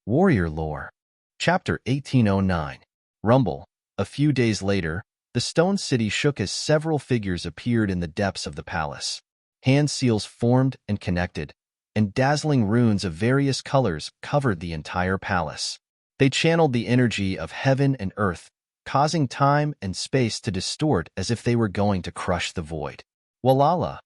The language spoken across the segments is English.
Warrior Lore. Chapter 1809. Rumble. A few days later, the stone city shook as several figures appeared in the depths of the palace. Hand seals formed and connected, and dazzling runes of various colors covered the entire palace. They channeled the energy of heaven and earth, causing time and space to distort as if they were going to crush the void. Walala!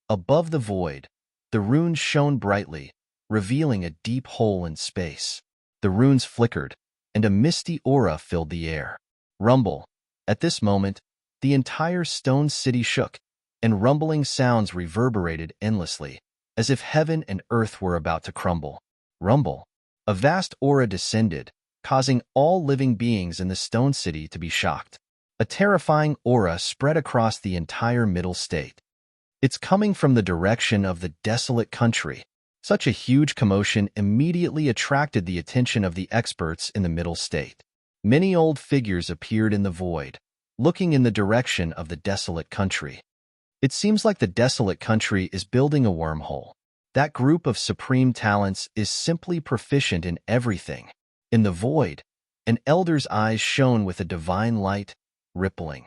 Above the void, the runes shone brightly, revealing a deep hole in space. The runes flickered, and a misty aura filled the air. Rumble. At this moment, the entire stone city shook, and rumbling sounds reverberated endlessly, as if heaven and earth were about to crumble. Rumble. A vast aura descended, causing all living beings in the stone city to be shocked. A terrifying aura spread across the entire middle state. It's coming from the direction of the desolate country. Such a huge commotion immediately attracted the attention of the experts in the middle state. Many old figures appeared in the void, looking in the direction of the desolate country. It seems like the desolate country is building a wormhole. That group of supreme talents is simply proficient in everything. In the void, an elder's eyes shone with a divine light, rippling.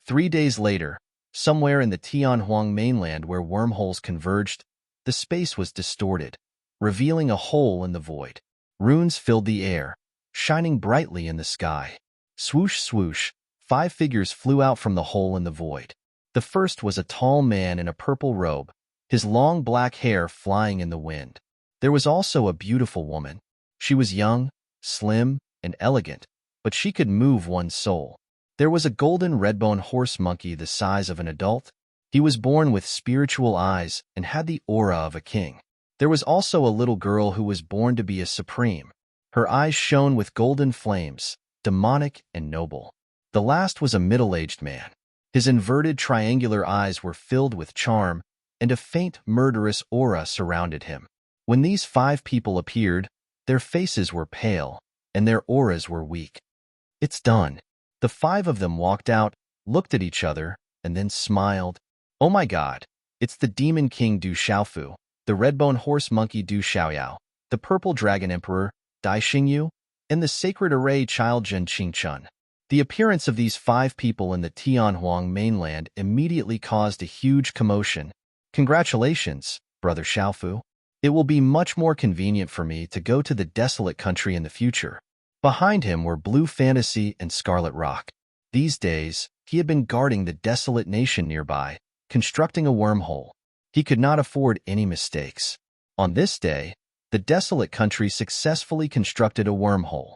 3 days later, somewhere in the Tianhuang mainland where wormholes converged, the space was distorted, revealing a hole in the void. Runes filled the air, shining brightly in the sky. Swoosh, swoosh, 5 figures flew out from the hole in the void. The first was a tall man in a purple robe, his long black hair flying in the wind. There was also a beautiful woman. She was young, slim, and elegant, but she could move one's soul. There was a golden redbone horse monkey the size of an adult. He was born with spiritual eyes and had the aura of a king. There was also a little girl who was born to be a supreme. Her eyes shone with golden flames, demonic and noble. The last was a middle-aged man. His inverted triangular eyes were filled with charm, and a faint murderous aura surrounded him. When these 5 people appeared, their faces were pale, and their auras were weak. It's done. The 5 of them walked out, looked at each other, and then smiled. Oh my God, it's the Demon King Du Xiaofu, the Redbone Horse Monkey Du Xiaoyao, the Purple Dragon Emperor, Dai Xingyu, and the Sacred Array Child Zhen Qingchun. The appearance of these 5 people in the Tianhuang mainland immediately caused a huge commotion. Congratulations, Brother Xiaofu. It will be much more convenient for me to go to the desolate country in the future. Behind him were Blue Fantasy and Scarlet Rock. These days, he had been guarding the desolate nation nearby, constructing a wormhole. He could not afford any mistakes. On this day, the desolate country successfully constructed a wormhole.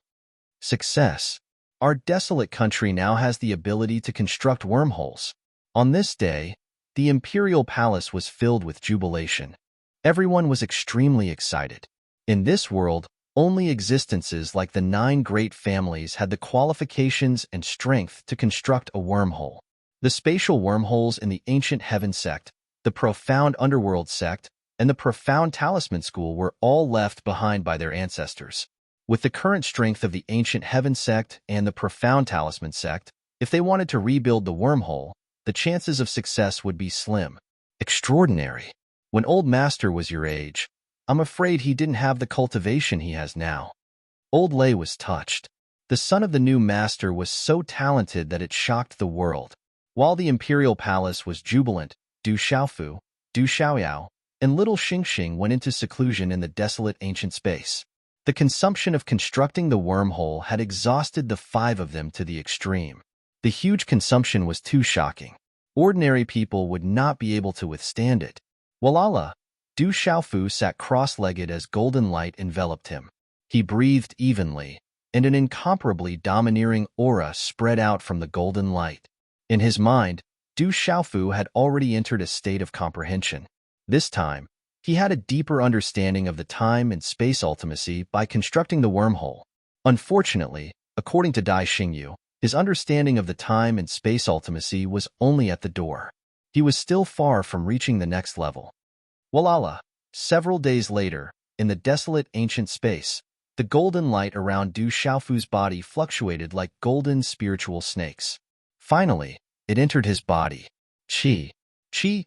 Success. Our desolate country now has the ability to construct wormholes. On this day, the imperial palace was filled with jubilation. Everyone was extremely excited. In this world, only existences like the 9 great families had the qualifications and strength to construct a wormhole. The spatial wormholes in the ancient heaven sect, the profound underworld sect, and the profound talisman school were all left behind by their ancestors. With the current strength of the ancient heaven sect and the profound talisman sect, if they wanted to rebuild the wormhole, the chances of success would be slim. Extraordinary. When Old Master was your age, I'm afraid he didn't have the cultivation he has now. Old Lei was touched. The son of the new master was so talented that it shocked the world. While the imperial palace was jubilant, Du Xiaofu, Du Xiaoyao, and little Xingxing went into seclusion in the desolate ancient space. The consumption of constructing the wormhole had exhausted the 5 of them to the extreme. The huge consumption was too shocking. Ordinary people would not be able to withstand it. Walala! Du Xiaofu sat cross-legged as golden light enveloped him. He breathed evenly, and an incomparably domineering aura spread out from the golden light. In his mind, Du Xiaofu had already entered a state of comprehension. This time, he had a deeper understanding of the time and space ultimacy by constructing the wormhole. Unfortunately, according to Dai Xingyu, his understanding of the time and space ultimacy was only at the door. He was still far from reaching the next level. Walala! Several days later, in the desolate ancient space, the golden light around Du Xiaofu's body fluctuated like golden spiritual snakes. Finally, it entered his body. Qi,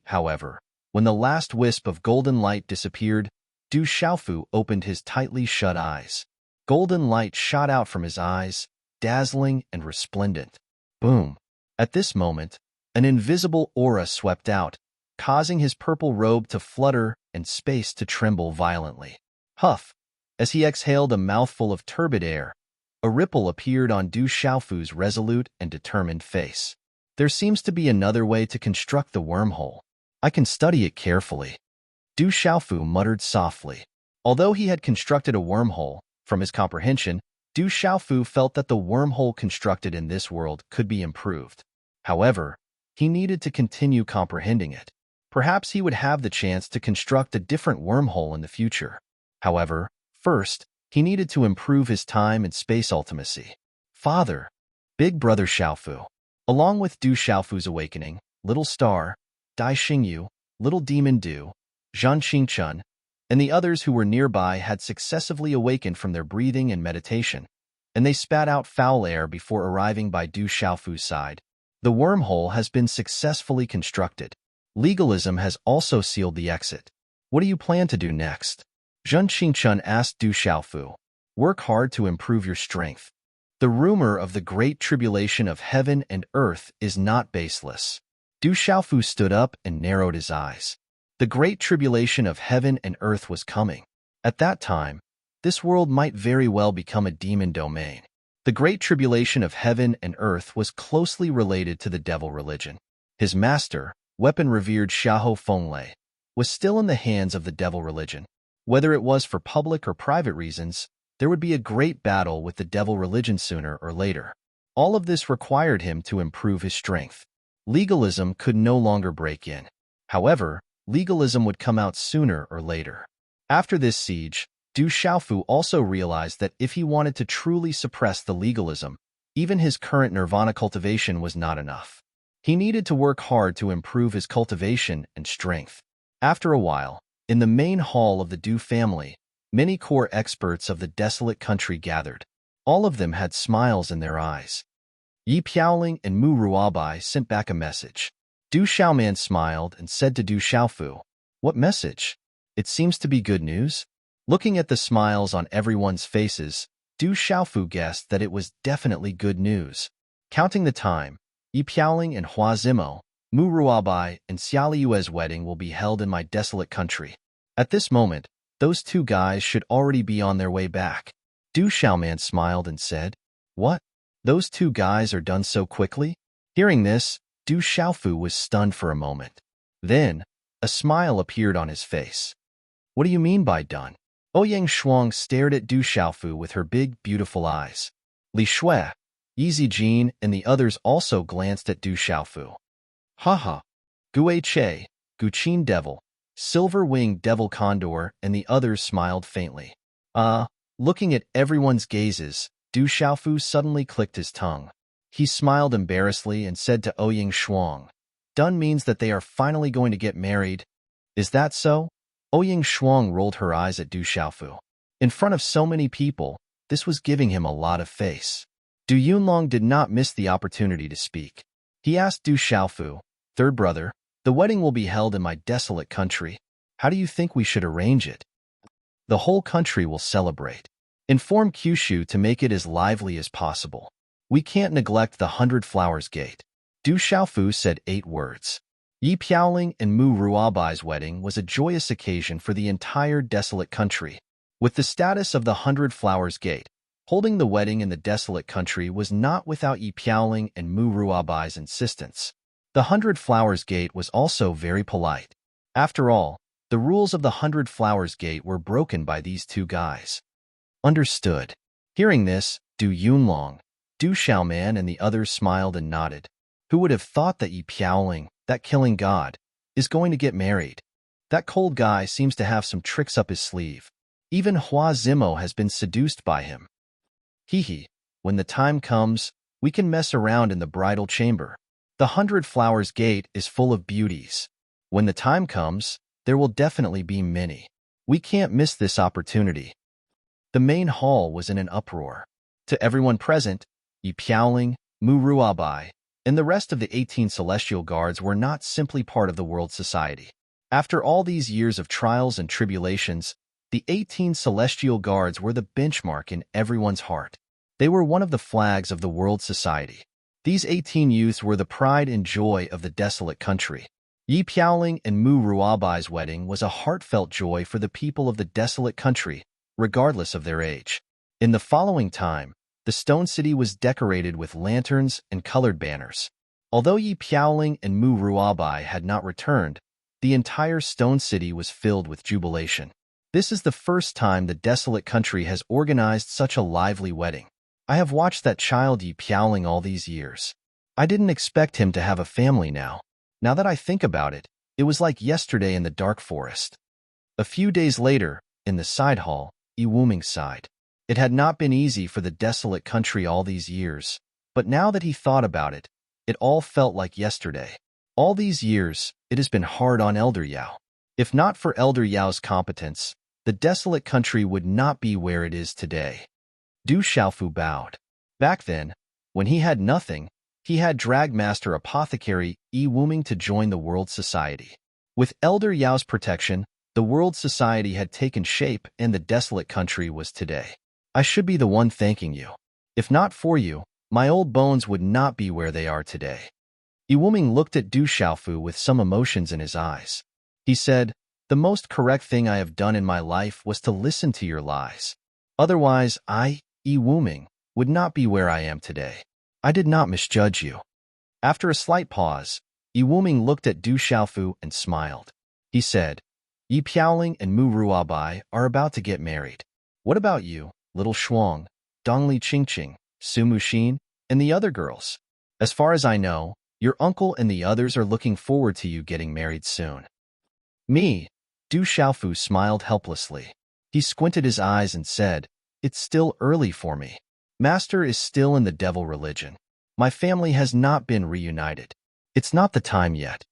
however, when the last wisp of golden light disappeared, Du Xiaofu opened his tightly shut eyes. Golden light shot out from his eyes, dazzling and resplendent. Boom! At this moment, an invisible aura swept out, causing his purple robe to flutter and space to tremble violently. Huff! As he exhaled a mouthful of turbid air, a ripple appeared on Du Xiaofu's resolute and determined face. There seems to be another way to construct the wormhole. I can study it carefully. Du Xiaofu muttered softly. Although he had constructed a wormhole, from his comprehension, Du Xiaofu felt that the wormhole constructed in this world could be improved. However, he needed to continue comprehending it. Perhaps he would have the chance to construct a different wormhole in the future. However, first, he needed to improve his time and space ultimacy. Father, Big Brother Xiaofu. Along with Du Xiaofu's awakening, Little Star, Dai Xingyu, Little Demon Du, Zhan Qingchun, and the others who were nearby had successively awakened from their breathing and meditation, and they spat out foul air before arriving by Du Xiaofu's side. The wormhole has been successfully constructed. Legalism has also sealed the exit. What do you plan to do next? Zhan Qingchun asked Du Xiaofu. Work hard to improve your strength. The rumor of the great tribulation of heaven and earth is not baseless. Du Xiaofu stood up and narrowed his eyes. The great tribulation of heaven and earth was coming. At that time, this world might very well become a demon domain. The great tribulation of heaven and earth was closely related to the devil religion. His master, weapon-revered Xiahou Fenglei, was still in the hands of the devil religion. Whether it was for public or private reasons, there would be a great battle with the devil religion sooner or later. All of this required him to improve his strength. Legalism could no longer break in. However, legalism would come out sooner or later. After this siege, Du Xiaofu also realized that if he wanted to truly suppress the legalism, even his current nirvana cultivation was not enough. He needed to work hard to improve his cultivation and strength. After a while, in the main hall of the Du family, many core experts of the desolate country gathered. All of them had smiles in their eyes. Yi Piaoling and Mu Ruabai sent back a message. Du Xiaoman smiled and said to Du Xiaofu, "What message? It seems to be good news." Looking at the smiles on everyone's faces, Du Xiaofu guessed that it was definitely good news. Counting the time, Yi Piaoling and Hua Zimo, Mu Ruabai, and Xia Liyue's wedding will be held in my desolate country. At this moment, those two guys should already be on their way back. Du Xiaoman smiled and said, "What? Those two guys are done so quickly?" Hearing this, Du Xiaofu was stunned for a moment. Then, a smile appeared on his face. "What do you mean by done?" Ouyang Shuang stared at Du Xiaofu with her big, beautiful eyes. Li Shui, Yi Zijin, and the others also glanced at Du Xiaofu. "Haha. Gue Che, Guqin Devil, Silver-Winged Devil Condor, and the others smiled faintly. Looking at everyone's gazes, Du Xiaofu suddenly clicked his tongue. He smiled embarrassedly and said to Ouyang Shuang, "Done means that they are finally going to get married. Is that so?" Ouyang Shuang rolled her eyes at Du Xiaofu. In front of so many people, this was giving him a lot of face. Du Yunlong did not miss the opportunity to speak. He asked Du Xiaofu, "Third brother, the wedding will be held in my desolate country. How do you think we should arrange it?" "The whole country will celebrate. Inform Kyushu to make it as lively as possible. We can't neglect the 100 Flowers Gate." Du Xiaofu said 8 words. Yi Piaoling and Mu Ruabai's wedding was a joyous occasion for the entire desolate country. With the status of the 100 Flowers Gate, holding the wedding in the desolate country was not without Yi Piaoling and Mu Ruabai's insistence. The 100 Flowers Gate was also very polite. After all, the rules of the 100 Flowers Gate were broken by these two guys. Understood. Hearing this, Du Yunlong, Du Xiaoman, and the others smiled and nodded. Who would have thought that Yi Piaoling, that killing god, is going to get married? That cold guy seems to have some tricks up his sleeve. Even Hua Zimo has been seduced by him. Hee, when the time comes, we can mess around in the bridal chamber. The 100 Flowers Gate is full of beauties. When the time comes, there will definitely be many. We can't miss this opportunity. The main hall was in an uproar. To everyone present, Yi Piaoling, Mu Ruabai, and the rest of the 18 celestial guards were not simply part of the world society. After all these years of trials and tribulations, The 18 celestial guards were the benchmark in everyone's heart. They were one of the flags of the world society. These 18 youths were the pride and joy of the desolate country. Yi Piaoling and Mu Ruabai's wedding was a heartfelt joy for the people of the desolate country, regardless of their age. In the following time, the stone city was decorated with lanterns and colored banners. Although Yi Piaoling and Mu Ruabai had not returned, the entire stone city was filled with jubilation. This is the first time the desolate country has organized such a lively wedding. I have watched that child Yi Piaoling all these years. I didn't expect him to have a family now. Now that I think about it, it was like yesterday in the dark forest. A few days later, in the side hall, Yi Wuming sighed. It had not been easy for the desolate country all these years, but now that he thought about it, it all felt like yesterday. All these years, it has been hard on Elder Yao. If not for Elder Yao's competence, the desolate country would not be where it is today. Du Xiaofu bowed. Back then, when he had nothing, he had Dragmaster Apothecary Yi Wuming to join the World Society. With Elder Yao's protection, the World Society had taken shape and the desolate country was today. I should be the one thanking you. If not for you, my old bones would not be where they are today. Yi Wuming looked at Du Xiaofu with some emotions in his eyes. He said, "The most correct thing I have done in my life was to listen to your lies. Otherwise, I, Yi Wuming, would not be where I am today. I did not misjudge you." After a slight pause, Yi Wuming looked at Du Xiaofu and smiled. He said, "Yi Piaoling and Mu Ruabai are about to get married. What about you, little Shuang, Dongli Qingqing, Su Muxin, and the other girls? As far as I know, your uncle and the others are looking forward to you getting married soon." Me? Du Xiaofu smiled helplessly. He squinted his eyes and said, "It's still early for me. Master is still in the devil religion. My family has not been reunited. It's not the time yet."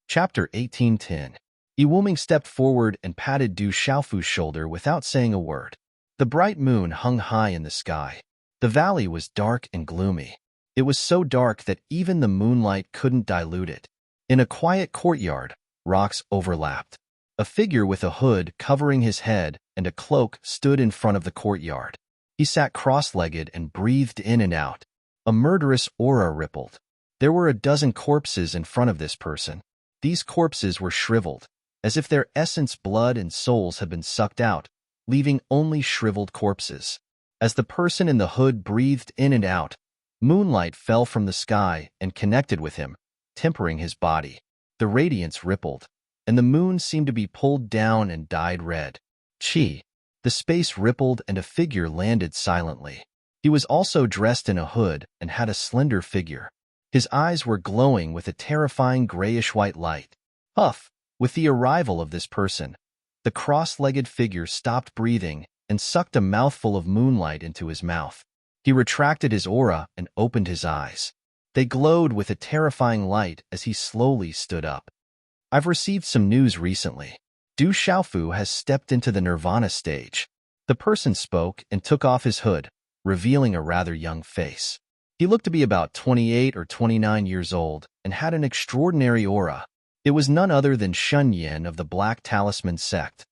Chapter 18:10. Yi Wuming stepped forward and patted Du Xiaofu's shoulder without saying a word. The bright moon hung high in the sky. The valley was dark and gloomy. It was so dark that even the moonlight couldn't dilute it. In a quiet courtyard, rocks overlapped. A figure with a hood covering his head and a cloak stood in front of the courtyard. He sat cross-legged and breathed in and out. A murderous aura rippled. There were a dozen corpses in front of this person. These corpses were shriveled, as if their essence, blood, and souls had been sucked out, leaving only shriveled corpses. As the person in the hood breathed in and out, moonlight fell from the sky and connected with him, tempering his body. The radiance rippled, and the moon seemed to be pulled down and dyed red. Chi. The space rippled and a figure landed silently. He was also dressed in a hood and had a slender figure. His eyes were glowing with a terrifying grayish-white light. Huff! With the arrival of this person, the cross-legged figure stopped breathing and sucked a mouthful of moonlight into his mouth. He retracted his aura and opened his eyes. They glowed with a terrifying light as he slowly stood up. "I've received some news recently. Du Xiaofu has stepped into the nirvana stage." The person spoke and took off his hood, revealing a rather young face. He looked to be about 28 or 29 years old and had an extraordinary aura. It was none other than Shun Yin of the Black Talisman sect.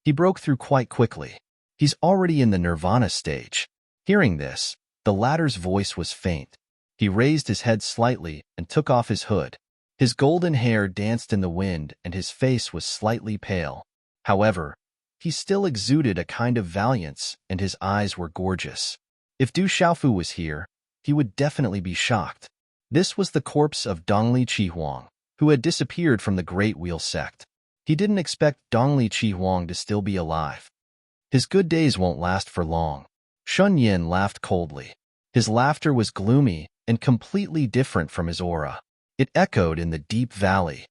He broke through quite quickly. He's already in the nirvana stage. Hearing this, the latter's voice was faint. He raised his head slightly and took off his hood. His golden hair danced in the wind and his face was slightly pale. However, he still exuded a kind of valiance and his eyes were gorgeous. If Du Xiaofu was here, he would definitely be shocked. This was the corpse of Dongli Qihuang, who had disappeared from the Great Wheel sect. He didn't expect Dongli Qihuang to still be alive. His good days won't last for long. Shun Yin laughed coldly. His laughter was gloomy and completely different from his aura. It echoed in the deep valley.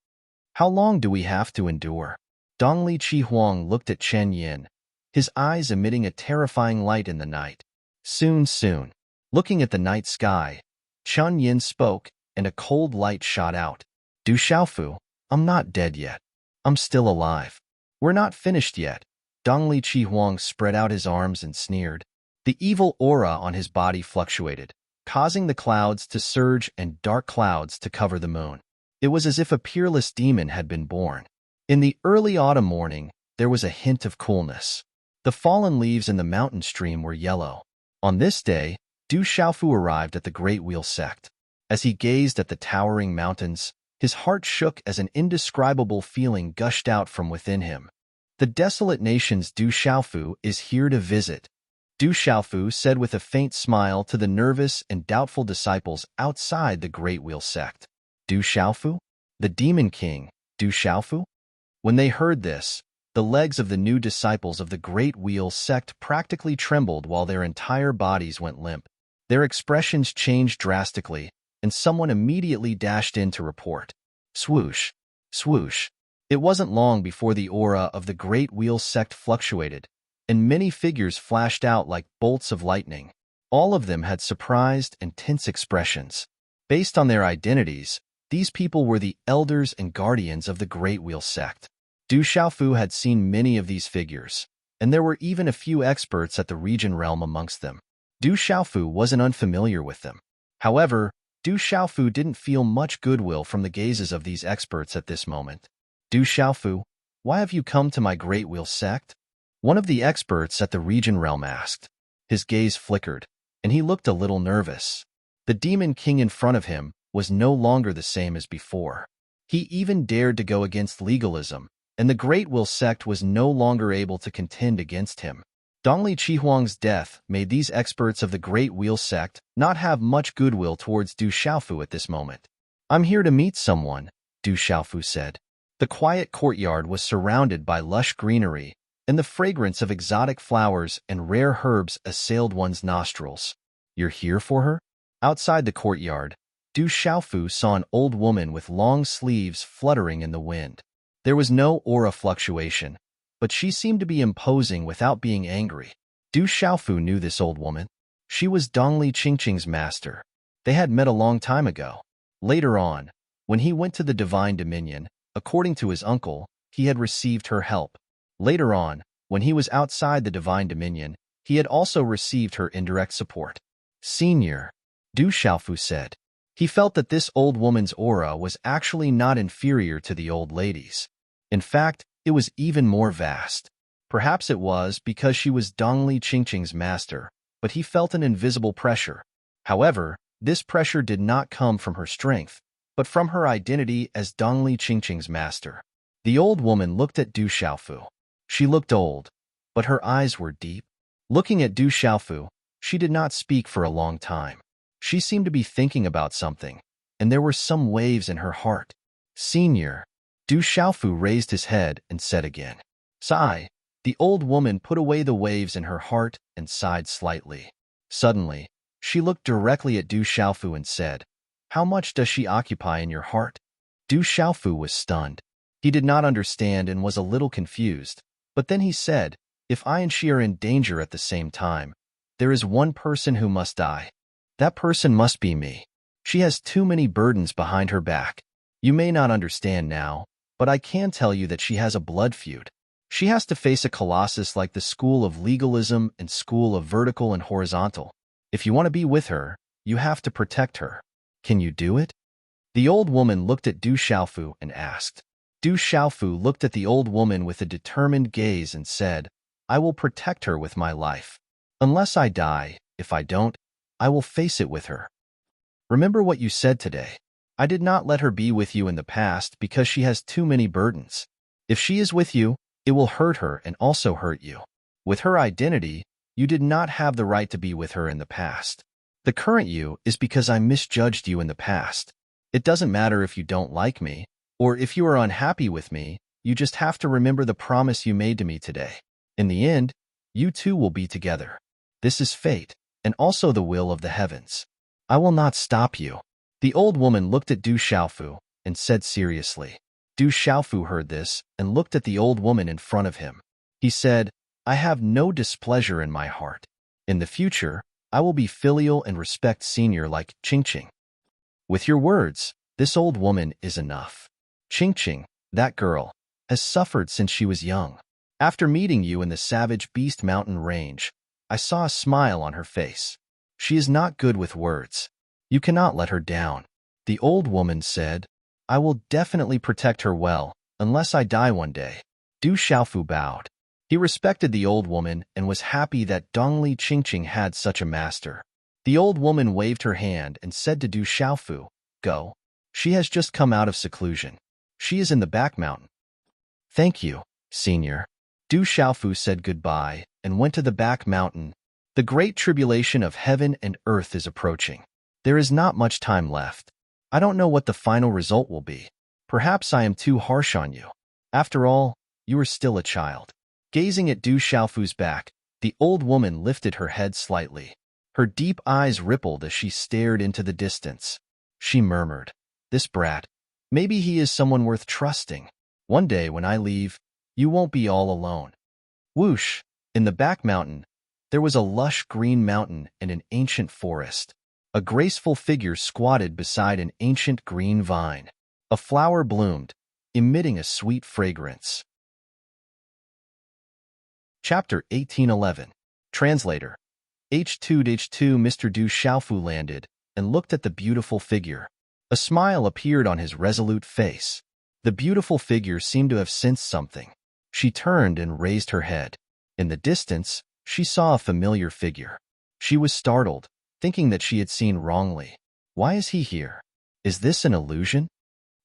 "How long do we have to endure?" Dongli Qihuang looked at Chen Yin, his eyes emitting a terrifying light in the night. "Soon, soon." Looking at the night sky, Chen Yin spoke, and a cold light shot out. "Du Xiaofu, I'm not dead yet. I'm still alive." "We're not finished yet." Dongli Qihuang spread out his arms and sneered. The evil aura on his body fluctuated, causing the clouds to surge and dark clouds to cover the moon. It was as if a peerless demon had been born. In the early autumn morning, there was a hint of coolness. The fallen leaves in the mountain stream were yellow. On this day, Du Xiaofu arrived at the Great Wheel Sect. As he gazed at the towering mountains, his heart shook as an indescribable feeling gushed out from within him. The desolate nation's Du Xiaofu is here to visit, Du Xiaofu said with a faint smile to the nervous and doubtful disciples outside the Great Wheel Sect. Du Xiaofu? The Demon King, Du Xiaofu? When they heard this, the legs of the new disciples of the Great Wheel Sect practically trembled while their entire bodies went limp. Their expressions changed drastically, and someone immediately dashed in to report. Swoosh, swoosh. It wasn't long before the aura of the Great Wheel Sect fluctuated, and many figures flashed out like bolts of lightning. All of them had surprised and tense expressions. Based on their identities, these people were the elders and guardians of the Great Wheel Sect. Du Xiaofu had seen many of these figures, and there were even a few experts at the region realm amongst them. Du Xiaofu wasn't unfamiliar with them. However, Du Xiaofu didn't feel much goodwill from the gazes of these experts at this moment. Du Xiaofu, why have you come to my Great Wheel Sect? One of the experts at the region realm asked. His gaze flickered, and he looked a little nervous. The Demon King in front of him was no longer the same as before. He even dared to go against legalism, and the Great Wheel Sect was no longer able to contend against him. Dongli Qihuang's death made these experts of the Great Wheel Sect not have much goodwill towards Du Xiaofu at this moment. I'm here to meet someone, Du Xiaofu said. The quiet courtyard was surrounded by lush greenery, and the fragrance of exotic flowers and rare herbs assailed one's nostrils. You're here for her? Outside the courtyard, Du Xiaofu saw an old woman with long sleeves fluttering in the wind. There was no aura fluctuation, but she seemed to be imposing without being angry. Du Xiaofu knew this old woman. She was Dongli Qingqing's master. They had met a long time ago. Later on, when he went to the Divine Dominion, according to his uncle, he had received her help. Later on, when he was outside the Divine Dominion, he had also received her indirect support. Senior, Du Xiaofu said. He felt that this old woman's aura was actually not inferior to the old lady's. In fact, it was even more vast. Perhaps it was because she was Dongli Qingqing's master, but he felt an invisible pressure. However, this pressure did not come from her strength, but from her identity as Dongli Qingqing's master. The old woman looked at Du Xiaofu. She looked old, but her eyes were deep. Looking at Du Xiaofu, she did not speak for a long time. She seemed to be thinking about something, and there were some waves in her heart. Senior, Du Xiaofu raised his head and said again. Sigh. The old woman put away the waves in her heart and sighed slightly. Suddenly, she looked directly at Du Xiaofu and said, How much does she occupy in your heart? Du Xiaofu was stunned. He did not understand and was a little confused. But then he said, If I and she are in danger at the same time, there is one person who must die. That person must be me. She has too many burdens behind her back. You may not understand now, but I can tell you that she has a blood feud. She has to face a colossus like the school of legalism and school of vertical and horizontal. If you want to be with her, you have to protect her. Can you do it? The old woman looked at Du Xiaofu and asked. Du Xiaofu looked at the old woman with a determined gaze and said, I will protect her with my life. Unless I die, if I don't, I will face it with her. Remember what you said today. I did not let her be with you in the past because she has too many burdens. If she is with you, it will hurt her and also hurt you. With her identity, you did not have the right to be with her in the past. The current you is because I misjudged you in the past. It doesn't matter if you don't like me, or if you are unhappy with me, you just have to remember the promise you made to me today. In the end, you two will be together. This is fate, and also the will of the heavens. I will not stop you. The old woman looked at Du Xiaofu and said seriously. Du Xiaofu heard this and looked at the old woman in front of him. He said, I have no displeasure in my heart. In the future, I will be filial and respect senior like Qingqing. With your words, this old woman is enough. Qingqing, that girl, has suffered since she was young. After meeting you in the Savage Beast Mountain Range, I saw a smile on her face. She is not good with words. You cannot let her down. The old woman said, I will definitely protect her well, unless I die one day. Du Xiaofu bowed. He respected the old woman and was happy that Dongli Qingqing had such a master. The old woman waved her hand and said to Du Xiaofu, "Go. She has just come out of seclusion. She is in the back mountain." "Thank you, senior." Du Xiaofu said goodbye and went to the back mountain. The great tribulation of heaven and earth is approaching. There is not much time left. I don't know what the final result will be. Perhaps I am too harsh on you. After all, you are still a child. Gazing at Du Xiaofu's back, the old woman lifted her head slightly. Her deep eyes rippled as she stared into the distance. She murmured, "This brat. Maybe he is someone worth trusting. One day when I leave, you won't be all alone." Whoosh! In the back mountain, there was a lush green mountain and an ancient forest. A graceful figure squatted beside an ancient green vine. A flower bloomed, emitting a sweet fragrance. Chapter 1811. Translator. H2 Mr. Du Xiaofu landed and looked at the beautiful figure. A smile appeared on his resolute face. The beautiful figure seemed to have sensed something. She turned and raised her head. In the distance, she saw a familiar figure. She was startled, thinking that she had seen wrongly. Why is he here? Is this an illusion?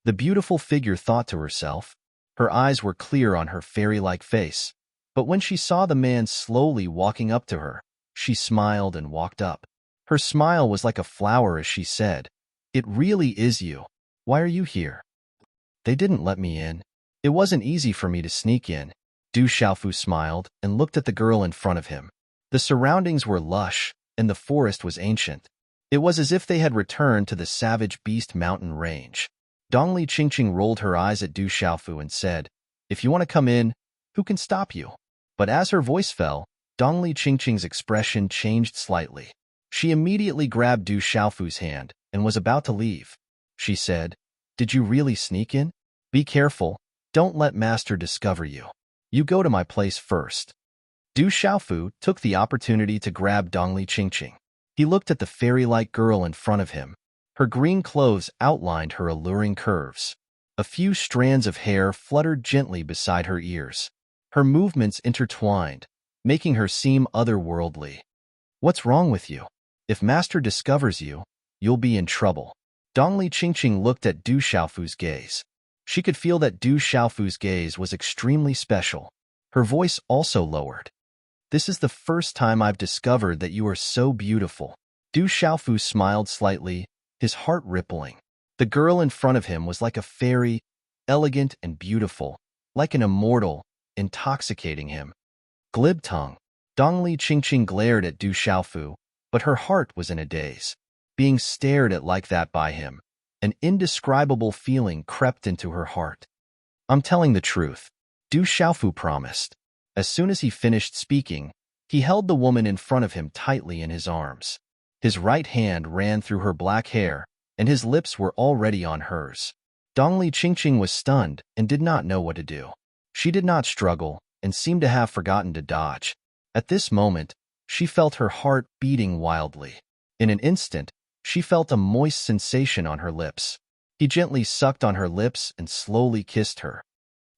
The beautiful figure thought to herself. Her eyes were clear on her fairy-like face. But when she saw the man slowly walking up to her, she smiled and walked up. Her smile was like a flower as she said, "It really is you. Why are you here?" "They didn't let me in. It wasn't easy for me to sneak in." Du Xiaofu smiled and looked at the girl in front of him. The surroundings were lush, and the forest was ancient. It was as if they had returned to the savage beast mountain range. Dongli Qingqing rolled her eyes at Du Xiaofu and said, "If you want to come in, who can stop you?" But as her voice fell, Dongli Qingqing's expression changed slightly. She immediately grabbed Du Xiaofu's hand and was about to leave. She said, "Did you really sneak in? Be careful. Don't let Master discover you. You go to my place first." Du Xiaofu took the opportunity to grab Dongli Qingqing. He looked at the fairy-like girl in front of him. Her green clothes outlined her alluring curves. A few strands of hair fluttered gently beside her ears. Her movements intertwined, making her seem otherworldly. "What's wrong with you? If Master discovers you, you'll be in trouble." Dongli Qingqing looked at Du Xiaofu's gaze. She could feel that Du Xiaofu's gaze was extremely special. Her voice also lowered. "This is the first time I've discovered that you are so beautiful." Du Xiaofu smiled slightly, his heart rippling. The girl in front of him was like a fairy, elegant and beautiful, like an immortal, intoxicating him. Glib tongue. Dongli Qingqing glared at Du Xiaofu, but her heart was in a daze. Being stared at like that by him, an indescribable feeling crept into her heart. "I'm telling the truth," Du Xiaofu promised. As soon as he finished speaking, he held the woman in front of him tightly in his arms. His right hand ran through her black hair, and his lips were already on hers. Dongli Qingqing was stunned and did not know what to do. She did not struggle and seemed to have forgotten to dodge. At this moment, she felt her heart beating wildly. In an instant, she felt a moist sensation on her lips. He gently sucked on her lips and slowly kissed her.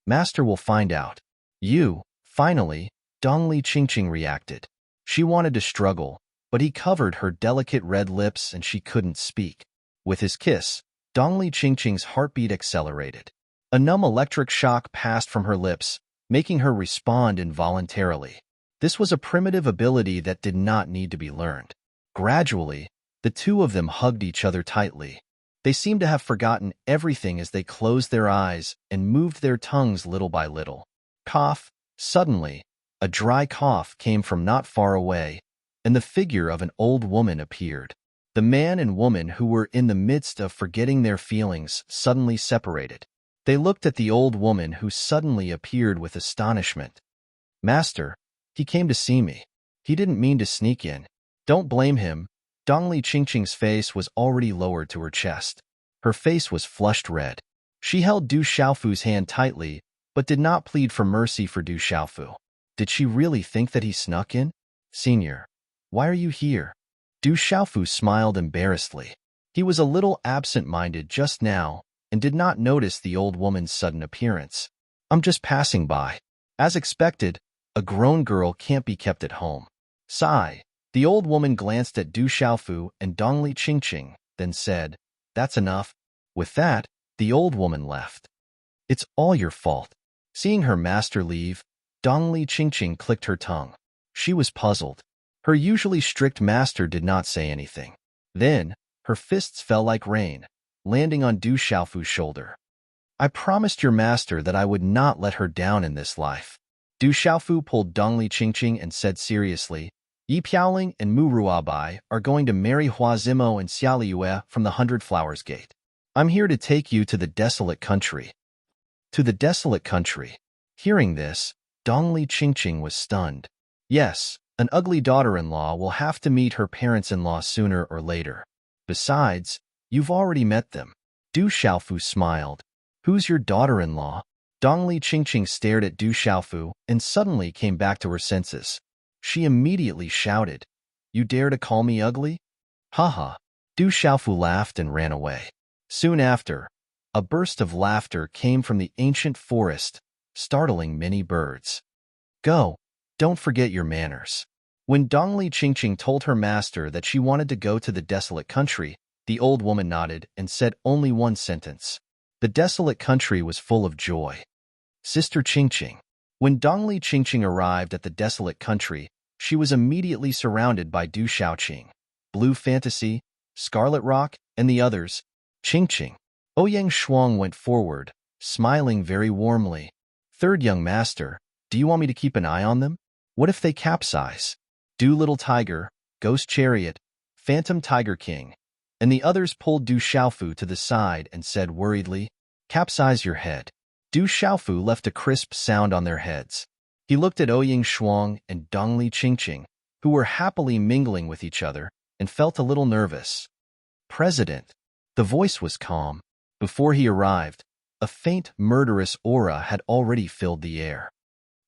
"Master will find out." "You." Finally, Dongli Qingqing reacted. She wanted to struggle, but he covered her delicate red lips and she couldn't speak. With his kiss, Dongli Qingqing's heartbeat accelerated. A numb electric shock passed from her lips, making her respond involuntarily. This was a primitive ability that did not need to be learned. Gradually, the two of them hugged each other tightly. They seemed to have forgotten everything as they closed their eyes and moved their tongues little by little. Cough. Suddenly, a dry cough came from not far away, and the figure of an old woman appeared. The man and woman who were in the midst of forgetting their feelings suddenly separated. They looked at the old woman who suddenly appeared with astonishment. "Master, he came to see me. He didn't mean to sneak in." "Don't blame him." Dongli Qingqing's face was already lowered to her chest. Her face was flushed red. She held Du Xiaofu's hand tightly, but did not plead for mercy for Du Xiaofu. Did she really think that he snuck in? "Senior, why are you here?" Du Xiaofu smiled embarrassedly. He was a little absent-minded just now, and did not notice the old woman's sudden appearance. "I'm just passing by." As expected, a grown girl can't be kept at home. Sigh. The old woman glanced at Du Xiaofu and Dongli Qingqing, then said, "That's enough." With that, the old woman left. "It's all your fault." Seeing her master leave, Dongli Qingqing clicked her tongue. She was puzzled. Her usually strict master did not say anything. Then, her fists fell like rain, landing on Du Xiaofu's shoulder. "I promised your master that I would not let her down in this life." Du Xiaofu pulled Dongli Qingqing and said seriously, "Yi Piaoling and Mu Ruabai are going to marry Hua Zimo and Xia Liyue from the 100 Flowers Gate. I'm here to take you to the desolate country." To the desolate country. Hearing this, Dongli Qingqing was stunned. Yes, an ugly daughter-in-law will have to meet her parents-in-law sooner or later. Besides, you've already met them. Du Xiaofu smiled. "Who's your daughter-in-law?" Dongli Qingqing stared at Du Xiaofu and suddenly came back to her senses. She immediately shouted, "You dare to call me ugly?" "Haha." Du Xiaofu laughed and ran away. Soon after, a burst of laughter came from the ancient forest, startling many birds. "Go, don't forget your manners." When Dongli Qingqing told her master that she wanted to go to the desolate country, the old woman nodded and said only one sentence. The desolate country was full of joy. Sister Qingqing. When Dongli Qingqing arrived at the desolate country, she was immediately surrounded by Du Xiaoqing, Blue Fantasy, Scarlet Rock, and the others. "Qingqing." Ouyang Shuang went forward, smiling very warmly. "Third young master, do you want me to keep an eye on them? What if they capsize?" Du Little Tiger, Ghost Chariot, Phantom Tiger King, and the others pulled Du Xiaofu to the side and said worriedly, "Capsize your head." Du Xiaofu left a crisp sound on their heads. He looked at Ouyang Shuang and Dongli Qingqing, who were happily mingling with each other, and felt a little nervous. "President." The voice was calm. Before he arrived, a faint, murderous aura had already filled the air.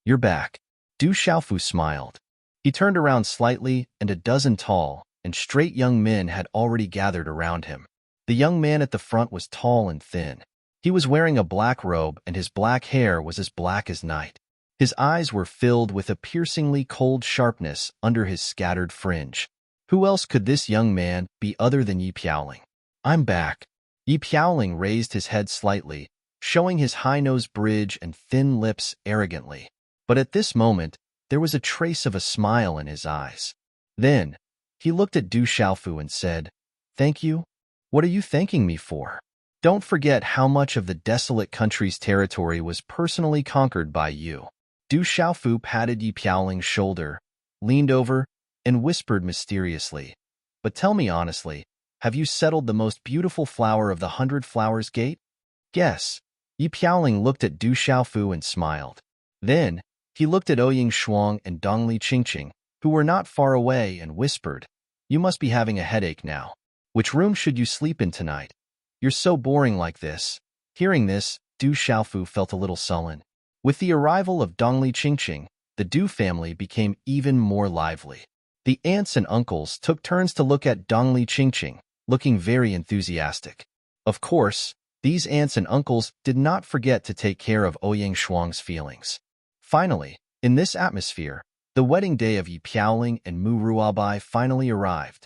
"You're back." Du Xiaofu smiled. He turned around slightly, and a dozen tall and straight young men had already gathered around him. The young man at the front was tall and thin. He was wearing a black robe, and his black hair was as black as night. His eyes were filled with a piercingly cold sharpness under his scattered fringe. Who else could this young man be other than Yi Piaoling? "I'm back." Yi Piaoling raised his head slightly, showing his high-nose bridge and thin lips arrogantly. But at this moment, there was a trace of a smile in his eyes. Then, he looked at Du Xiaofu and said, "Thank you? What are you thanking me for? Don't forget how much of the desolate country's territory was personally conquered by you." Du Xiaofu patted Yi Piaoling's shoulder, leaned over, and whispered mysteriously, "But tell me honestly, have you settled the most beautiful flower of the 100 Flowers Gate?" "Yes." Yi Piaoling looked at Du Xiaofu and smiled. Then, he looked at Ouyang Shuang and Dongli Qingqing, who were not far away, and whispered, "You must be having a headache now. Which room should you sleep in tonight? You're so boring like this." Hearing this, Du Xiaofu felt a little sullen. With the arrival of Dongli Qingqing, the Du family became even more lively. The aunts and uncles took turns to look at Dongli Qingqing, looking very enthusiastic. Of course, these aunts and uncles did not forget to take care of Ouyang Shuang's feelings. Finally, in this atmosphere, the wedding day of Yi Piaoling and Mu Ruabai finally arrived.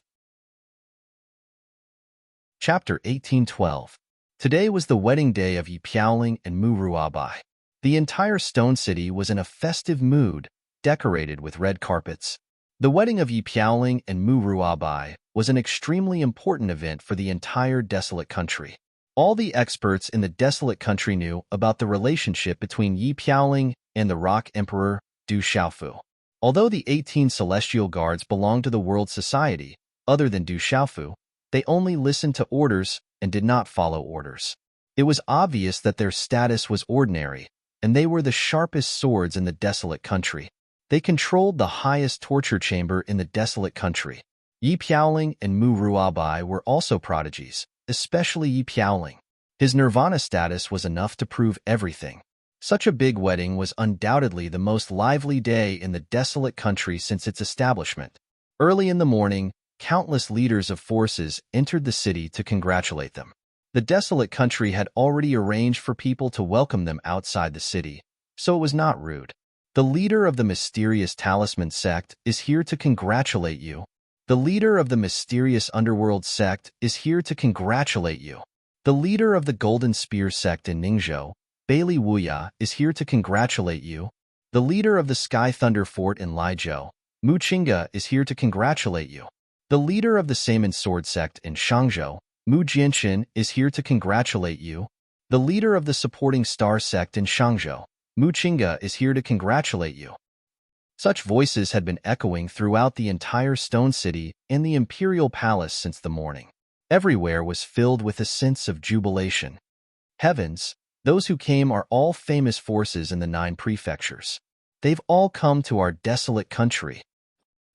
Chapter 1812. Today was the wedding day of Yi Piaoling and Mu Ruabai. The entire Stone City was in a festive mood, decorated with red carpets. The wedding of Yi Piaoling and Mu Ruabai was an extremely important event for the entire desolate country. All the experts in the desolate country knew about the relationship between Yi Piaoling and the Rock Emperor, Du Xiaofu. Although the 18 celestial guards belonged to the world society, other than Du Xiaofu, they only listened to orders and did not follow orders. It was obvious that their status was ordinary, and they were the sharpest swords in the desolate country. They controlled the highest torture chamber in the desolate country. Yi Piaoling and Mu Ruabai were also prodigies, especially Yi Piaoling. His nirvana status was enough to prove everything. Such a big wedding was undoubtedly the most lively day in the desolate country since its establishment. Early in the morning, countless leaders of forces entered the city to congratulate them. The desolate country had already arranged for people to welcome them outside the city, so it was not rude. The leader of the mysterious talisman sect is here to congratulate you. The leader of the mysterious underworld sect is here to congratulate you. The leader of the golden spear sect in Ningzhou, Bailey Wuya, is here to congratulate you. The leader of the sky thunder fort in Lijiu, Mu Qingge, is here to congratulate you. The leader of the Saman sword sect in Shangzhou, Mu Jianxin, is here to congratulate you. The leader of the supporting star sect in Shangzhou, Mu Qingge, is here to congratulate you. Such voices had been echoing throughout the entire Stone City and the Imperial Palace since the morning. Everywhere was filled with a sense of jubilation. Heavens, those who came are all famous forces in the 9 prefectures. They've all come to our desolate country.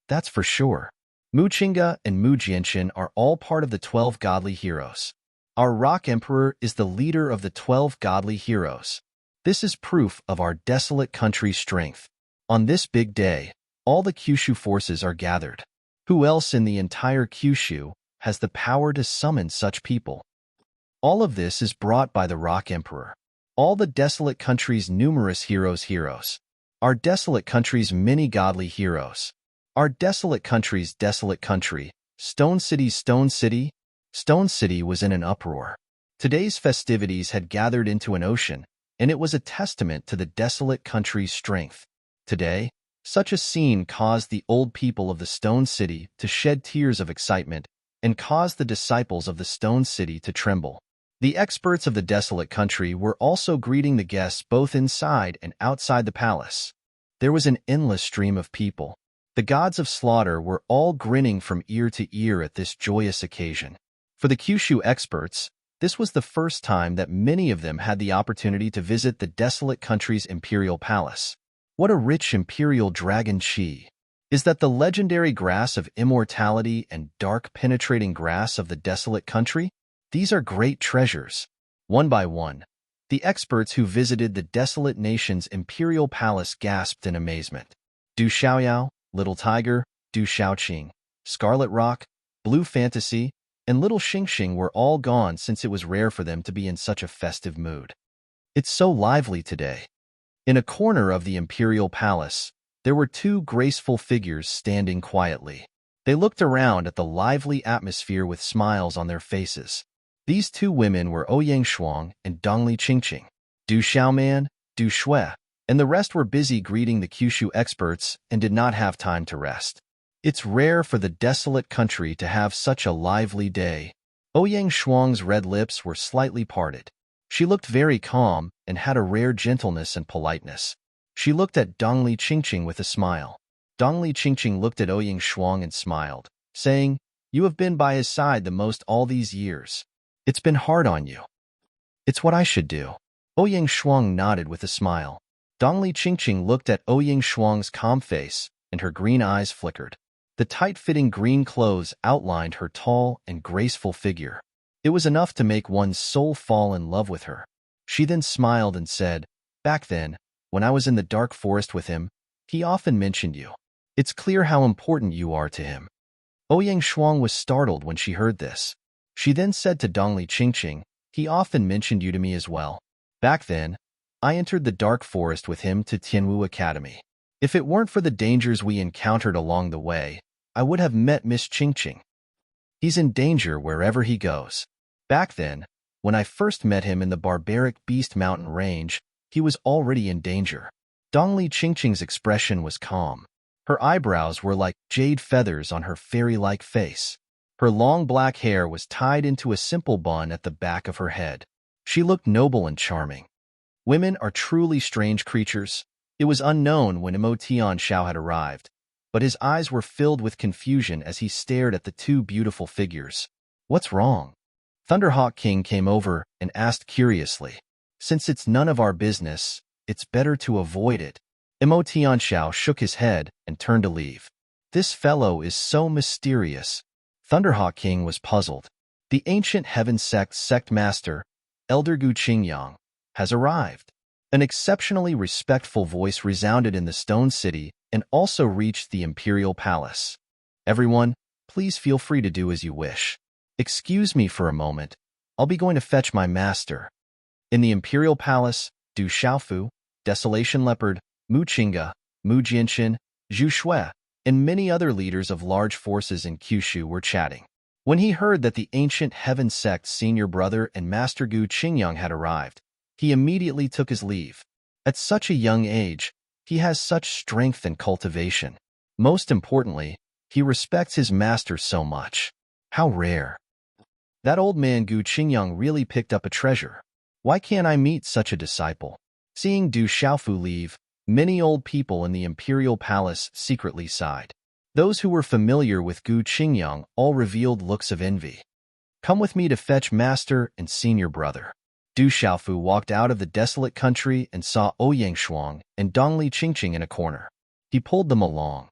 That's for sure. Mu Qingge and Mu Jianxin are all part of the 12 godly heroes. Our Rock Emperor is the leader of the 12 godly heroes. This is proof of our desolate country's strength. On this big day, all the Kyushu forces are gathered. Who else in the entire Kyushu has the power to summon such people? All of this is brought by the Rock Emperor. All the desolate country's numerous heroes. Our desolate country's many godly heroes. Our desolate country's desolate country, Stone City's Stone City. Stone City was in an uproar. Today's festivities had gathered into an ocean, and it was a testament to the desolate country's strength. Today, such a scene caused the old people of the Stone City to shed tears of excitement and caused the disciples of the Stone City to tremble. The experts of the desolate country were also greeting the guests both inside and outside the palace. There was an endless stream of people. The gods of slaughter were all grinning from ear to ear at this joyous occasion. For the Kyushu experts, this was the first time that many of them had the opportunity to visit the desolate country's imperial palace. What a rich imperial dragon chi! Is that the legendary grass of immortality and dark penetrating grass of the desolate country? These are great treasures. One by one, the experts who visited the desolate nation's imperial palace gasped in amazement. Du Xiaoyao, Little Tiger, Du Xiaoqing, Scarlet Rock, Blue Fantasy, and Little Xingxing were all gone since it was rare for them to be in such a festive mood. It's so lively today. In a corner of the imperial palace, there were 2 graceful figures standing quietly. They looked around at the lively atmosphere with smiles on their faces. These 2 women were Ouyang Shuang and Dongli Qingqing. Du Xiaoman, Du Shui, and the rest were busy greeting the Kyushu experts and did not have time to rest. It's rare for the desolate country to have such a lively day. Ouyang Shuang's red lips were slightly parted. She looked very calm and had a rare gentleness and politeness. She looked at Dongli Qingqing with a smile. Dongli Qingqing looked at Ouyang Shuang and smiled, saying, "You have been by his side the most all these years. It's been hard on you." "It's what I should do." Ouyang Shuang nodded with a smile. Dongli Qingqing looked at Ouyang Shuang's calm face, and her green eyes flickered. The tight-fitting green clothes outlined her tall and graceful figure. It was enough to make one's soul fall in love with her. She then smiled and said, "Back then, when I was in the dark forest with him, he often mentioned you. It's clear how important you are to him." Ouyang Shuang was startled when she heard this. She then said to Dongli Qingqing, "He often mentioned you to me as well. Back then, I entered the dark forest with him to Tianwu Academy. If it weren't for the dangers we encountered along the way, I would have met Miss Qingqing. He's in danger wherever he goes. Back then, when I first met him in the barbaric Beast Mountain range, he was already in danger." Dongli Qingqing's expression was calm. Her eyebrows were like jade feathers on her fairy-like face. Her long black hair was tied into a simple bun at the back of her head. She looked noble and charming. Women are truly strange creatures. It was unknown when Mo Tianxiao had arrived, but his eyes were filled with confusion as he stared at the 2 beautiful figures. "What's wrong?" Thunderhawk King came over and asked curiously. "Since it's none of our business, it's better to avoid it." Mo Tianxiao shook his head and turned to leave. "This fellow is so mysterious." Thunderhawk King was puzzled. The ancient Heaven Sect master, Elder Gu Qingyang, has arrived. An exceptionally respectful voice resounded in the Stone City and also reached the Imperial Palace. "Everyone, please feel free to do as you wish. Excuse me for a moment. I'll be going to fetch my master. In the imperial palace, Du Xiaofu, Desolation Leopard, Mu Qingge, Mu Jianxin, Zhu Shui, and many other leaders of large forces in Kyushu were chatting. When he heard that the ancient Heaven Sect's senior brother and Master Gu Qingyang had arrived, he immediately took his leave. At such a young age, he has such strength and cultivation. Most importantly, he respects his master so much. How rare. That old man Gu Qingyang really picked up a treasure. Why can't I meet such a disciple? Seeing Du Xiaofu leave, many old people in the imperial palace secretly sighed. Those who were familiar with Gu Qingyang all revealed looks of envy. Come with me to fetch master and senior brother. Du Xiaofu walked out of the desolate country and saw Ouyang Shuang and Dongli Qingqing in a corner. He pulled them along.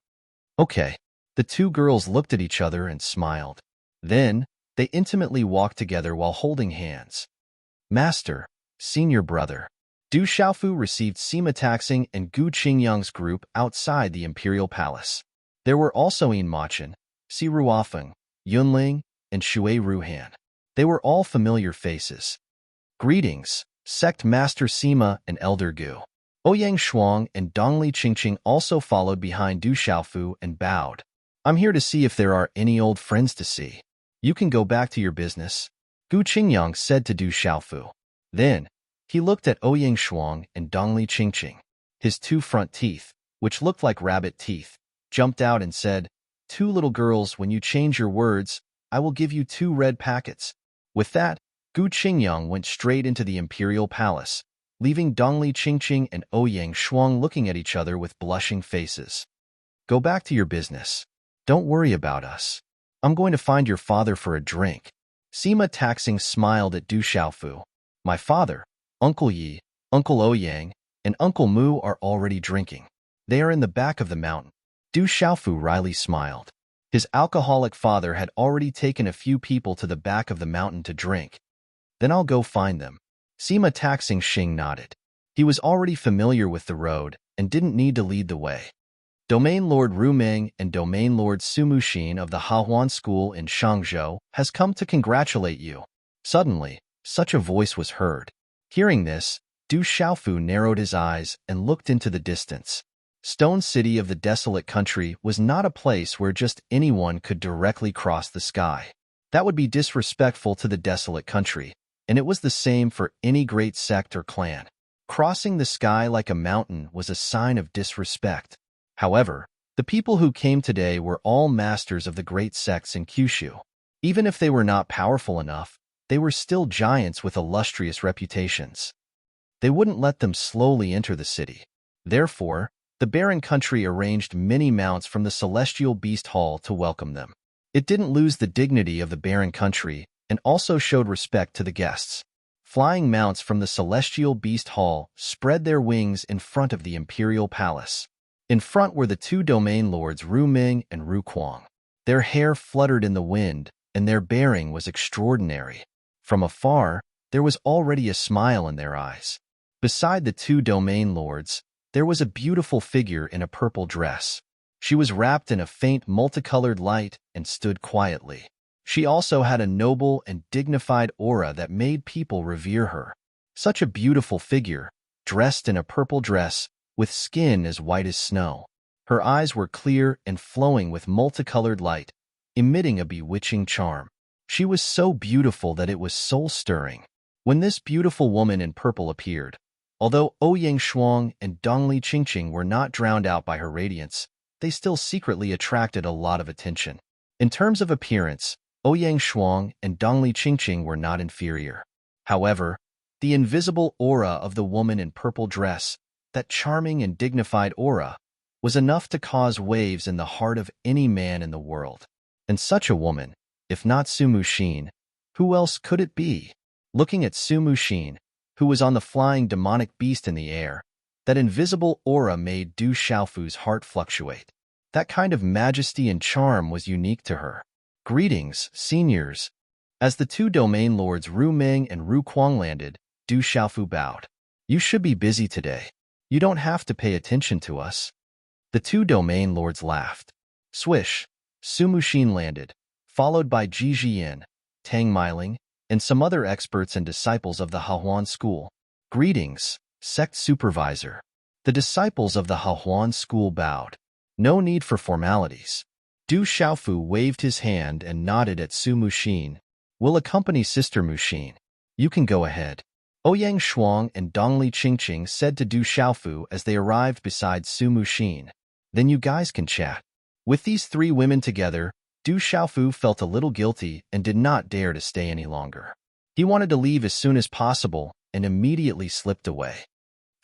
Okay. The two girls looked at each other and smiled. Then, they intimately walked together while holding hands. Master, senior brother. Du Xiaofu received Sima Taxing and Gu Qingyang's group outside the imperial palace. There were also Yin Machin, Si Ruofeng, Yunling, and Shui Ruhan. They were all familiar faces. Greetings, Sect Master Sima and Elder Gu. Ouyang Shuang and Dongli Qingqing also followed behind Du Xiaofu and bowed. I'm here to see if there are any old friends to see. You can go back to your business, Gu Qingyang said to Du Xiaofu. Then, he looked at Ouyang Shuang and Dongli Qingqing. His two front teeth, which looked like rabbit teeth, jumped out and said, "Two little girls, when you change your words, I will give you 2 red packets." With that, Gu Qingyang went straight into the imperial palace, leaving Dongli Qingqing and Ouyang Shuang looking at each other with blushing faces. Go back to your business. Don't worry about us. I'm going to find your father for a drink. Sima Taxing smiled at Du Xiaofu. My father, Uncle Yi, Uncle Ouyang, and Uncle Mu are already drinking. They are in the back of the mountain. Du Xiaofu wryly smiled. His alcoholic father had already taken a few people to the back of the mountain to drink. Then I'll go find them. Sima Taxing Xing nodded. He was already familiar with the road and didn't need to lead the way. Domain Lord Ru Meng and Domain Lord Su Muxin of the Hahuan School in Shangzhou has come to congratulate you. Suddenly, such a voice was heard. Hearing this, Du Xiaofu narrowed his eyes and looked into the distance. Stone City of the desolate country was not a place where just anyone could directly cross the sky. That would be disrespectful to the desolate country, and it was the same for any great sect or clan. Crossing the sky like a mountain was a sign of disrespect. However, the people who came today were all masters of the great sects in Kyushu. Even if they were not powerful enough, they were still giants with illustrious reputations. They wouldn't let them slowly enter the city. Therefore, the barren country arranged many mounts from the Celestial Beast Hall to welcome them. It didn't lose the dignity of the barren country and also showed respect to the guests. Flying mounts from the Celestial Beast Hall spread their wings in front of the imperial palace. In front were the 2 domain lords Ru Ming and Ru Kuang. Their hair fluttered in the wind, and their bearing was extraordinary. From afar, there was already a smile in their eyes. Beside the 2 domain lords, there was a beautiful figure in a purple dress. She was wrapped in a faint multicolored light and stood quietly. She also had a noble and dignified aura that made people revere her. Such a beautiful figure, dressed in a purple dress, with skin as white as snow. Her eyes were clear and flowing with multicolored light, emitting a bewitching charm. She was so beautiful that it was soul-stirring. When this beautiful woman in purple appeared, although Ouyang Shuang and Dongli Qingqing were not drowned out by her radiance, they still secretly attracted a lot of attention. In terms of appearance, Ouyang Shuang and Dongli Qingqing were not inferior. However, the invisible aura of the woman in purple dress, that charming and dignified aura, was enough to cause waves in the heart of any man in the world. And such a woman, if not Su Muxin, who else could it be? Looking at Su Muxin, who was on the flying demonic beast in the air, that invisible aura made Du Xiaofu's heart fluctuate. That kind of majesty and charm was unique to her. Greetings, seniors. As the 2 domain lords Ru Meng and Ru Kuang landed, Du Xiaofu bowed. You should be busy today. You don't have to pay attention to us. The 2 domain lords laughed. Swish, Su Muxin landed, followed by Ji Jian, Tang Meiling, and some other experts and disciples of the Hahuan school. Greetings, sect supervisor. The disciples of the Hahuan school bowed. No need for formalities. Du Xiaofu waved his hand and nodded at Su Muxin. Will accompany Sister Muxin. You can go ahead. Ouyang Shuang and Dongli Qingqing said to Du Xiaofu as they arrived beside Su Muxin. Then you guys can chat. With these three women together, Du Xiaofu felt a little guilty and did not dare to stay any longer. He wanted to leave as soon as possible and immediately slipped away.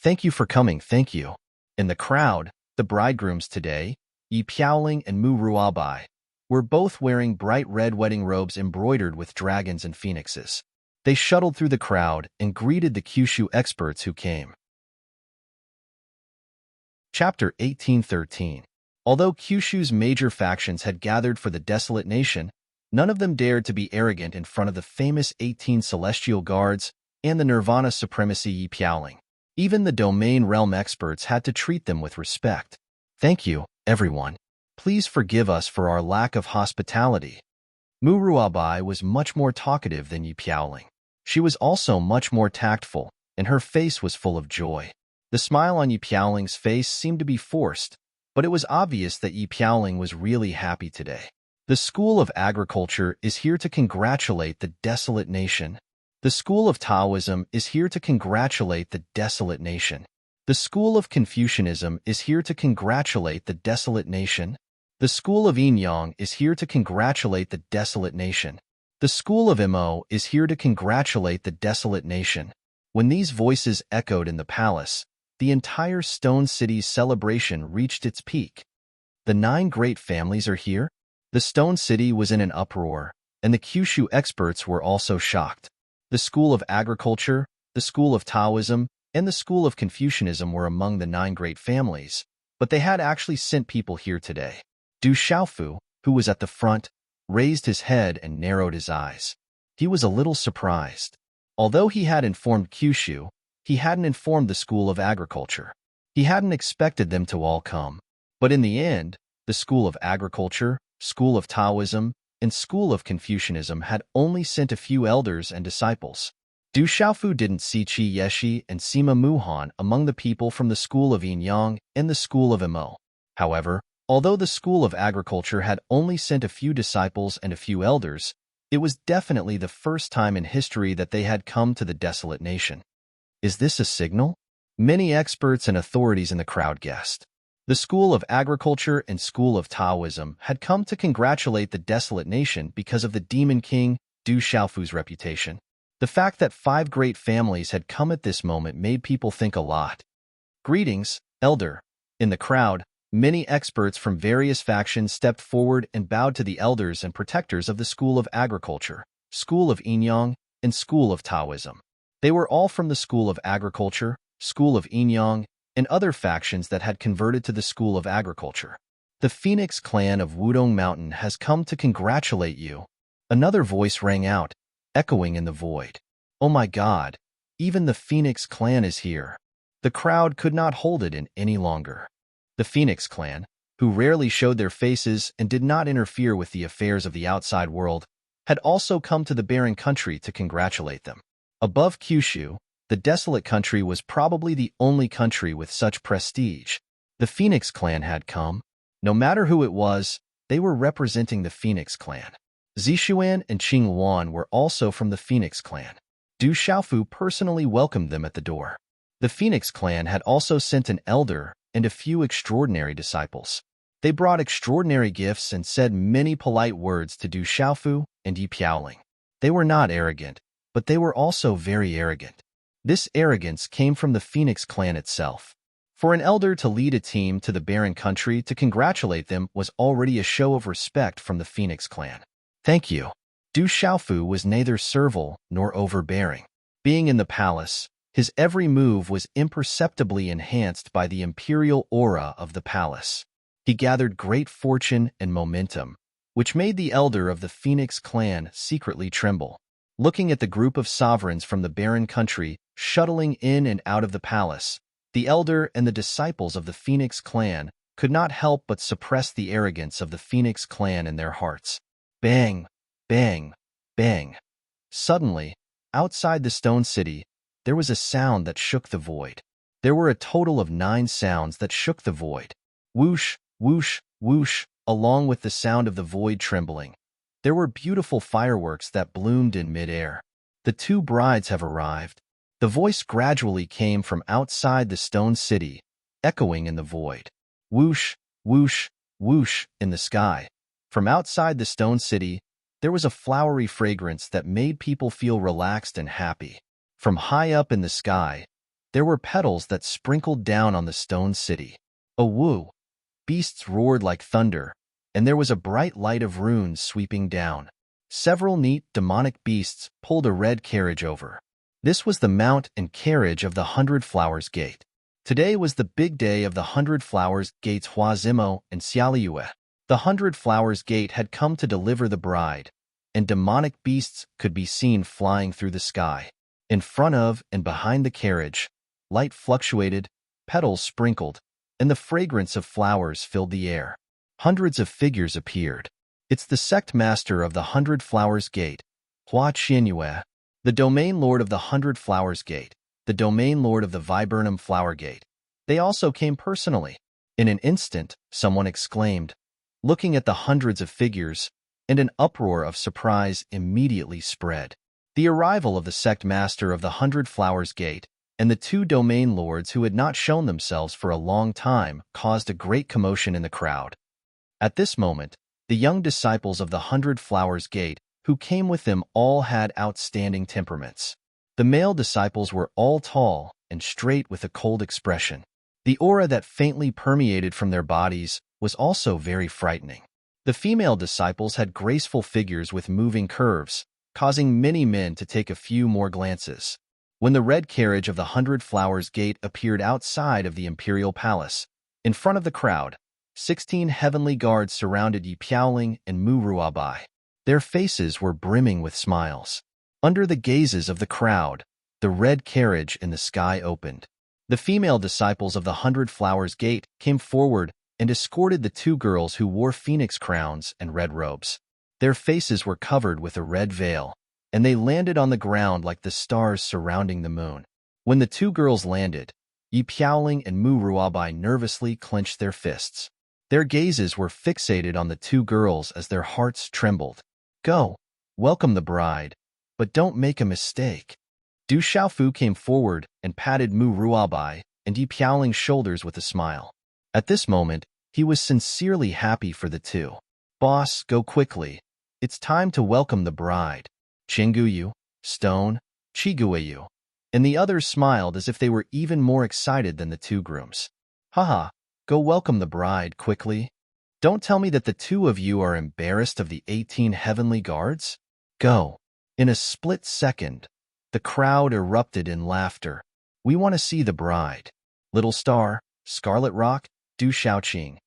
Thank you for coming, thank you. In the crowd, the bridegrooms today, Yi Piaoling and Mu Ruabai, were both wearing bright red wedding robes embroidered with dragons and phoenixes. They shuttled through the crowd and greeted the Kyushu experts who came. Chapter 1813. Although Kyushu's major factions had gathered for the desolate nation, none of them dared to be arrogant in front of the famous 18 celestial guards and the Nirvana supremacy Yi Piaoling. Even the domain realm experts had to treat them with respect. Thank you, everyone. Please forgive us for our lack of hospitality. Mu Ruabai was much more talkative than Yi Piaoling. She was also much more tactful, and her face was full of joy. The smile on Yi Piaoling's face seemed to be forced, but it was obvious that Yi Piaoling was really happy today. The School of Agriculture is here to congratulate the desolate nation. The School of Taoism is here to congratulate the desolate nation. The School of Confucianism is here to congratulate the desolate nation. The School of Yin-Yang is here to congratulate the desolate nation. The School of Mo is here to congratulate the desolate nation. When these voices echoed in the palace, the entire Stone City's celebration reached its peak. The 9 great families are here? The Stone City was in an uproar, and the Kyushu experts were also shocked. The School of Agriculture, the School of Taoism, and the School of Confucianism were among the 9 great families, but they had actually sent people here today. Du Xiaofu, who was at the front, raised his head and narrowed his eyes. He was a little surprised. Although he had informed Kyushu, he hadn't informed the School of Agriculture. He hadn't expected them to all come. But in the end, the School of Agriculture, School of Taoism, and School of Confucianism had only sent a few elders and disciples. Du Xiaofu didn't see Qi Yeshi and Sima Muhan among the people from the School of Yin-Yang and the School of Mo. However, although the School of Agriculture had only sent a few disciples and a few elders, it was definitely the first time in history that they had come to the desolate nation. Is this a signal? Many experts and authorities in the crowd guessed. The School of Agriculture and School of Taoism had come to congratulate the desolate nation because of the Demon King, Du Xiaofu's reputation. The fact that 5 great families had come at this moment made people think a lot. Greetings, Elder. In the crowd, many experts from various factions stepped forward and bowed to the elders and protectors of the School of Agriculture, School of Yin-Yang, and School of Taoism. They were all from the School of Agriculture, School of Yin-Yang, and other factions that had converted to the School of Agriculture. The Phoenix clan of Wudong Mountain has come to congratulate you. Another voice rang out, echoing in the void. Oh my God, even the Phoenix clan is here. The crowd could not hold it in any longer. The Phoenix clan, who rarely showed their faces and did not interfere with the affairs of the outside world, had also come to the barren country to congratulate them. Above Kyushu, the desolate country was probably the only country with such prestige. The Phoenix clan had come. No matter who it was, they were representing the Phoenix clan. Zishuan and Qing Wan were also from the Phoenix clan. Du Xiaofu personally welcomed them at the door. The Phoenix clan had also sent an elder and a few extraordinary disciples. They brought extraordinary gifts and said many polite words to Du Xiaofu and Yi Piaoling. They were not arrogant, but they were also very arrogant. This arrogance came from the Phoenix clan itself. For an elder to lead a team to the barren country to congratulate them was already a show of respect from the Phoenix clan. Thank you. Du Xiaofu was neither servile nor overbearing. Being in the palace, his every move was imperceptibly enhanced by the imperial aura of the palace. He gathered great fortune and momentum, which made the elder of the Phoenix clan secretly tremble. Looking at the group of sovereigns from the barren country shuttling in and out of the palace, the elder and the disciples of the Phoenix clan could not help but suppress the arrogance of the Phoenix clan in their hearts. Bang, bang, bang. Suddenly, outside the stone city, there was a sound that shook the void. There were a total of 9 sounds that shook the void. Whoosh, whoosh, whoosh, along with the sound of the void trembling. There were beautiful fireworks that bloomed in midair. The 2 brides have arrived. The voice gradually came from outside the stone city, echoing in the void. Whoosh, whoosh, whoosh, in the sky. From outside the stone city, there was a flowery fragrance that made people feel relaxed and happy. From high up in the sky, there were petals that sprinkled down on the stone city. A woo! Beasts roared like thunder, and there was a bright light of runes sweeping down. Several neat, demonic beasts pulled a red carriage over. This was the mount and carriage of the 100 Flowers Gate. Today was the big day of the 100 Flowers Gate's Huazimo and Xiaoliyue. The 100 Flowers Gate had come to deliver the bride, and demonic beasts could be seen flying through the sky. In front of and behind the carriage, light fluctuated, petals sprinkled, and the fragrance of flowers filled the air. Hundreds of figures appeared. It's the sect master of the 100 Flowers Gate, Hua Qianyue, the domain lord of the 100 Flowers Gate, the domain lord of the Viburnum Flower Gate. They also came personally. In an instant, someone exclaimed, looking at the hundreds of figures, and an uproar of surprise immediately spread. The arrival of the sect master of the 100 Flowers Gate and the 2 domain lords who had not shown themselves for a long time caused a great commotion in the crowd. At this moment, the young disciples of the 100 Flowers Gate who came with them all had outstanding temperaments. The male disciples were all tall and straight with a cold expression. The aura that faintly permeated from their bodies was also very frightening. The female disciples had graceful figures with moving curves, causing many men to take a few more glances. When the red carriage of the 100 Flowers Gate appeared outside of the imperial palace, in front of the crowd, 16 heavenly guards surrounded Yi Piaoling and Mu Ruabai. Their faces were brimming with smiles. Under the gazes of the crowd, the red carriage in the sky opened. The female disciples of the 100 Flowers Gate came forward and escorted the 2 girls who wore phoenix crowns and red robes. Their faces were covered with a red veil, and they landed on the ground like the stars surrounding the moon. When the 2 girls landed, Yi Piaoling and Mu Ruabai nervously clenched their fists. Their gazes were fixated on the 2 girls as their hearts trembled. Go, welcome the bride, but don't make a mistake. Du Xiaofu came forward and patted Mu Ruabai and Yi Piaoling's shoulders with a smile. At this moment, he was sincerely happy for the 2. Boss, go quickly. It's time to welcome the bride. Qingguyu, Stone, Chiguayu, and the others smiled as if they were even more excited than the 2 grooms. Haha, go welcome the bride quickly. Don't tell me that the 2 of you are embarrassed of the 18 heavenly guards. Go. In a split second, the crowd erupted in laughter. We want to see the bride. Little Star, Scarlet Rock, Du Xiaoqing,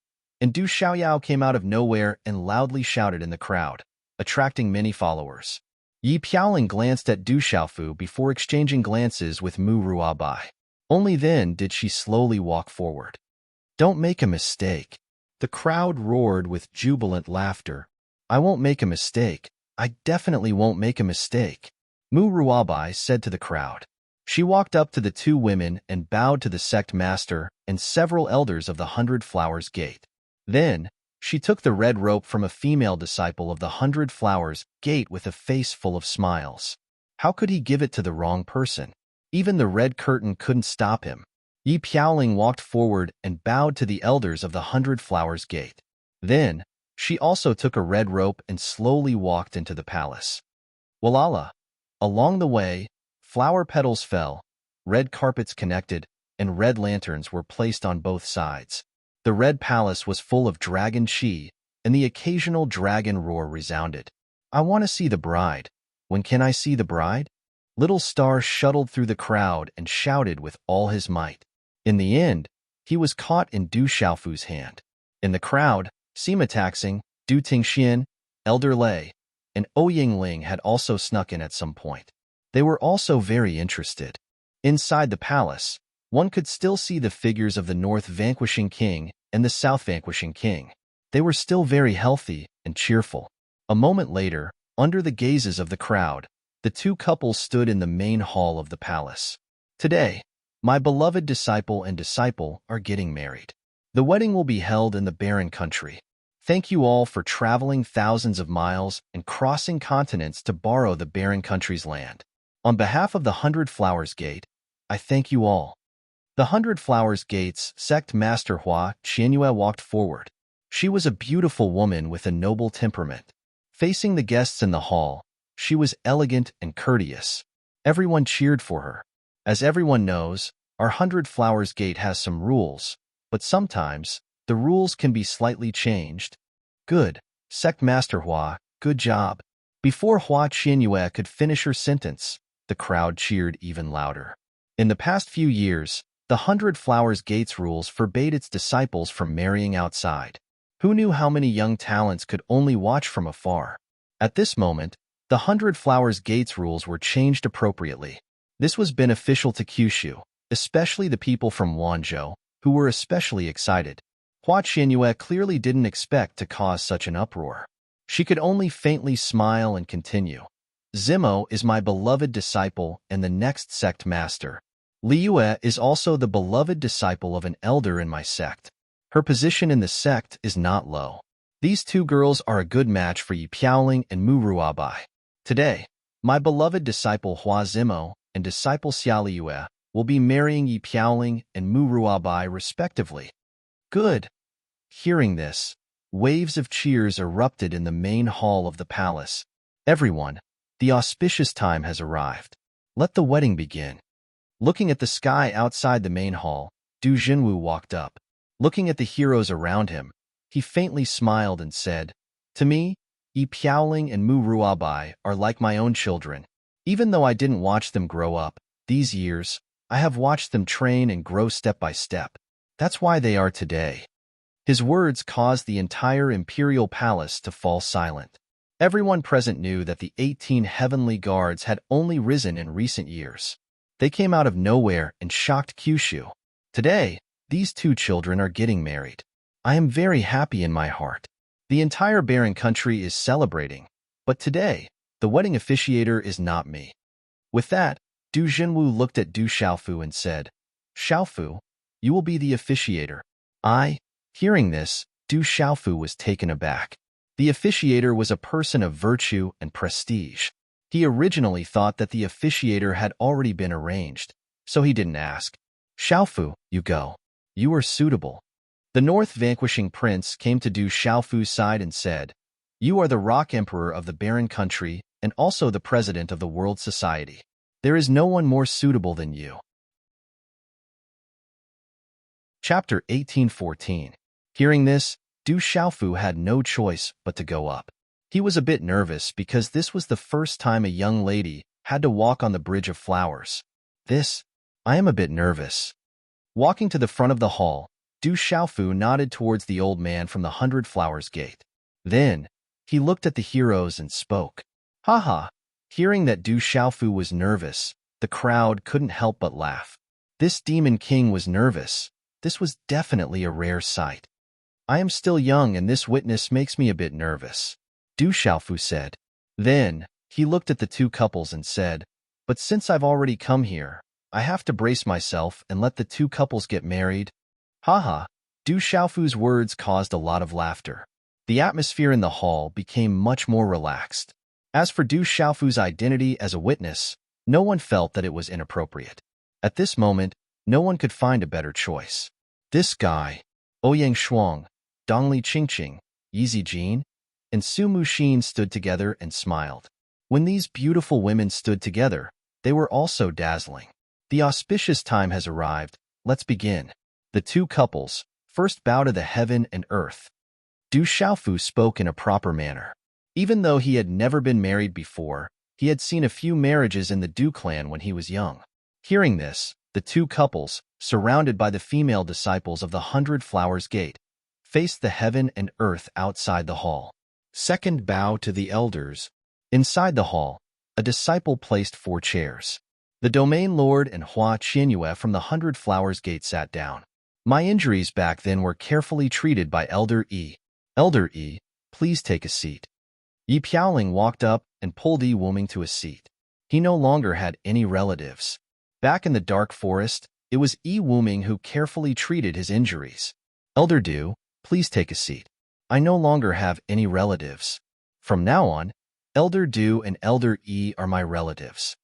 and Du Xiaoyao came out of nowhere and loudly shouted in the crowd, attracting many followers. Yi Piaoling glanced at Du Xiaofu before exchanging glances with Mu Ruabai. Only then did she slowly walk forward. Don't make a mistake. The crowd roared with jubilant laughter. I won't make a mistake. I definitely won't make a mistake. Mu Ruabai said to the crowd. She walked up to the 2 women and bowed to the sect master and several elders of the 100 Flowers Gate. Then, she took the red rope from a female disciple of the 100 Flowers Gate with a face full of smiles. How could he give it to the wrong person? Even the red curtain couldn't stop him. Yi Piaoling walked forward and bowed to the elders of the 100 Flowers Gate. Then, she also took a red rope and slowly walked into the palace. Walala! Along the way, flower petals fell, red carpets connected, and red lanterns were placed on both sides. The red palace was full of dragon chi, and the occasional dragon roar resounded. I want to see the bride. When can I see the bride? Little Star shuttled through the crowd and shouted with all his might. In the end, he was caught in Du Xiaofu's hand. In the crowd, Sima Taxing, Du Tingxian, Elder Lei, and Ouying Ling had also snuck in at some point. They were also very interested. Inside the palace, one could still see the figures of the North Vanquishing King and the South Vanquishing King. They were still very healthy and cheerful. A moment later, under the gazes of the crowd, The two couples stood in the main hall of the palace. Today, my beloved disciple and disciple are getting married. The wedding will be held in the barren country. Thank you all for traveling thousands of miles and crossing continents to borrow the barren country's land. On behalf of the Hundred Flowers Gate, I thank you all. The Hundred Flowers Gate's sect master Hua Qianyue walked forward. She was a beautiful woman with a noble temperament. Facing the guests in the hall, she was elegant and courteous. Everyone cheered for her. As everyone knows, our Hundred Flowers Gate has some rules, but sometimes the rules can be slightly changed. Good, sect master Hua, good job. Before Hua Qianyue could finish her sentence, the crowd cheered even louder. In the past few years, the Hundred Flowers Gate's rules forbade its disciples from marrying outside. Who knew how many young talents could only watch from afar? At this moment, the Hundred Flowers Gate's rules were changed appropriately. This was beneficial to Kyushu, especially the people from Wanzhou, who were especially excited. Hua Qianyue clearly didn't expect to cause such an uproar. She could only faintly smile and continue. Zimo is my beloved disciple and the next sect master. Liyue is also the beloved disciple of an elder in my sect. Her position in the sect is not low. These two girls are a good match for Yi Piaoling and Mu Ruabai. Today, my beloved disciple Hua Zimo and disciple Xia Liyue will be marrying Yi Piaoling and Mu Ruabai respectively. Good. Hearing this, waves of cheers erupted in the main hall of the palace. Everyone, the auspicious time has arrived. Let the wedding begin. Looking at the sky outside the main hall, Du Jinwu walked up. Looking at the heroes around him, he faintly smiled and said, "To me, Yi Piaoling and Mu Ruabai are like my own children. Even though I didn't watch them grow up, these years, I have watched them train and grow step by step. That's why they are today." His words caused the entire imperial palace to fall silent. Everyone present knew that the 18 heavenly guards had only risen in recent years. They came out of nowhere and shocked Kyushu. Today, these two children are getting married. I am very happy in my heart. The entire barren country is celebrating, but today, the wedding officiator is not me. With that, Du Jinwu looked at Du Xiaofu and said, "Xiaofu, you will be the officiator." Hearing this, Du Xiaofu was taken aback. The officiator was a person of virtue and prestige. He originally thought that the officiator had already been arranged, so he didn't ask. "Xiaofu, you go. You are suitable." The North Vanquishing Prince came to Du Xiaofu's side and said, "You are the Rock Emperor of the barren country and also the President of the World Society. There is no one more suitable than you." Chapter 1814. Hearing this, Du Xiaofu had no choice but to go up. He was a bit nervous because this was the first time a young lady had to walk on the Bridge of Flowers. I am a bit nervous. Walking to the front of the hall, Du Xiaofu nodded towards the old man from the Hundred Flowers Gate. Then, he looked at the heroes and spoke. Haha. Hearing that Du Xiaofu was nervous, the crowd couldn't help but laugh. This demon king was nervous. This was definitely a rare sight. I am still young and this witness makes me a bit nervous, Du Xiaofu said. Then, he looked at the two couples and said, "But since I've already come here, I have to brace myself and let the two couples get married." Haha. Du Xiaofu's words caused a lot of laughter. The atmosphere in the hall became much more relaxed. As for Du Xiaofu's identity as a witness, no one felt that it was inappropriate. At this moment, no one could find a better choice. This guy, Ouyang Shuang, Dongli Qingqing, Yizi Jin, and Su Muxin stood together and smiled. When these beautiful women stood together, they were also dazzling. The auspicious time has arrived. Let's begin. The two couples first bow to the heaven and earth. Du Xiaofu spoke in a proper manner. Even though he had never been married before, he had seen a few marriages in the Du clan when he was young. Hearing this, the two couples, surrounded by the female disciples of the Hundred Flowers Gate, faced the heaven and earth outside the hall. Second bow to the elders. Inside the hall, a disciple placed 4 chairs. The domain lord and Hua Qianyue from the Hundred Flowers Gate sat down. My injuries back then were carefully treated by Elder Yi. Elder Yi, please take a seat. Yi Piaoling walked up and pulled Yi Wuming to a seat. He no longer had any relatives. Back in the dark forest, it was Yi Wuming who carefully treated his injuries. Elder Du, please take a seat. I no longer have any relatives. From now on, Elder Du and Elder Yi are my relatives.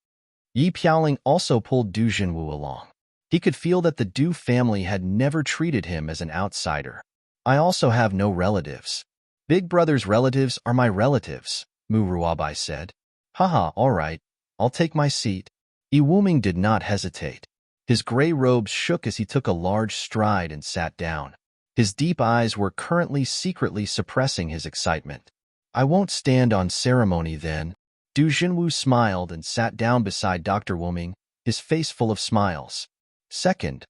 Yi Piaoling also pulled Du Jinwu along. He could feel that the Du family had never treated him as an outsider. I also have no relatives. Big brother's relatives are my relatives, Mu Ruabai said. Haha, all right, I'll take my seat. Yi Wuming did not hesitate. His gray robes shook as he took a large stride and sat down. His deep eyes were currently secretly suppressing his excitement. I won't stand on ceremony then. Du Jinwu smiled and sat down beside Dr. Wuming, his face full of smiles. Second,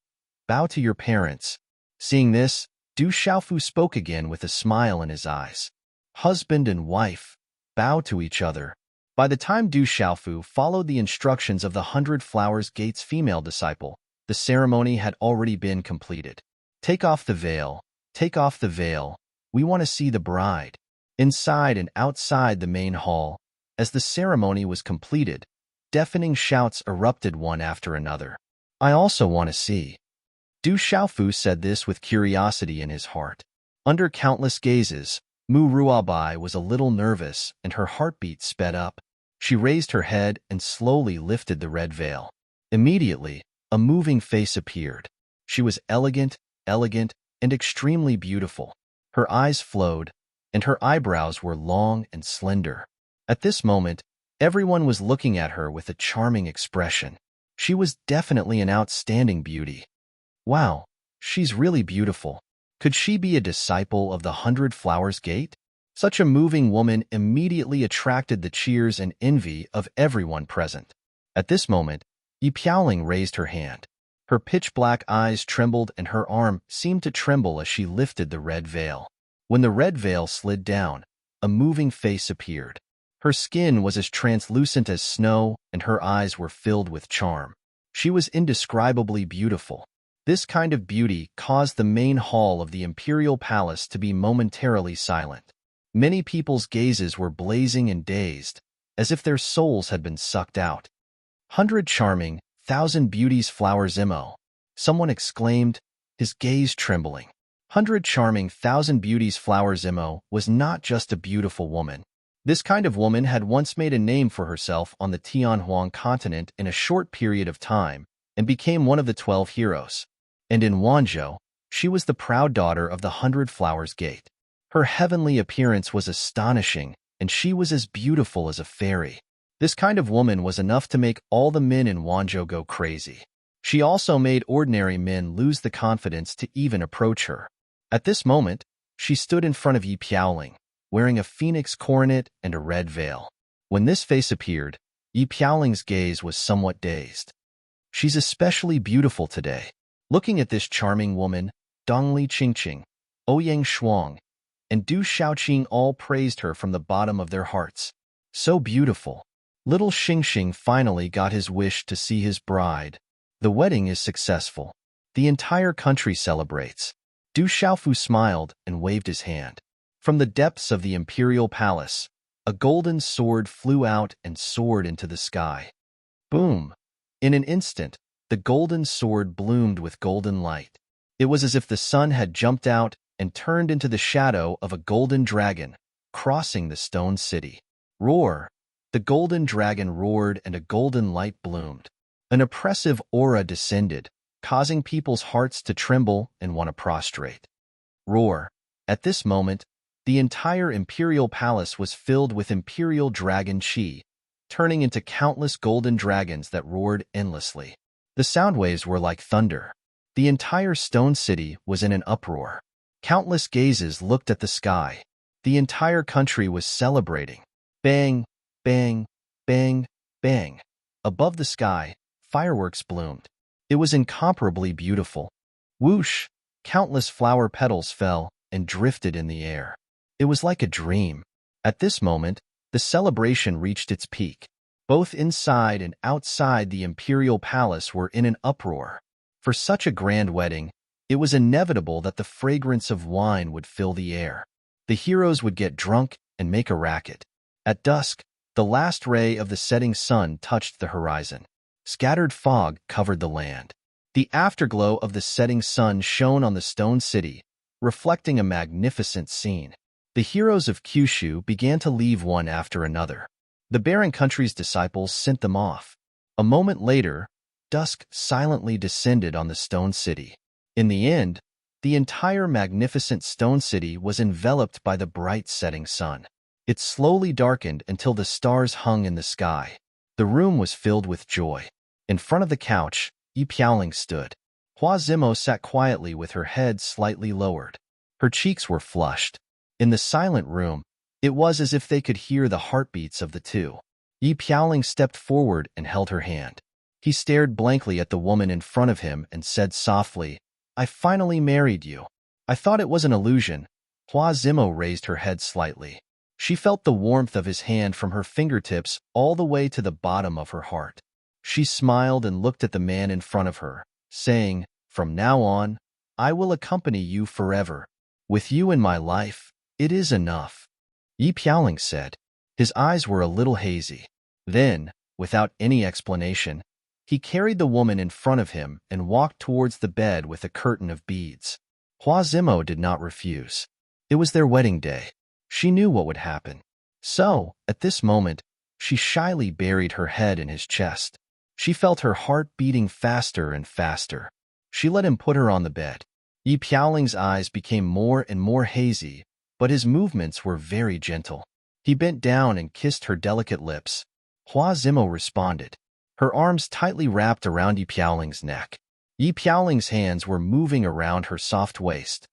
bow to your parents. Seeing this, Du Xiaofu spoke again with a smile in his eyes. Husband and wife, bow to each other. By the time Du Xiaofu followed the instructions of the 100 Flowers Gate's female disciple, the ceremony had already been completed. Take off the veil, take off the veil. We want to see the bride. Inside and outside the main hall, as the ceremony was completed, deafening shouts erupted one after another. I also want to see. Du Xiaofu said this with curiosity in his heart. Under countless gazes, Mu Ruabai was a little nervous and her heartbeat sped up. She raised her head and slowly lifted the red veil. Immediately, a moving face appeared. She was elegant, and extremely beautiful. Her eyes flowed, and her eyebrows were long and slender. At this moment, everyone was looking at her with a charming expression. She was definitely an outstanding beauty. Wow, she's really beautiful. Could she be a disciple of the 100 Flowers Gate? Such a moving woman immediately attracted the cheers and envy of everyone present. At this moment, Yi Piaoling raised her hand. Her pitch-black eyes trembled and her arm seemed to tremble as she lifted the red veil. When the red veil slid down, a moving face appeared. Her skin was as translucent as snow and her eyes were filled with charm. She was indescribably beautiful. This kind of beauty caused the main hall of the imperial palace to be momentarily silent. Many people's gazes were blazing and dazed, as if their souls had been sucked out. 100 charming, 1,000 beauties flower Zimo. Someone exclaimed, his gaze trembling. 100 charming, 1,000 beauties flower Zimo was not just a beautiful woman. This kind of woman had once made a name for herself on the Tianhuang continent in a short period of time and became one of the 12 heroes. And in Wanzhou, she was the proud daughter of the 100 Flowers Gate. Her heavenly appearance was astonishing, and she was as beautiful as a fairy. This kind of woman was enough to make all the men in Wanzhou go crazy. She also made ordinary men lose the confidence to even approach her. At this moment, she stood in front of Yi Piaoling, wearing a phoenix coronet and a red veil. When this face appeared, Yi Piaoling's gaze was somewhat dazed. She's especially beautiful today. Looking at this charming woman, Dongli Qingqing, Ouyang Shuang, and Du Xiaoqing all praised her from the bottom of their hearts. So beautiful. Little Xingxing finally got his wish to see his bride. The wedding is successful. The entire country celebrates. Du Xiaofu smiled and waved his hand. From the depths of the imperial palace, a golden sword flew out and soared into the sky. Boom! In an instant, the golden sword bloomed with golden light. It was as if the sun had jumped out and turned into the shadow of a golden dragon, crossing the stone city. Roar! The golden dragon roared and a golden light bloomed. An oppressive aura descended, causing people's hearts to tremble and want to prostrate. Roar! At this moment, the entire imperial palace was filled with imperial dragon qi, turning into countless golden dragons that roared endlessly. The sound waves were like thunder. The entire stone city was in an uproar. Countless gazes looked at the sky. The entire country was celebrating. Bang, bang, bang, bang. Above the sky, fireworks bloomed. It was incomparably beautiful. Whoosh! Countless flower petals fell and drifted in the air. It was like a dream. At this moment, the celebration reached its peak. Both inside and outside the imperial palace were in an uproar. For such a grand wedding, it was inevitable that the fragrance of wine would fill the air. The heroes would get drunk and make a racket. At dusk, The last ray of the setting sun touched the horizon. Scattered fog covered the land. The afterglow of the setting sun shone on the stone city, reflecting a magnificent scene. The heroes of Kyushu began to leave one after another. The barren country's disciples sent them off. A moment later, dusk silently descended on the stone city. In the end, the entire magnificent stone city was enveloped by the bright setting sun. It slowly darkened until the stars hung in the sky. The room was filled with joy. In front of the couch, Yi Piaoling stood. Hua Zimo sat quietly with her head slightly lowered. Her cheeks were flushed. In the silent room, it was as if they could hear the heartbeats of the two. Yi Piaoling stepped forward and held her hand. He stared blankly at the woman in front of him and said softly, "I finally married you." "I thought it was an illusion." Hua Zimo raised her head slightly. She felt the warmth of his hand from her fingertips all the way to the bottom of her heart. She smiled and looked at the man in front of her, saying, "From now on, I will accompany you forever. With you in my life, it is enough." Yi Piaoling said. His eyes were a little hazy. Then, without any explanation, he carried the woman in front of him and walked towards the bed with a curtain of beads. Hua Zimo did not refuse. It was their wedding day. She knew what would happen. So, at this moment, she shyly buried her head in his chest. She felt her heart beating faster and faster. She let him put her on the bed. Yi Piaoling's eyes became more and more hazy, but his movements were very gentle. He bent down and kissed her delicate lips. Hua Zimo responded. Her arms tightly wrapped around Yi Piaoling's neck. Yi Piaoling's hands were moving around her soft waist.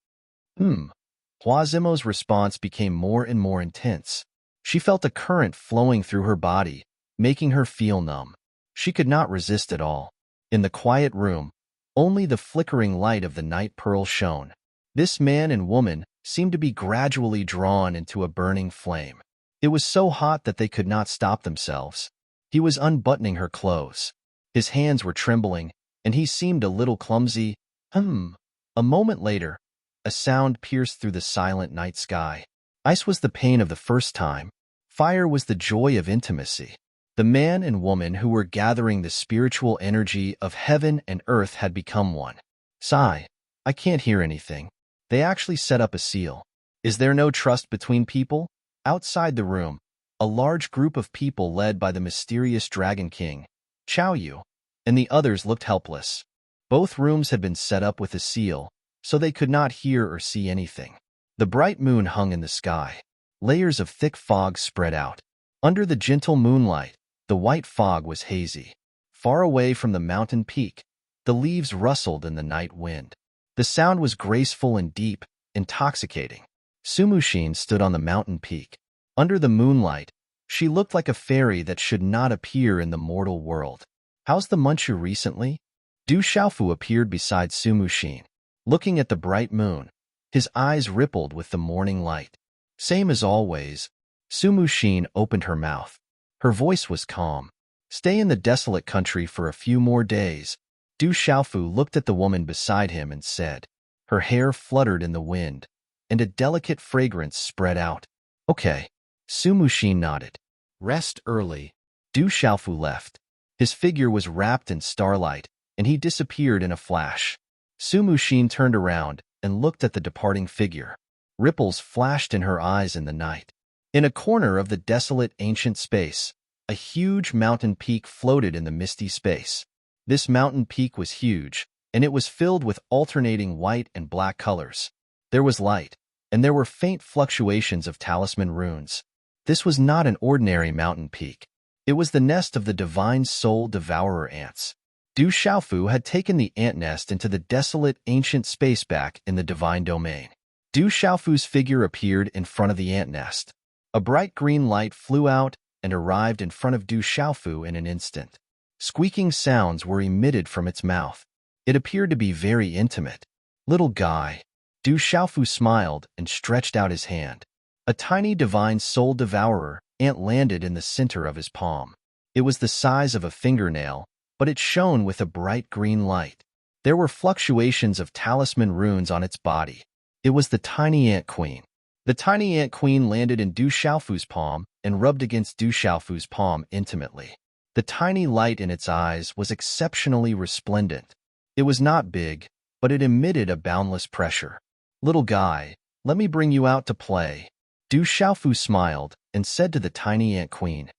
Hua Zimo's response became more and more intense. She felt a current flowing through her body, making her feel numb. She could not resist at all. In the quiet room, only the flickering light of the night pearl shone. This man and woman seemed to be gradually drawn into a burning flame. It was so hot that they could not stop themselves. He was unbuttoning her clothes. His hands were trembling, and he seemed a little clumsy. A moment later, a sound pierced through the silent night sky. Ice was the pain of the first time. Fire was the joy of intimacy. The man and woman who were gathering the spiritual energy of heaven and earth had become one. Sigh, I can't hear anything. They actually set up a seal. Is there no trust between people? Outside the room, a large group of people led by the mysterious Dragon King, Chao Yu, and the others looked helpless. Both rooms had been set up with a seal, so they could not hear or see anything. The bright moon hung in the sky. Layers of thick fog spread out. Under the gentle moonlight, the white fog was hazy. Far away from the mountain peak, the leaves rustled in the night wind. The sound was graceful and deep, intoxicating. Sumushin stood on the mountain peak. Under the moonlight, she looked like a fairy that should not appear in the mortal world. How's the Manchu recently? Du Xiaofu appeared beside Sumushin. Looking at the bright moon, his eyes rippled with the morning light. Same as always. Sumushin opened her mouth. Her voice was calm. Stay in the desolate country for a few more days. Du Xiaofu looked at the woman beside him and said. Her hair fluttered in the wind, and a delicate fragrance spread out. Okay. Sumushin nodded. Rest early. Du Xiaofu left. His figure was wrapped in starlight, and he disappeared in a flash. Sumushin turned around and looked at the departing figure. Ripples flashed in her eyes in the night. In a corner of the desolate ancient space, a huge mountain peak floated in the misty space. This mountain peak was huge, and it was filled with alternating white and black colors. There was light, and there were faint fluctuations of talisman runes. This was not an ordinary mountain peak. It was the nest of the divine soul devourer ants. Du Xiaofu had taken the ant nest into the desolate ancient space back in the divine domain. Du Xiaofu's figure appeared in front of the ant nest. A bright green light flew out and arrived in front of Du Xiaofu in an instant. Squeaking sounds were emitted from its mouth. It appeared to be very intimate. Little guy. Du Xiaofu smiled and stretched out his hand. A tiny divine soul devourer ant landed in the center of his palm. It was the size of a fingernail, but it shone with a bright green light. There were fluctuations of talisman runes on its body. It was the tiny ant queen. The tiny ant queen landed in Du Xiaofu's palm and rubbed against Du Xiaofu's palm intimately. The tiny light in its eyes was exceptionally resplendent. It was not big, but it emitted a boundless pressure. "Little guy, let me bring you out to play." Du Xiaofu smiled and said to the tiny ant queen.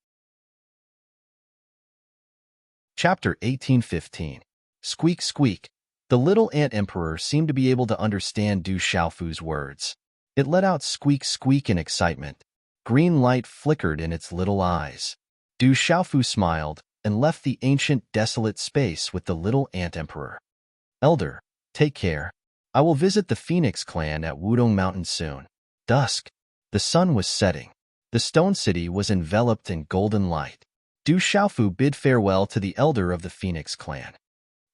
Chapter 18:15. Squeak, squeak. The little ant emperor seemed to be able to understand Du Xiaofu's words. It let out squeak, squeak in excitement. Green light flickered in its little eyes. Du Xiaofu smiled and left the ancient, desolate space with the little ant emperor. "Elder, take care. I will visit the Phoenix clan at Wudong Mountain soon." Dusk. The sun was setting. The stone city was enveloped in golden light. Du Xiaofu bid farewell to the elder of the Phoenix clan.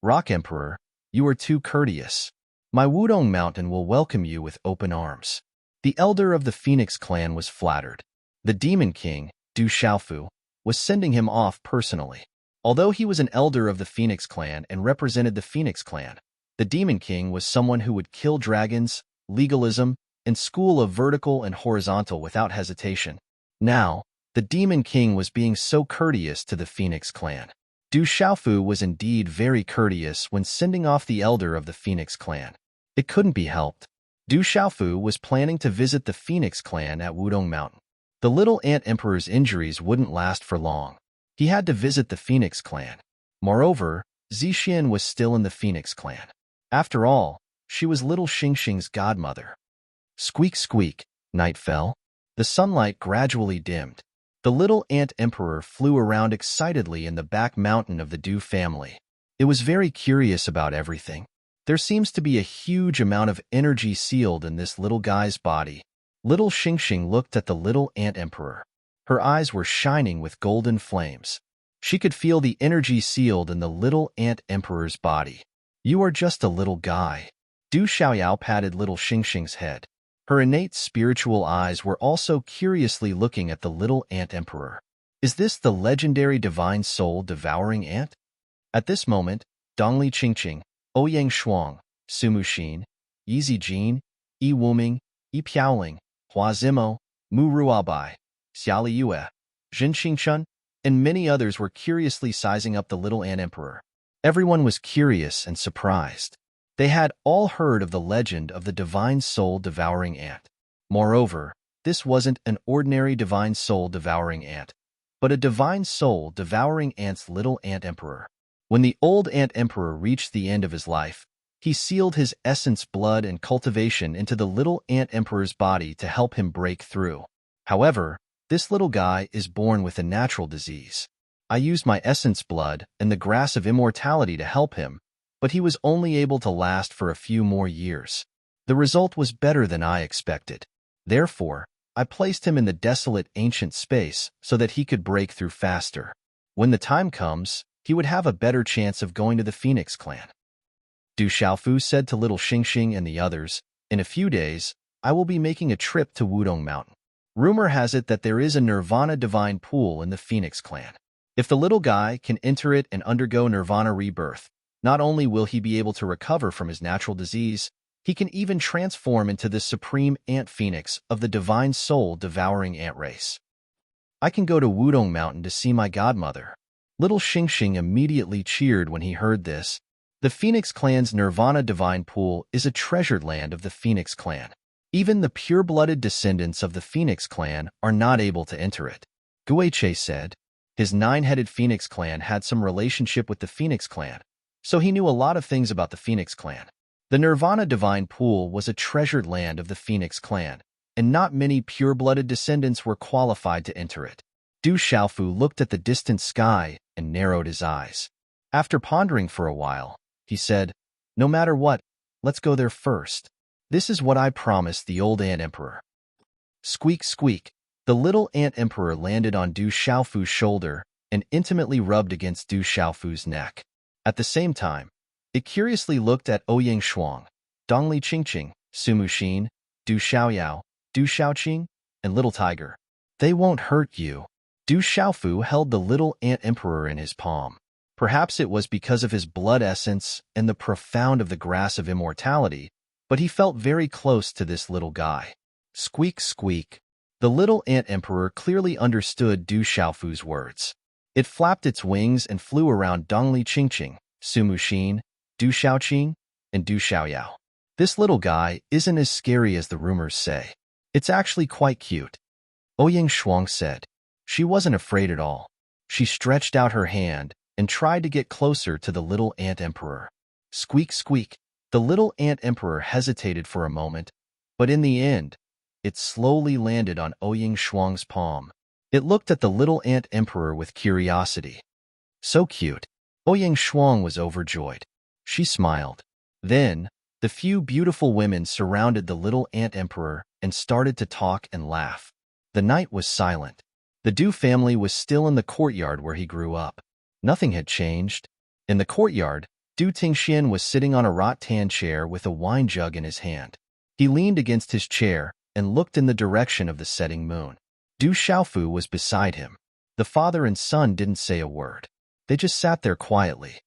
"Rock Emperor, you are too courteous. My Wudong Mountain will welcome you with open arms." The elder of the Phoenix clan was flattered. The Demon King, Du Xiaofu, was sending him off personally. Although he was an elder of the Phoenix clan and represented the Phoenix clan, the Demon King was someone who would kill dragons, legalism, and school of vertical and horizontal without hesitation. Now, the Demon King was being so courteous to the Phoenix clan. Du Xiaofu was indeed very courteous when sending off the elder of the Phoenix clan. It couldn't be helped. Du Xiaofu was planning to visit the Phoenix clan at Wudong Mountain. The little ant emperor's injuries wouldn't last for long. He had to visit the Phoenix clan. Moreover, Zixian was still in the Phoenix clan. After all, she was little Xingxing's godmother. Squeak, squeak. Night fell. The sunlight gradually dimmed. The little ant emperor flew around excitedly in the back mountain of the Du family. It was very curious about everything. There seems to be a huge amount of energy sealed in this little guy's body. Little Xingxing looked at the little ant emperor. Her eyes were shining with golden flames. She could feel the energy sealed in the little ant emperor's body. "You are just a little guy." Du Xiaoyao patted little Xingxing's head. Her innate spiritual eyes were also curiously looking at the little ant emperor. "Is this the legendary divine soul devouring ant?" At this moment, Dongli Qingqing, Ouyang Shuang, Sumu Xin, Yi Zijin, Yi Wuming, Yi Piaoling, Hua Zimo, Mu Ruabai, Xiali Yue, Jin Qingchun, and many others were curiously sizing up the little ant emperor. Everyone was curious and surprised. They had all heard of the legend of the divine soul devouring ant. Moreover, this wasn't an ordinary divine soul devouring ant, but a divine soul devouring ant's little ant emperor. When the old ant emperor reached the end of his life, he sealed his essence, blood, and cultivation into the little ant emperor's body to help him break through. However, this little guy is born with a natural disease. I used my essence blood and the grass of immortality to help him, but he was only able to last for a few more years. The result was better than I expected. Therefore, I placed him in the desolate ancient space so that he could break through faster. When the time comes, he would have a better chance of going to the Phoenix clan. Du Xiaofu said to little Xingxing and the others, "In a few days, I will be making a trip to Wudong Mountain. Rumor has it that there is a Nirvana divine pool in the Phoenix clan. If the little guy can enter it and undergo Nirvana rebirth, not only will he be able to recover from his natural disease, he can even transform into the supreme ant phoenix of the divine soul devouring ant race. I can go to Wudong Mountain to see my godmother." Little Xingxing immediately cheered when he heard this. The Phoenix clan's Nirvana divine pool is a treasured land of the Phoenix clan. Even the pure-blooded descendants of the Phoenix clan are not able to enter it. Guiche said. His nine-headed Phoenix clan had some relationship with the Phoenix clan, so he knew a lot of things about the Phoenix clan. The Nirvana divine pool was a treasured land of the Phoenix clan, and not many pure-blooded descendants were qualified to enter it. Du Xiaofu looked at the distant sky and narrowed his eyes. After pondering for a while, he said, "No matter what, let's go there first. This is what I promised the old ant emperor." Squeak, squeak. The little ant emperor landed on Du Xiaofu's shoulder and intimately rubbed against Du Xiaofu's neck. At the same time, it curiously looked at Ouyang Shuang, Dongli Qingqing, Sumu Xin, Du Xiaoyao, Du Xiaoqing, and Little Tiger. "They won't hurt you." Du Xiaofu held the little ant emperor in his palm. Perhaps it was because of his blood essence and the profound of the grass of immortality, but he felt very close to this little guy. Squeak, squeak. The little ant emperor clearly understood Du Xiaofu's words. It flapped its wings and flew around Dongli Qingqing, Sumushin, Du Xiaoqing, and Du Xiaoyao. This little guy isn't as scary as the rumors say. It's actually quite cute, Ouyang Shuang said. She wasn't afraid at all. She stretched out her hand and tried to get closer to the little ant emperor. Squeak, squeak. The little ant emperor hesitated for a moment, but in the end, it slowly landed on Ouyang Shuang's palm. It looked at the little ant emperor with curiosity. So cute. Ouyang Shuang was overjoyed. She smiled. Then, the few beautiful women surrounded the little ant emperor and started to talk and laugh. The night was silent. The Du family was still in the courtyard where he grew up. Nothing had changed. In the courtyard, Du Tingxian was sitting on a rattan chair with a wine jug in his hand. He leaned against his chair and looked in the direction of the setting moon. Du Xiaofu was beside him. The father and son didn't say a word. They just sat there quietly.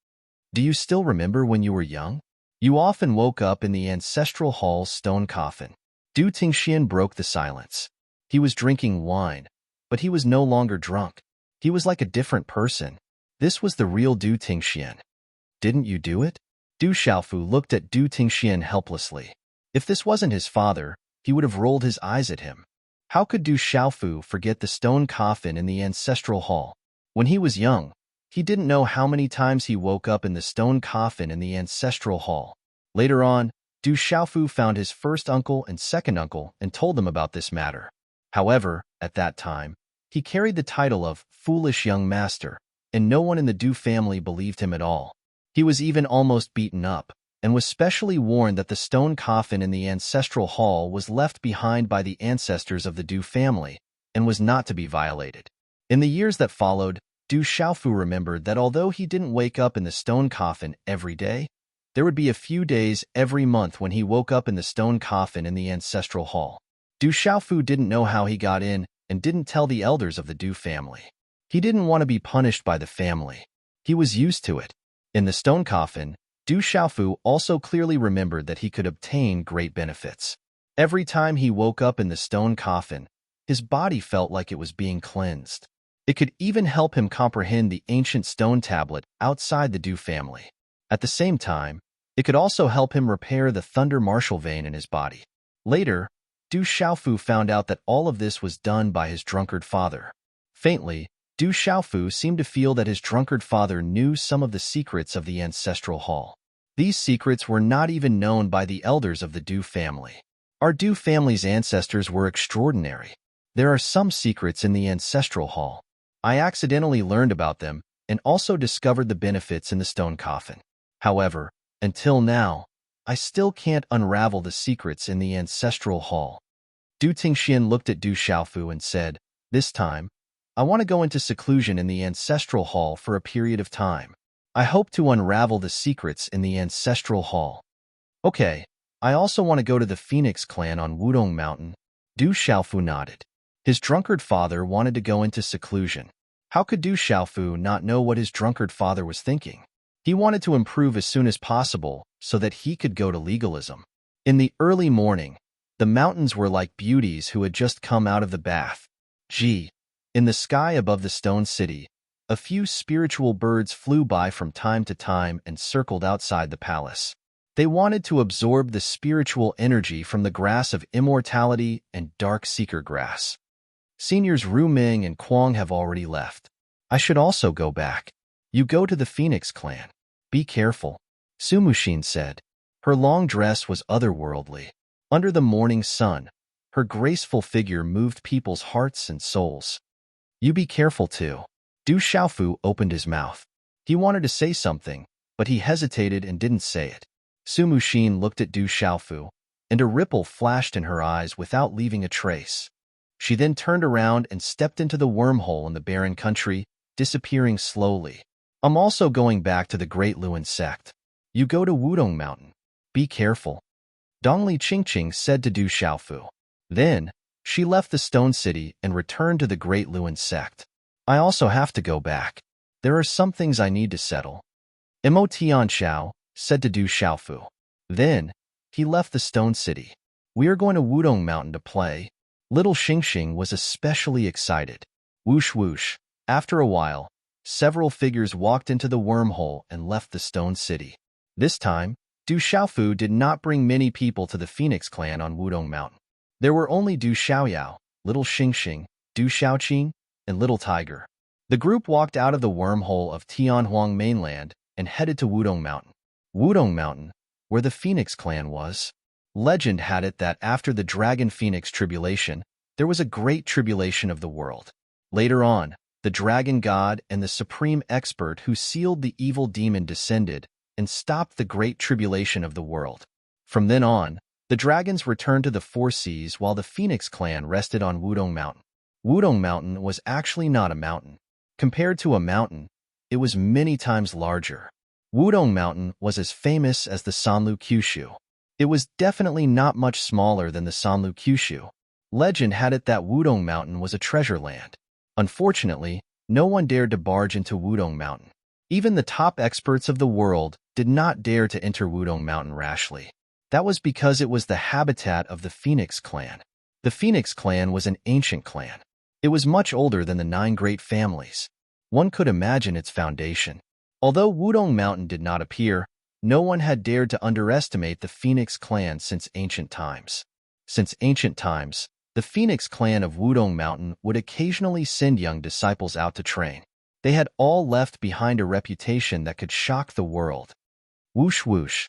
Do you still remember when you were young? You often woke up in the ancestral hall's stone coffin. Du Tingxian broke the silence. He was drinking wine, but he was no longer drunk. He was like a different person. This was the real Du Tingxian. Didn't you do it? Du Xiaofu looked at Du Tingxian helplessly. If this wasn't his father, he would have rolled his eyes at him. How could Du Xiaofu forget the stone coffin in the ancestral hall? When he was young, he didn't know how many times he woke up in the stone coffin in the ancestral hall. Later on, Du Xiaofu found his first uncle and second uncle and told them about this matter. However, at that time, he carried the title of foolish young master, and no one in the Du family believed him at all. He was even almost beaten up, and was specially warned that the stone coffin in the ancestral hall was left behind by the ancestors of the Du family, and was not to be violated. In the years that followed, Du Xiaofu remembered that although he didn't wake up in the stone coffin every day, there would be a few days every month when he woke up in the stone coffin in the ancestral hall. Du Xiaofu didn't know how he got in and didn't tell the elders of the Du family. He didn't want to be punished by the family. He was used to it. In the stone coffin, Du Xiaofu also clearly remembered that he could obtain great benefits. Every time he woke up in the stone coffin, his body felt like it was being cleansed. It could even help him comprehend the ancient stone tablet outside the Du family. At the same time, it could also help him repair the thunder martial vein in his body. Later, Du Xiaofu found out that all of this was done by his drunkard father. Faintly, Du Xiaofu seemed to feel that his drunkard father knew some of the secrets of the ancestral hall. These secrets were not even known by the elders of the Du family. Our Du family's ancestors were extraordinary. There are some secrets in the ancestral hall. I accidentally learned about them and also discovered the benefits in the stone coffin. However, until now, I still can't unravel the secrets in the ancestral hall. Du Tingxian looked at Du Xiaofu and said, "This time, I want to go into seclusion in the ancestral hall for a period of time. I hope to unravel the secrets in the ancestral hall." Okay, I also want to go to the Phoenix clan on Wudong Mountain. Du Xiaofu nodded. His drunkard father wanted to go into seclusion. How could Du Xiaofu not know what his drunkard father was thinking? He wanted to improve as soon as possible so that he could go to legalism. In the early morning, the mountains were like beauties who had just come out of the bath. In the sky above the stone city, a few spiritual birds flew by from time to time and circled outside the palace. They wanted to absorb the spiritual energy from the grass of immortality and dark seeker grass. Seniors Ru Ming and Quang have already left. I should also go back. You go to the Phoenix clan. Be careful, Sumushin said. Her long dress was otherworldly. Under the morning sun, her graceful figure moved people's hearts and souls. You be careful too. Du Xiaofu opened his mouth. He wanted to say something, but he hesitated and didn't say it. Sumushin looked at Du Xiaofu, and a ripple flashed in her eyes without leaving a trace. She then turned around and stepped into the wormhole in the barren country, disappearing slowly. I'm also going back to the Great Luan sect. You go to Wudong Mountain. Be careful, Dongli Qingqing said to Du Xiaofu. Then, she left the stone city and returned to the Great Luan sect. I also have to go back. There are some things I need to settle, Mo Tianxiao said to Du Xiaofu. Then, he left the stone city. We are going to Wudong Mountain to play. Little Xingxing was especially excited. Whoosh whoosh. After a while, several figures walked into the wormhole and left the stone city. This time, Du Xiaofu did not bring many people to the Phoenix clan on Wudong Mountain. There were only Du Xiaoyao, Little Xingxing, Du Xiaoqing, and Little Tiger. The group walked out of the wormhole of Tianhuang mainland and headed to Wudong Mountain. Wudong Mountain, where the Phoenix clan was. Legend had it that after the Dragon Phoenix tribulation, there was a great tribulation of the world. Later on, the dragon god and the supreme expert who sealed the evil demon descended and stopped the great tribulation of the world. From then on, the dragons returned to the Four Seas while the Phoenix clan rested on Wudong Mountain. Wudong Mountain was actually not a mountain. Compared to a mountain, it was many times larger. Wudong Mountain was as famous as the Sanlu Kyushu. It was definitely not much smaller than the Sanlu Kyushu. Legend had it that Wudong Mountain was a treasure land. Unfortunately, no one dared to barge into Wudong Mountain. Even the top experts of the world did not dare to enter Wudong Mountain rashly. That was because it was the habitat of the Phoenix clan. The Phoenix clan was an ancient clan. It was much older than the 9 great families. One could imagine its foundation. Although Wudong Mountain did not appear, no one had dared to underestimate the Phoenix clan since ancient times. Since ancient times, the Phoenix clan of Wudong Mountain would occasionally send young disciples out to train. They had all left behind a reputation that could shock the world. Whoosh whoosh.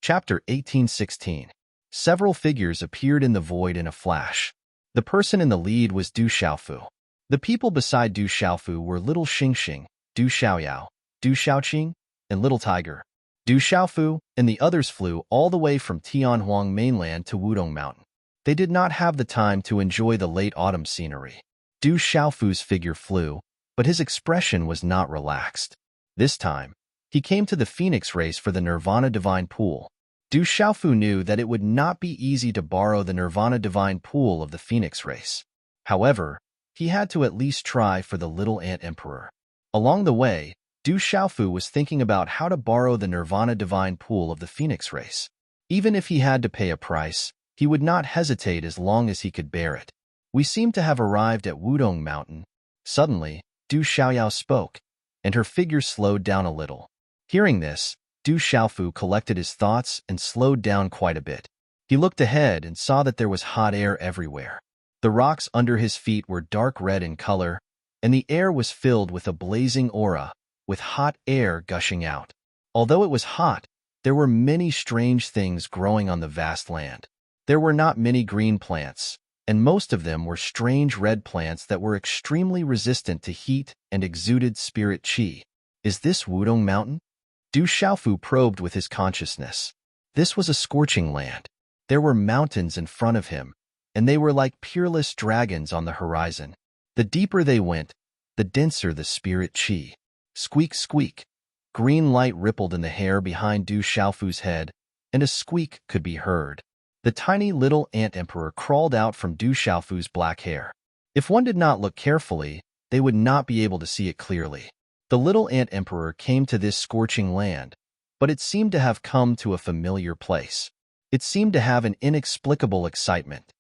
Chapter 1816. Several figures appeared in the void in a flash. The person in the lead was Du Xiaofu. The people beside Du Xiaofu were Little Xingxing, Du Xiaoyao, Du Xiaoqing, and Little Tiger. Du Xiaofu and the others flew all the way from Tianhuang mainland to Wudong Mountain. They did not have the time to enjoy the late autumn scenery. Du Xiaofu's figure flew, but his expression was not relaxed. This time, he came to the Phoenix race for the Nirvana Divine Pool. Du Xiaofu knew that it would not be easy to borrow the Nirvana Divine Pool of the Phoenix race. However, he had to at least try for the Little Ant Emperor. Along the way, Du Xiaofu was thinking about how to borrow the Nirvana Divine Pool of the Phoenix race. Even if he had to pay a price, he would not hesitate as long as he could bear it. We seem to have arrived at Wudong Mountain. Suddenly, Du Xiaoyao spoke, and her figure slowed down a little. Hearing this, Du Xiaofu collected his thoughts and slowed down quite a bit. He looked ahead and saw that there was hot air everywhere. The rocks under his feet were dark red in color, and the air was filled with a blazing aura, with hot air gushing out. Although it was hot, there were many strange things growing on the vast land. There were not many green plants, and most of them were strange red plants that were extremely resistant to heat and exuded spirit qi. Is this Wudong Mountain? Du Xiaofu probed with his consciousness. This was a scorching land. There were mountains in front of him, and they were like peerless dragons on the horizon. The deeper they went, the denser the spirit qi. Squeak, squeak. Green light rippled in the hair behind Du Xiaofu's head, and a squeak could be heard. The tiny little ant emperor crawled out from Du Xiaofu's black hair. If one did not look carefully, they would not be able to see it clearly. The little ant emperor came to this scorching land, but it seemed to have come to a familiar place. It seemed to have an inexplicable excitement.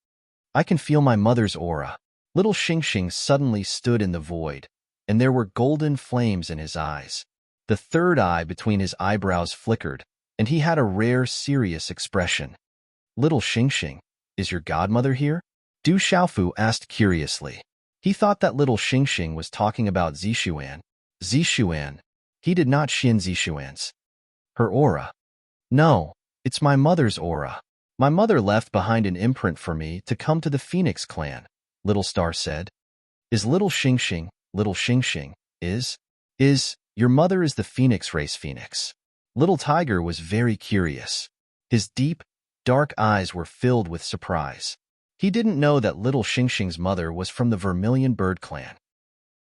I can feel my mother's aura. Little Xingxing suddenly stood in the void, and there were golden flames in his eyes. The third eye between his eyebrows flickered, and he had a rare, serious expression. Little Xingxing, is your godmother here? Du Xiaofu asked curiously. He thought that Little Xingxing was talking about Zixuan. Zixuan. He did not Xin Zixuan's. Her aura. No, it's my mother's aura. My mother left behind an imprint for me to come to the Phoenix clan, Little Star said. Is Little Xingxing, Little Xingxing, is your mother is the Phoenix race Phoenix? Little Tiger was very curious. His deep, dark eyes were filled with surprise. He didn't know that Little Xingxing's mother was from the Vermilion Bird clan.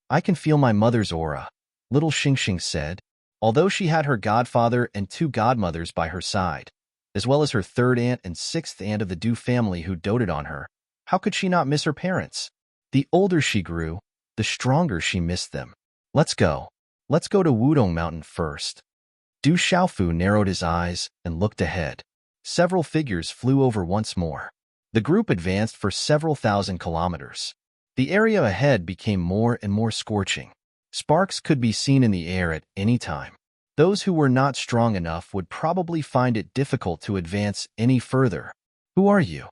I can feel my mother's aura, Little Xingxing said. Although she had her godfather and 2 godmothers by her side, as well as her 3rd aunt and 6th aunt of the Du family who doted on her, how could she not miss her parents? The older she grew, the stronger she missed them. Let's go. Let's go to Wudong Mountain first. Du Xiaofu narrowed his eyes and looked ahead. Several figures flew over once more. The group advanced for several thousand kilometers. The area ahead became more and more scorching. Sparks could be seen in the air at any time. Those who were not strong enough would probably find it difficult to advance any further. Who are you?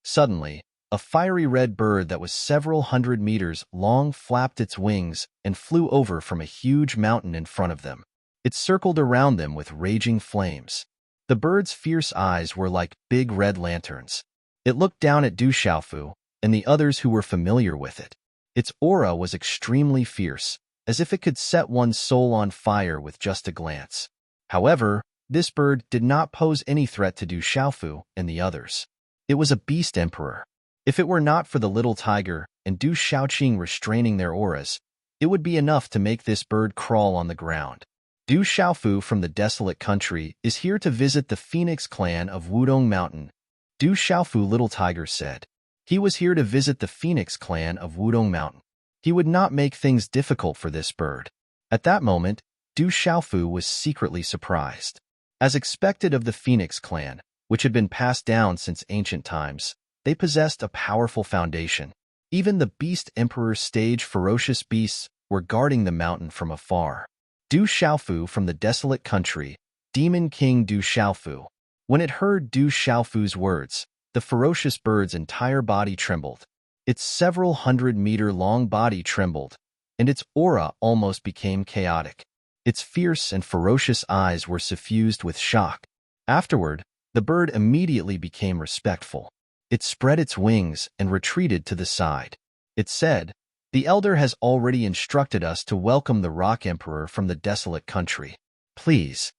Suddenly, a fiery red bird that was several hundred meters long flapped its wings and flew over from a huge mountain in front of them. It circled around them with raging flames. The bird's fierce eyes were like big red lanterns. It looked down at Du Xiaofu and the others who were familiar with it. Its aura was extremely fierce, as if it could set one's soul on fire with just a glance. However, this bird did not pose any threat to Du Xiaofu and the others. It was a beast emperor. If it were not for the little tiger and Du Xiaoqing restraining their auras, it would be enough to make this bird crawl on the ground. Du Xiaofu from the desolate country is here to visit the Phoenix clan of Wudong Mountain. Du Xiaofu Little Tiger said. He was here to visit the Phoenix clan of Wudong Mountain. He would not make things difficult for this bird. At that moment, Du Xiaofu was secretly surprised. As expected of the Phoenix clan, which had been passed down since ancient times, they possessed a powerful foundation. Even the Beast Emperor's stage ferocious beasts were guarding the mountain from afar. Du Xiaofu from the desolate country, Demon King Du Xiaofu. When it heard Du Xiaofu's words, the ferocious bird's entire body trembled. Its several hundred-meter-long body trembled, and its aura almost became chaotic. Its fierce and ferocious eyes were suffused with shock. Afterward, the bird immediately became respectful. It spread its wings and retreated to the side. It said, "The elder has already instructed us to welcome the Rock Emperor from the desolate country. Please."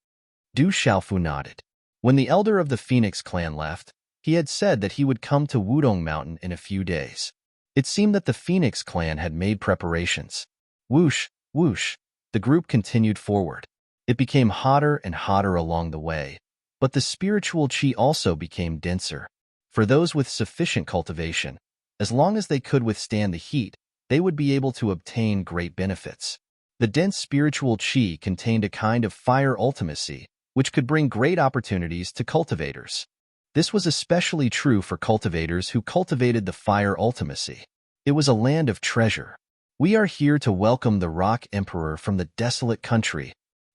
Du Xiaofu nodded. When the elder of the Phoenix clan left, he had said that he would come to Wudong Mountain in a few days. It seemed that the Phoenix clan had made preparations. Whoosh, whoosh, the group continued forward. It became hotter and hotter along the way, but the spiritual qi also became denser. For those with sufficient cultivation, as long as they could withstand the heat, they would be able to obtain great benefits. The dense spiritual qi contained a kind of fire ultimacy, which could bring great opportunities to cultivators. This was especially true for cultivators who cultivated the fire ultimacy. It was a land of treasure. We are here to welcome the Rock Emperor from the desolate country.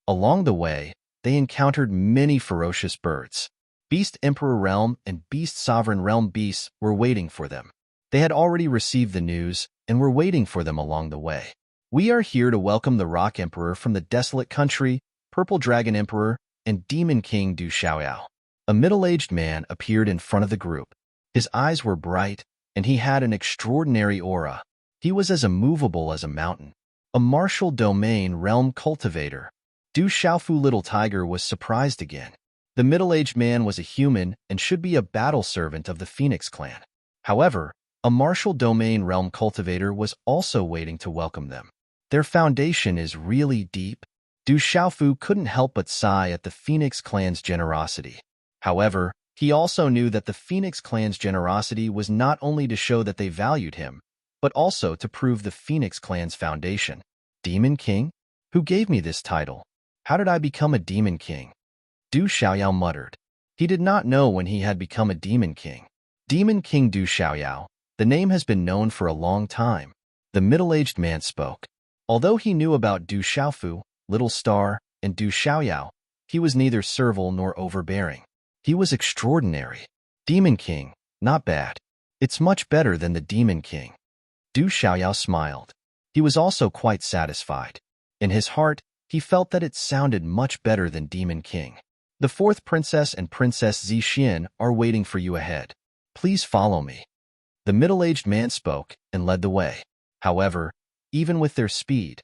Along the way, they encountered many ferocious birds. Beast Emperor Realm and Beast Sovereign Realm beasts were waiting for them. They had already received the news and were waiting for them along the way. We are here to welcome the Rock Emperor from the desolate country, Purple Dragon Emperor, and Demon King Du Xiaoyao. A middle-aged man appeared in front of the group. His eyes were bright, and he had an extraordinary aura. He was as immovable as a mountain. A martial domain realm cultivator. Du Xiaofu Little Tiger was surprised again. The middle-aged man was a human and should be a battle servant of the Phoenix clan. However, a martial domain realm cultivator was also waiting to welcome them. Their foundation is really deep. Du Xiaofu couldn't help but sigh at the Phoenix clan's generosity. However, he also knew that the Phoenix clan's generosity was not only to show that they valued him, but also to prove the Phoenix clan's foundation. Demon King? Who gave me this title? How did I become a Demon King? Du Xiaoyao muttered. He did not know when he had become a Demon King. Demon King Du Xiaoyao, the name has been known for a long time. The middle-aged man spoke. Although he knew about Du Xiaofu, Little Star, and Du Xiaoyao, he was neither servile nor overbearing. He was extraordinary. Demon King, not bad. It's much better than the Demon King. Du Xiaoyao smiled. He was also quite satisfied. In his heart, he felt that it sounded much better than Demon King. The fourth princess and Princess Zixin are waiting for you ahead. Please follow me. The middle-aged man spoke and led the way. However, even with their speed,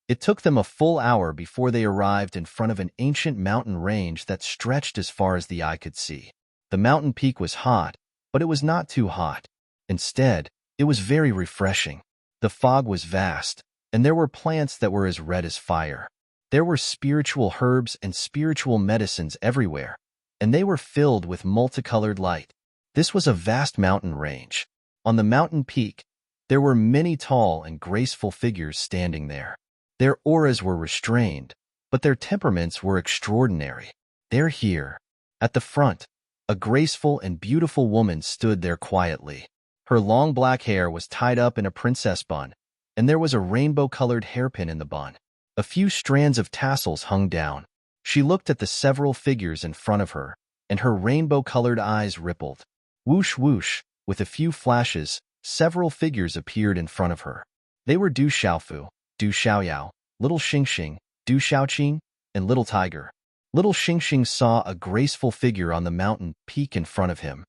it took them a full hour before they arrived in front of an ancient mountain range that stretched as far as the eye could see. The mountain peak was hot, but it was not too hot. Instead, it was very refreshing. The fog was vast, and there were plants that were as red as fire. There were spiritual herbs and spiritual medicines everywhere, and they were filled with multicolored light. This was a vast mountain range. On the mountain peak, there were many tall and graceful figures standing there. Their auras were restrained, but their temperaments were extraordinary. They're here. At the front, a graceful and beautiful woman stood there quietly. Her long black hair was tied up in a princess bun, and there was a rainbow-colored hairpin in the bun. A few strands of tassels hung down. She looked at the several figures in front of her, and her rainbow-colored eyes rippled. Whoosh whoosh, with a few flashes, several figures appeared in front of her. They were Du Xiaofu, Du Xiaoyao, Little Xingxing, Du Xiaoqing, and Little Tiger. Little Xingxing saw a graceful figure on the mountain peak in front of him.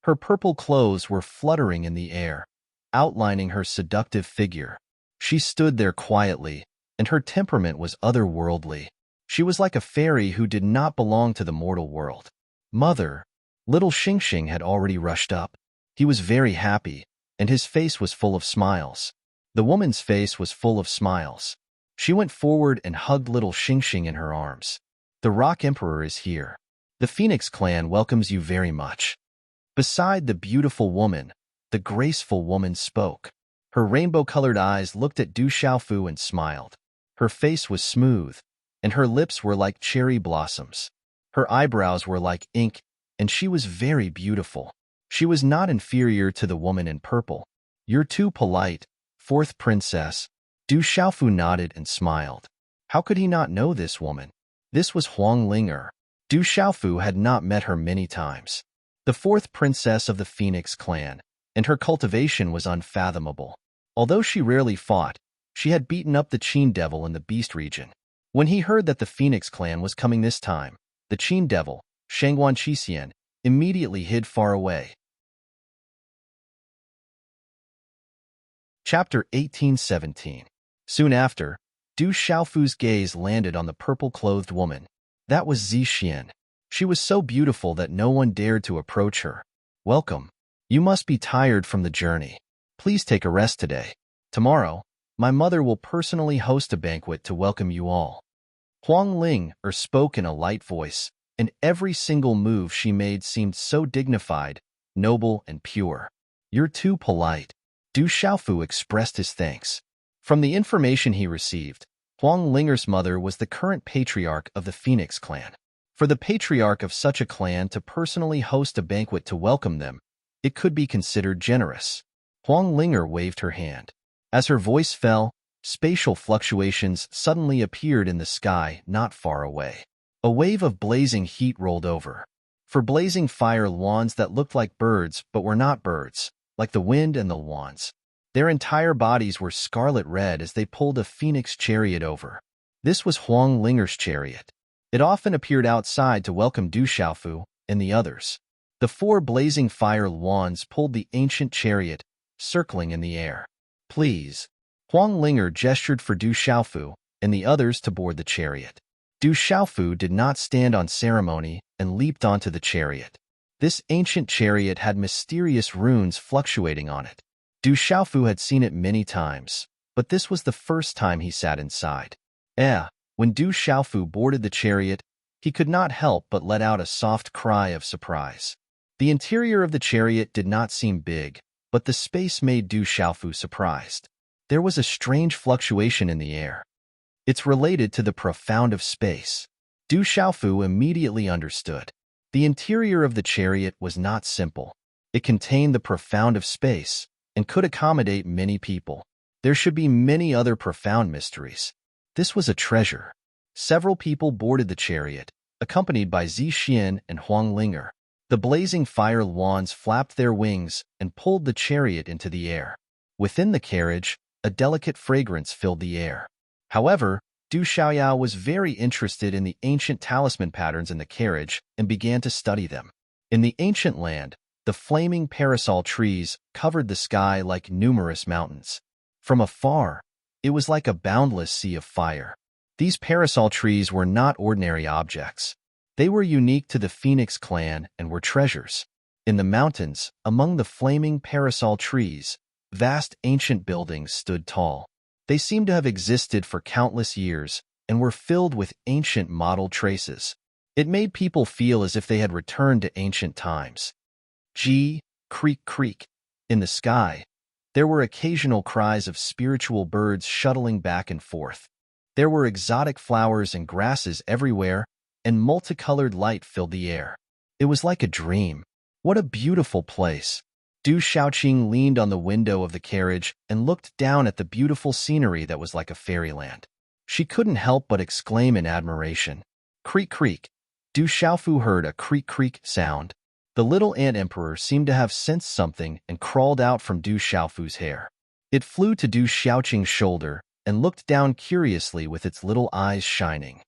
Her purple clothes were fluttering in the air, outlining her seductive figure. She stood there quietly, and her temperament was otherworldly. She was like a fairy who did not belong to the mortal world. Mother, Little Xingxing had already rushed up. He was very happy, and his face was full of smiles. The woman's face was full of smiles. She went forward and hugged Little Xingxing in her arms. The Rock Emperor is here. The Phoenix clan welcomes you very much. Beside the beautiful woman, the graceful woman spoke. Her rainbow-colored eyes looked at Du Xiaofu and smiled. Her face was smooth, and her lips were like cherry blossoms. Her eyebrows were like ink, and she was very beautiful. She was not inferior to the woman in purple. You're too polite, fourth princess. Du Xiaofu nodded and smiled. How could he not know this woman? This was Huang Linger. Du Xiaofu had not met her many times. The fourth princess of the Phoenix clan, and her cultivation was unfathomable. Although she rarely fought, she had beaten up the Qin devil in the Beast region. When he heard that the Phoenix clan was coming this time, the Qin devil, Shangguan Qixian, immediately hid far away. Chapter 1817. Soon after, Du Xiaofu's gaze landed on the purple-clothed woman. That was Zixian. She was so beautiful that no one dared to approach her. Welcome. You must be tired from the journey. Please take a rest today. Tomorrow, my mother will personally host a banquet to welcome you all. Huang Ling spoke in a light voice, and every single move she made seemed so dignified, noble, and pure. You're too polite. Du Xiaofu expressed his thanks. From the information he received, Huang Linger's mother was the current patriarch of the Phoenix clan. For the patriarch of such a clan to personally host a banquet to welcome them, it could be considered generous. Huang Linger waved her hand. As her voice fell, spatial fluctuations suddenly appeared in the sky not far away. A wave of blazing heat rolled over. For blazing fire wands that looked like birds but were not birds, like the wind and the wands. Their entire bodies were scarlet red as they pulled a phoenix chariot over. This was Huang Linger's chariot. It often appeared outside to welcome Du Xiaofu and the others. The four blazing fire wands pulled the ancient chariot, circling in the air. Please. Huang Linger gestured for Du Xiaofu and the others to board the chariot. Du Xiaofu did not stand on ceremony and leaped onto the chariot. This ancient chariot had mysterious runes fluctuating on it. Du Xiaofu had seen it many times, but this was the first time he sat inside. When Du Xiaofu boarded the chariot, he could not help but let out a soft cry of surprise. The interior of the chariot did not seem big, but the space made Du Xiaofu surprised. There was a strange fluctuation in the air. It's related to the profound of space. Du Xiaofu immediately understood. The interior of the chariot was not simple. It contained the profound of space and could accommodate many people. There should be many other profound mysteries. This was a treasure. Several people boarded the chariot, accompanied by Zixian and Huang Linger. The blazing fire wands flapped their wings and pulled the chariot into the air. Within the carriage, a delicate fragrance filled the air. However, Du Xiaoyao was very interested in the ancient talisman patterns in the carriage and began to study them. In the ancient land, the flaming parasol trees covered the sky like numerous mountains. From afar, it was like a boundless sea of fire. These parasol trees were not ordinary objects. They were unique to the Phoenix clan and were treasures. In the mountains, among the flaming parasol trees, vast ancient buildings stood tall. They seemed to have existed for countless years and were filled with ancient mottled traces. It made people feel as if they had returned to ancient times. Creak, creak. In the sky, there were occasional cries of spiritual birds shuttling back and forth. There were exotic flowers and grasses everywhere, and multicolored light filled the air. It was like a dream. What a beautiful place! Du Xiaoqing leaned on the window of the carriage and looked down at the beautiful scenery that was like a fairyland. She couldn't help but exclaim in admiration. Creak, creak. Du Xiaofu heard a creak, creak sound. The little ant emperor seemed to have sensed something and crawled out from Du Xiaofu's hair. It flew to Du Xiaoqing's shoulder and looked down curiously with its little eyes shining.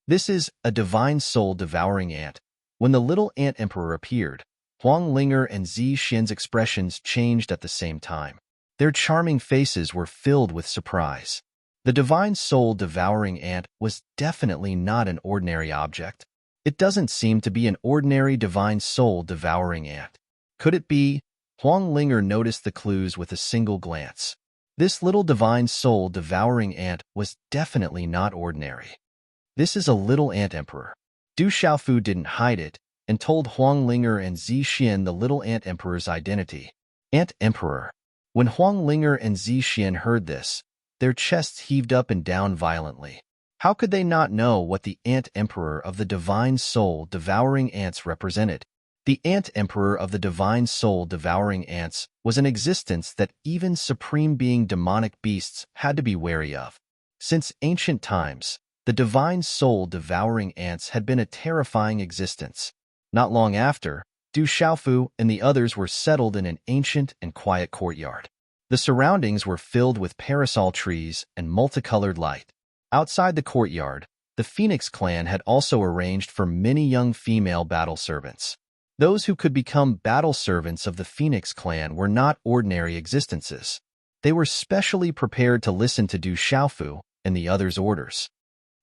This is a divine soul-devouring ant. When the little ant emperor appeared, Huang Linger and Zi Xian's expressions changed at the same time. Their charming faces were filled with surprise. The divine soul-devouring ant was definitely not an ordinary object. It doesn't seem to be an ordinary divine soul-devouring ant. Could it be? Huang Linger noticed the clues with a single glance. This little divine soul-devouring ant was definitely not ordinary. This is a little ant emperor. Du Xiaofu didn't hide it and told Huang Linger and Zi Xian the little ant emperor's identity. Ant emperor. When Huang Linger and Zi Xian heard this, their chests heaved up and down violently. How could they not know what the ant emperor of the divine soul-devouring ants represented? The ant emperor of the divine soul-devouring ants was an existence that even supreme being demonic beasts had to be wary of. Since ancient times, the divine soul-devouring ants had been a terrifying existence. Not long after, Du Xiaofu and the others were settled in an ancient and quiet courtyard. The surroundings were filled with parasol trees and multicolored light. Outside the courtyard, the Phoenix clan had also arranged for many young female battle servants. Those who could become battle servants of the Phoenix clan were not ordinary existences. They were specially prepared to listen to Du Xiaofu and the others' orders.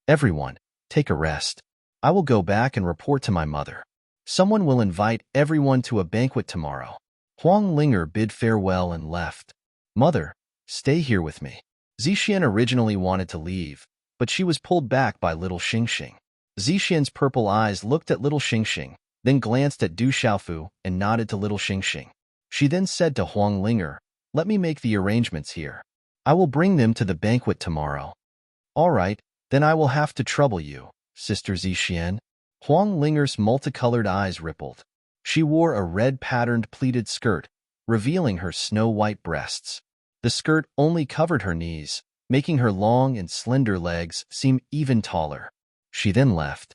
Everyone, take a rest. I will go back and report to my mother. Someone will invite everyone to a banquet tomorrow. Huang Linger bid farewell and left. Mother, stay here with me. Zixian originally wanted to leave, but she was pulled back by little Xingxing. Zixian's purple eyes looked at little Xingxing, then glanced at Du Xiaofu and nodded to little Xingxing. She then said to Huang Linger, let me make the arrangements here. I will bring them to the banquet tomorrow. All right, then I will have to trouble you, Sister Zixian. Huang Linger's multicolored eyes rippled. She wore a red-patterned pleated skirt, revealing her snow-white breasts. The skirt only covered her knees, making her long and slender legs seem even taller. She then left.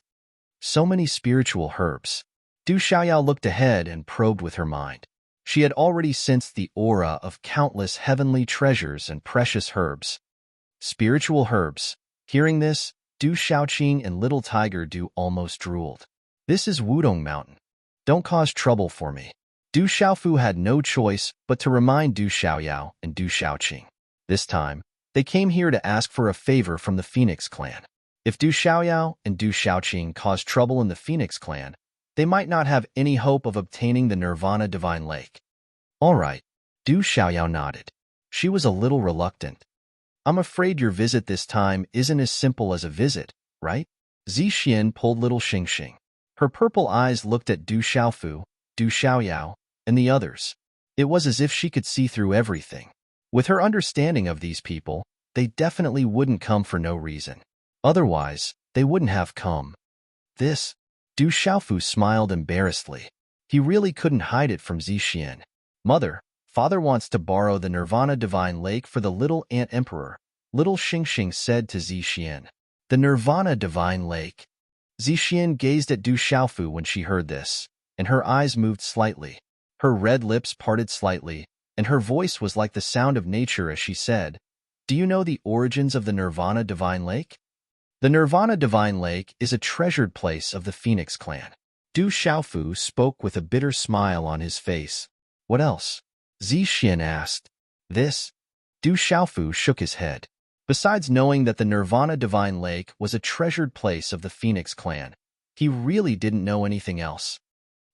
So many spiritual herbs. Du Xiaoyao looked ahead and probed with her mind. She had already sensed the aura of countless heavenly treasures and precious herbs. Spiritual herbs. Hearing this, Du Xiaoqing and Little Tiger Du almost drooled. This is Wudong Mountain. Don't cause trouble for me. Du Xiaofu had no choice but to remind Du Xiaoyao and Du Xiaoqing. This time, they came here to ask for a favor from the Phoenix clan. If Du Xiaoyao and Du Xiaoqing caused trouble in the Phoenix clan, they might not have any hope of obtaining the Nirvana Divine Lake. All right, Du Xiaoyao nodded. She was a little reluctant. I'm afraid your visit this time isn't as simple as a visit, right? Zixian pulled little Xingxing. Her purple eyes looked at Du Xiaofu, Du Xiaoyao, and the others. It was as if she could see through everything. With her understanding of these people, they definitely wouldn't come for no reason. Otherwise, they wouldn't have come. This? Du Xiaofu smiled embarrassedly. He really couldn't hide it from Zixian. Mother, Father wants to borrow the Nirvana Divine Lake for the little ant emperor, little Xingxing said to Zixian. The Nirvana Divine Lake. Zixian gazed at Du Xiaofu when she heard this, and her eyes moved slightly. Her red lips parted slightly, and her voice was like the sound of nature as she said, Do you know the origins of the Nirvana Divine Lake? The Nirvana Divine Lake is a treasured place of the Phoenix clan. Du Xiaofu spoke with a bitter smile on his face. What else? Zixian asked. This? Du Xiaofu shook his head. Besides knowing that the Nirvana Divine Lake was a treasured place of the Phoenix clan, he really didn't know anything else.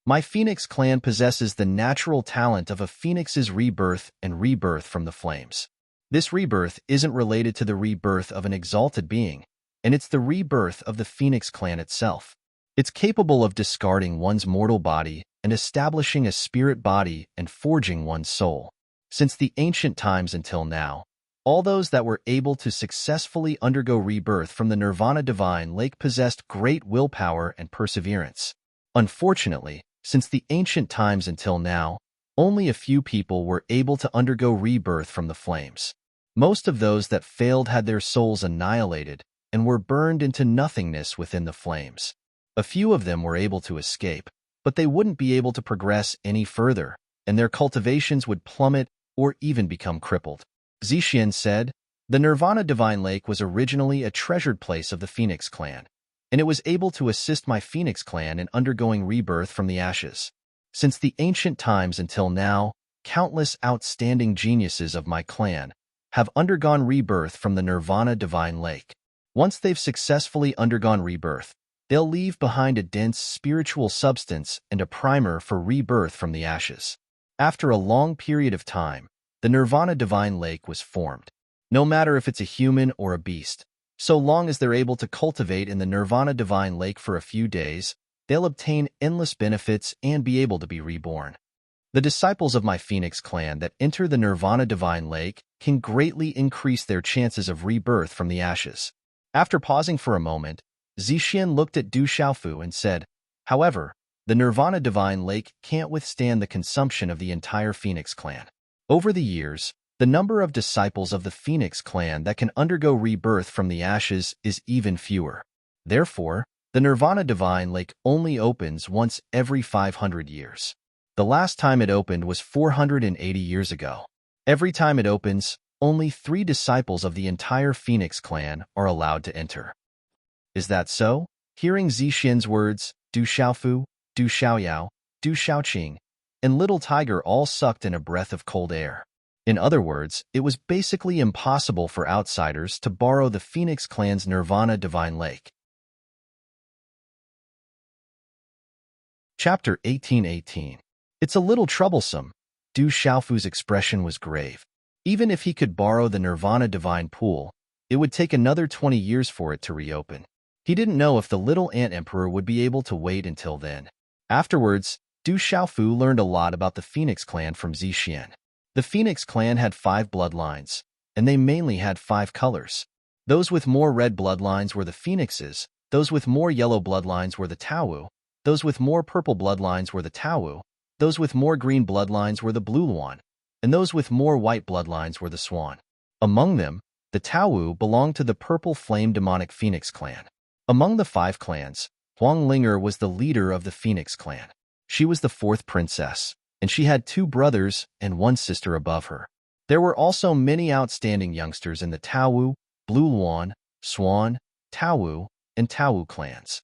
My Phoenix clan possesses the natural talent of a phoenix's rebirth and rebirth from the flames. This rebirth isn't related to the rebirth of an exalted being, and it's the rebirth of the Phoenix clan itself. It's capable of discarding one's mortal body and establishing a spirit body and forging one's soul. Since the ancient times until now, All those that were able to successfully undergo rebirth from the Nirvana Divine Lake possessed great willpower and perseverance. Unfortunately, since the ancient times until now, only a few people were able to undergo rebirth from the flames. Most of those that failed had their souls annihilated and were burned into nothingness within the flames. A few of them were able to escape, but they wouldn't be able to progress any further, and their cultivations would plummet or even become crippled. Zixian said, "The Nirvana Divine Lake was originally a treasured place of the Phoenix clan, and it was able to assist my Phoenix clan in undergoing rebirth from the ashes. Since the ancient times until now, countless outstanding geniuses of my clan have undergone rebirth from the Nirvana Divine Lake. Once they've successfully undergone rebirth, they'll leave behind a dense spiritual substance and a primer for rebirth from the ashes. After a long period of time, the Nirvana Divine Lake was formed. No matter if it's a human or a beast, so long as they're able to cultivate in the Nirvana Divine Lake for a few days, they'll obtain endless benefits and be able to be reborn. The disciples of my Phoenix clan that enter the Nirvana Divine Lake can greatly increase their chances of rebirth from the ashes." After pausing for a moment, Zixian looked at Du Xiaofu and said, "However, the Nirvana Divine Lake can't withstand the consumption of the entire Phoenix clan. Over the years, the number of disciples of the Phoenix clan that can undergo rebirth from the ashes is even fewer. Therefore, the Nirvana Divine Lake only opens once every 500 years. The last time it opened was 480 years ago. Every time it opens, only 3 disciples of the entire Phoenix clan are allowed to enter." "Is that so?" Hearing Zixian's words, Du Xiaofu, Du Xiaoyao, Du Xiaoqing, and Little Tiger all sucked in a breath of cold air. In other words, it was basically impossible for outsiders to borrow the Phoenix clan's Nirvana Divine Lake. Chapter 18:18. It's a little troublesome. Du Xiaofu's expression was grave. Even if he could borrow the Nirvana Divine Pool, it would take another 20 years for it to reopen. He didn't know if the little ant emperor would be able to wait until then. Afterwards, Du Xiaofu learned a lot about the Phoenix clan from Zixian. The Phoenix clan had 5 bloodlines, and they mainly had 5 colors. Those with more red bloodlines were the Phoenixes, those with more yellow bloodlines were the Tao, those with more purple bloodlines were the Tao, those with more green bloodlines were the Blue Luan, and those with more white bloodlines were the Swan. Among them, the Tao belonged to the purple flame demonic Phoenix clan. Among the 5 clans, Huang Linger was the leader of the Phoenix clan. She was the 4th princess, and she had 2 brothers and 1 sister above her. There were also many outstanding youngsters in the Tao, Blue Luan, Swan, Tao, and Tao clans.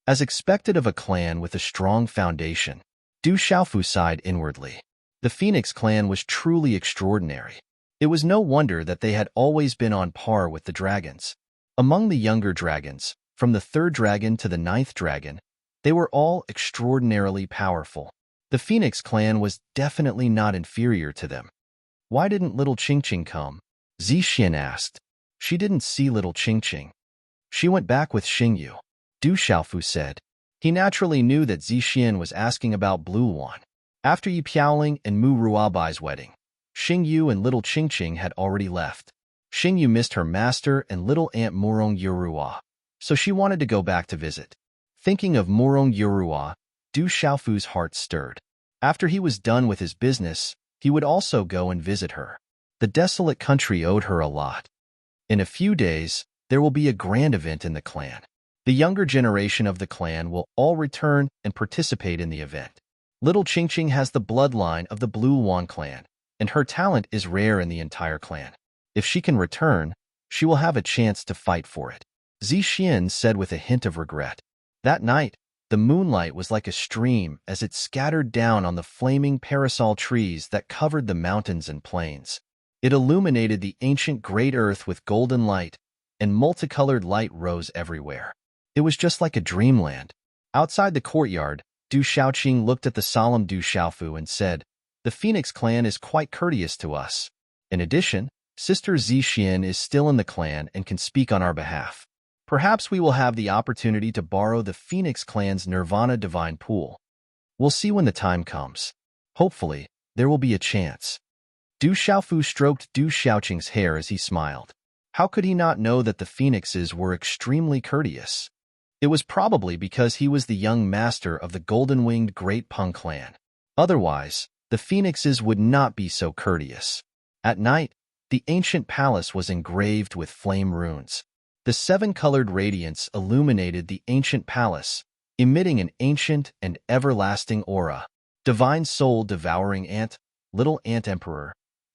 As expected of a clan with a strong foundation, Du Xiaofu sighed inwardly. The Phoenix clan was truly extraordinary. It was no wonder that they had always been on par with the dragons. Among the younger dragons, from the 3rd dragon to the 9th dragon, they were all extraordinarily powerful. The Phoenix clan was definitely not inferior to them. "Why didn't little Qingqing come?" Zixian asked. "She didn't see little Qingqing. She went back with Xingyu," Du Xiaofu said. He naturally knew that Zixian was asking about Blue Luan. After Yi Piaoling and Mu Ruabai's wedding, Xingyu and little Qingqing had already left. Xingyu missed her master and little aunt Murong Yurua, so she wanted to go back to visit. Thinking of Murong Yurua, Du Xiaofu's heart stirred. After he was done with his business, he would also go and visit her. The desolate country owed her a lot. In a few days, there will be a grand event in the clan. The younger generation of the clan will all return and participate in the event. Little Qingqing has the bloodline of the Blue Luan clan, and her talent is rare in the entire clan. If she can return, she will have a chance to fight for it," Zixian said with a hint of regret. That night, the moonlight was like a stream as it scattered down on the flaming parasol trees that covered the mountains and plains. It illuminated the ancient great earth with golden light, and multicolored light rose everywhere. It was just like a dreamland. Outside the courtyard, Du Xiaoqing looked at the solemn Du Xiaofu and said, "The Phoenix clan is quite courteous to us. In addition, Sister Zixian is still in the clan and can speak on our behalf. Perhaps we will have the opportunity to borrow the Phoenix clan's Nirvana Divine Pool. We'll see when the time comes. Hopefully, there will be a chance." Du Xiaofu stroked Du Xiaoqing's hair as he smiled. How could he not know that the phoenixes were extremely courteous? It was probably because he was the young master of the golden-winged Great Peng clan. Otherwise, the phoenixes would not be so courteous. At night, the ancient palace was engraved with flame runes. The seven-colored radiance illuminated the ancient palace, emitting an ancient and everlasting aura. Divine soul devouring ant, little ant emperor.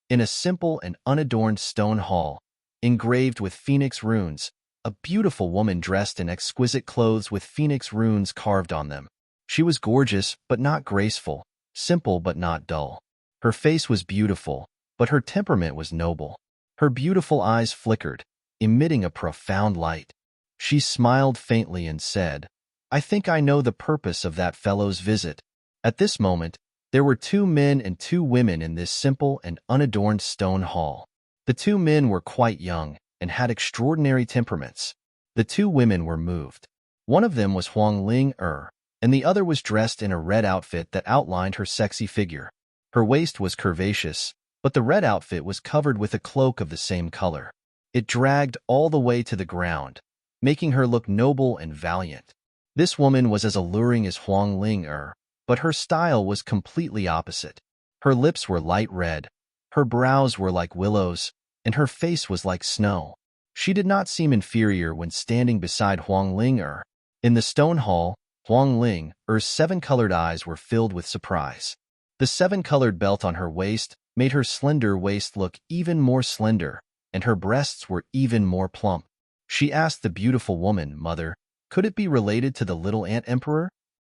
In a simple and unadorned stone hall, engraved with phoenix runes, a beautiful woman dressed in exquisite clothes with phoenix runes carved on them. She was gorgeous but not graceful, simple but not dull. Her face was beautiful, but her temperament was noble. Her beautiful eyes flickered, emitting a profound light. She smiled faintly and said, "I think I know the purpose of that fellow's visit." At this moment, there were 2 men and 2 women in this simple and unadorned stone hall. The 2 men were quite young and had extraordinary temperaments. The 2 women were moved. One of them was Huang Ling and the other was dressed in a red outfit that outlined her sexy figure. Her waist was curvaceous, but the red outfit was covered with a cloak of the same color. It dragged all the way to the ground, making her look noble and valiant. This woman was as alluring as Huang Ling but her style was completely opposite. Her lips were light red, her brows were like willows, and her face was like snow. She did not seem inferior when standing beside Huang Ling. In the stone hall, Huang Ling's 7-colored eyes were filled with surprise. The 7-colored belt on her waist made her slender waist look even more slender, and her breasts were even more plump. She asked the beautiful woman, "Mother, could it be related to the little ant emperor?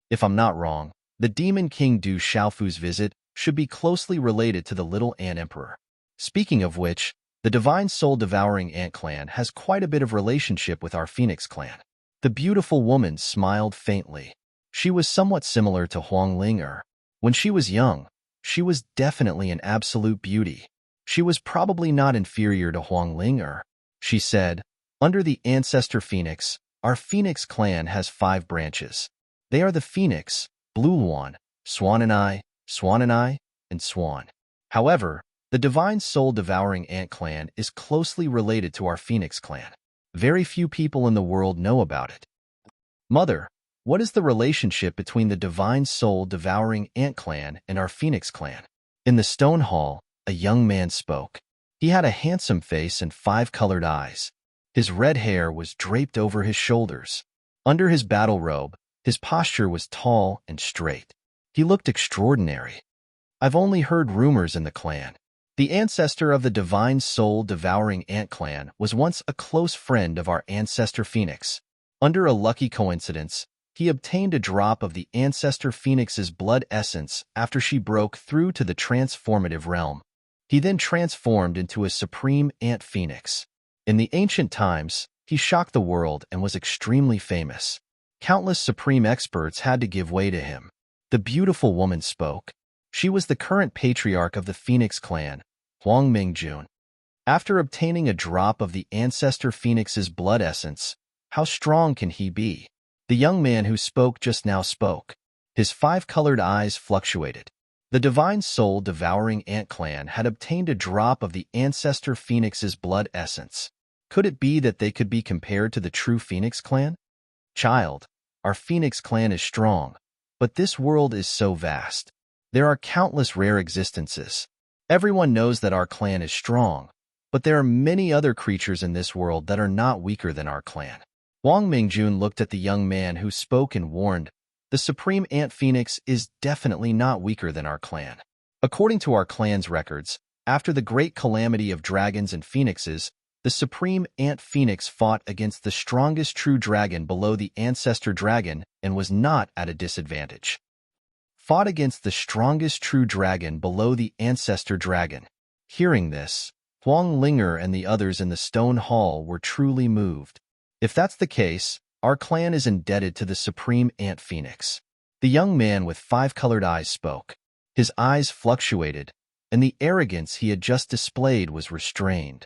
If I'm not wrong, the demon king Du Xiaofu's visit should be closely related to the little ant emperor." Speaking of which, the divine soul-devouring ant clan has quite a bit of relationship with our phoenix clan. The beautiful woman smiled faintly. She was somewhat similar to Huang Ling. When she was young, she was definitely an absolute beauty. She was probably not inferior to Huang Ling. She said, "Under the ancestor phoenix, our phoenix clan has 5 branches. They are the phoenix, Blue Luan, Swan and I, and Swan. However, the divine soul-devouring ant clan is closely related to our phoenix clan. Very few people in the world know about it." "Mother, what is the relationship between the divine soul-devouring ant clan and our phoenix clan?" In the stone hall, a young man spoke. He had a handsome face and 5-colored eyes. His red hair was draped over his shoulders. Under his battle robe, his posture was tall and straight. He looked extraordinary. "I've only heard rumors in the clan. The ancestor of the divine soul-devouring ant clan was once a close friend of our ancestor phoenix. Under a lucky coincidence, he obtained a drop of the ancestor phoenix's blood essence after she broke through to the transformative realm. He then transformed into a supreme ant phoenix. In the ancient times, he shocked the world and was extremely famous. Countless supreme experts had to give way to him." The beautiful woman spoke. She was the current patriarch of the Phoenix clan, Huang Mingjun. After obtaining a drop of the ancestor phoenix's blood essence, how strong can he be? The young man who spoke just now spoke. His 5-colored eyes fluctuated. The divine soul-devouring ant clan had obtained a drop of the ancestor phoenix's blood essence. Could it be that they could be compared to the true Phoenix clan? "Child, our Phoenix clan is strong, but this world is so vast. There are countless rare existences. Everyone knows that our clan is strong, but there are many other creatures in this world that are not weaker than our clan." Wang Mingjun looked at the young man who spoke and warned, "The supreme ant phoenix is definitely not weaker than our clan. According to our clan's records, after the great calamity of dragons and phoenixes, the supreme ant phoenix fought against the strongest true dragon below the ancestor dragon and was not at a disadvantage. Fought against the strongest true dragon below the ancestor dragon." Hearing this, Huang Linger and the others in the stone hall were truly moved. "If that's the case, our clan is indebted to the supreme ant phoenix." The young man with 5-colored eyes spoke. His eyes fluctuated, and the arrogance he had just displayed was restrained.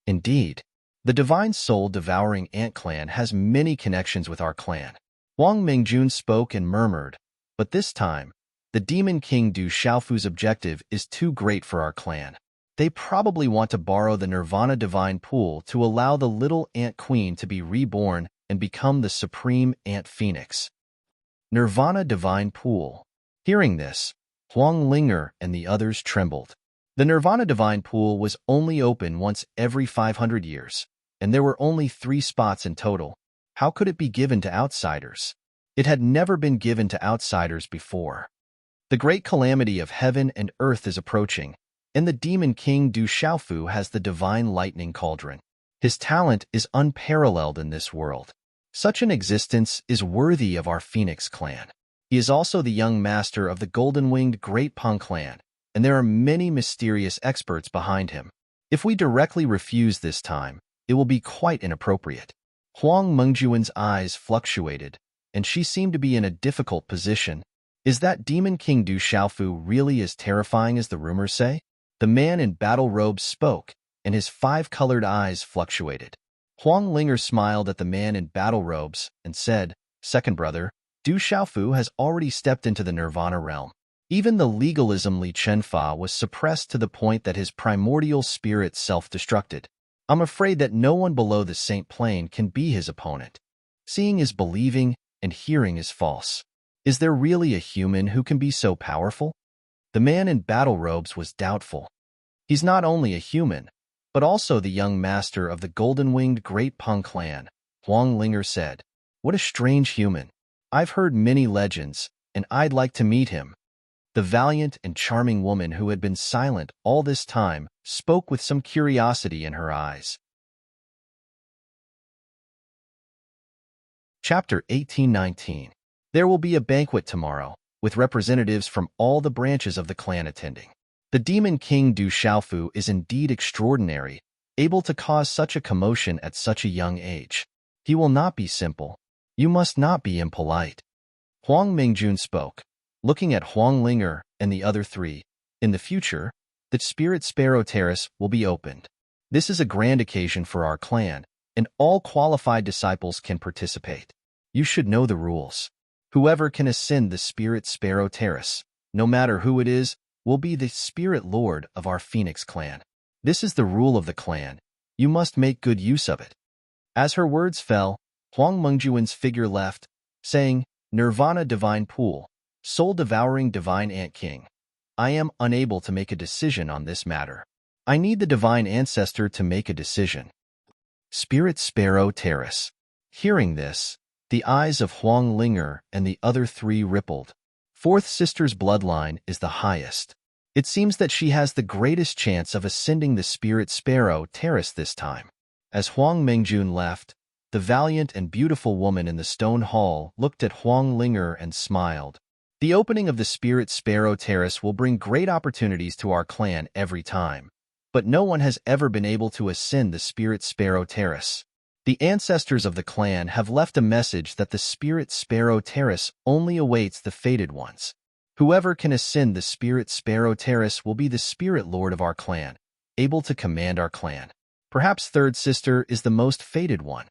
"Indeed, the divine soul-devouring ant clan has many connections with our clan." Huang Mingjun spoke and murmured, "But this time, the demon king Du Xiaofu's objective is too great for our clan. They probably want to borrow the Nirvana Divine Pool to allow the little ant queen to be reborn and become the supreme ant phoenix. Nirvana Divine Pool. Hearing this, Huang Linger and the others trembled. The Nirvana Divine Pool was only open once every 500 years, and there were only 3 spots in total. How could it be given to outsiders? It had never been given to outsiders before. The great calamity of heaven and earth is approaching, and the demon king Du Xiaofu has the divine lightning cauldron. His talent is unparalleled in this world. Such an existence is worthy of our Phoenix clan. He is also the young master of the golden-winged Great Peng clan, and there are many mysterious experts behind him. If we directly refuse this time, it will be quite inappropriate. Huang Mengjuan's eyes fluctuated, and she seemed to be in a difficult position. Is that Demon King Du Xiaofu really as terrifying as the rumors say? The man in battle robes spoke, and his 5-colored eyes fluctuated. Huang Linger smiled at the man in battle robes and said, "Second brother, Du Xiaofu has already stepped into the Nirvana realm. Even the legalism Li Chenfa was suppressed to the point that his primordial spirit self-destructed. I'm afraid that no one below the Saint Plane can be his opponent. Seeing is believing, and hearing is false. Is there really a human who can be so powerful?" The man in battle robes was doubtful. He's not only a human, but also the young master of the golden-winged Great Peng clan, Huang Linger said. What a strange human. I've heard many legends, and I'd like to meet him. The valiant and charming woman who had been silent all this time spoke with some curiosity in her eyes. Chapter 1819. There will be a banquet tomorrow, with representatives from all the branches of the clan attending. The Demon King Du Xiaofu is indeed extraordinary, able to cause such a commotion at such a young age. He will not be simple. You must not be impolite. Huang Mingjun spoke, looking at Huang Linger and the other 3. In the future, the Spirit Sparrow Terrace will be opened. This is a grand occasion for our clan, and all qualified disciples can participate. You should know the rules. Whoever can ascend the Spirit Sparrow Terrace, no matter who it is, will be the Spirit Lord of our Phoenix clan. This is the rule of the clan. You must make good use of it. As her words fell, Huang Mengjuan's figure left, saying, Nirvana Divine Pool, Soul-Devouring Divine Ant King. I am unable to make a decision on this matter. I need the Divine Ancestor to make a decision. Spirit Sparrow Terrace. Hearing this, the eyes of Huang Linger and the other 3 rippled. Fourth sister's bloodline is the highest. It seems that she has the greatest chance of ascending the Spirit Sparrow Terrace this time. As Huang Mingjun left, the valiant and beautiful woman in the stone hall looked at Huang Linger and smiled. The opening of the Spirit Sparrow Terrace will bring great opportunities to our clan every time, but no one has ever been able to ascend the Spirit Sparrow Terrace. The ancestors of the clan have left a message that the Spirit Sparrow Terrace only awaits the fated ones. Whoever can ascend the Spirit Sparrow Terrace will be the Spirit Lord of our clan, able to command our clan. Perhaps third sister is the most fated one,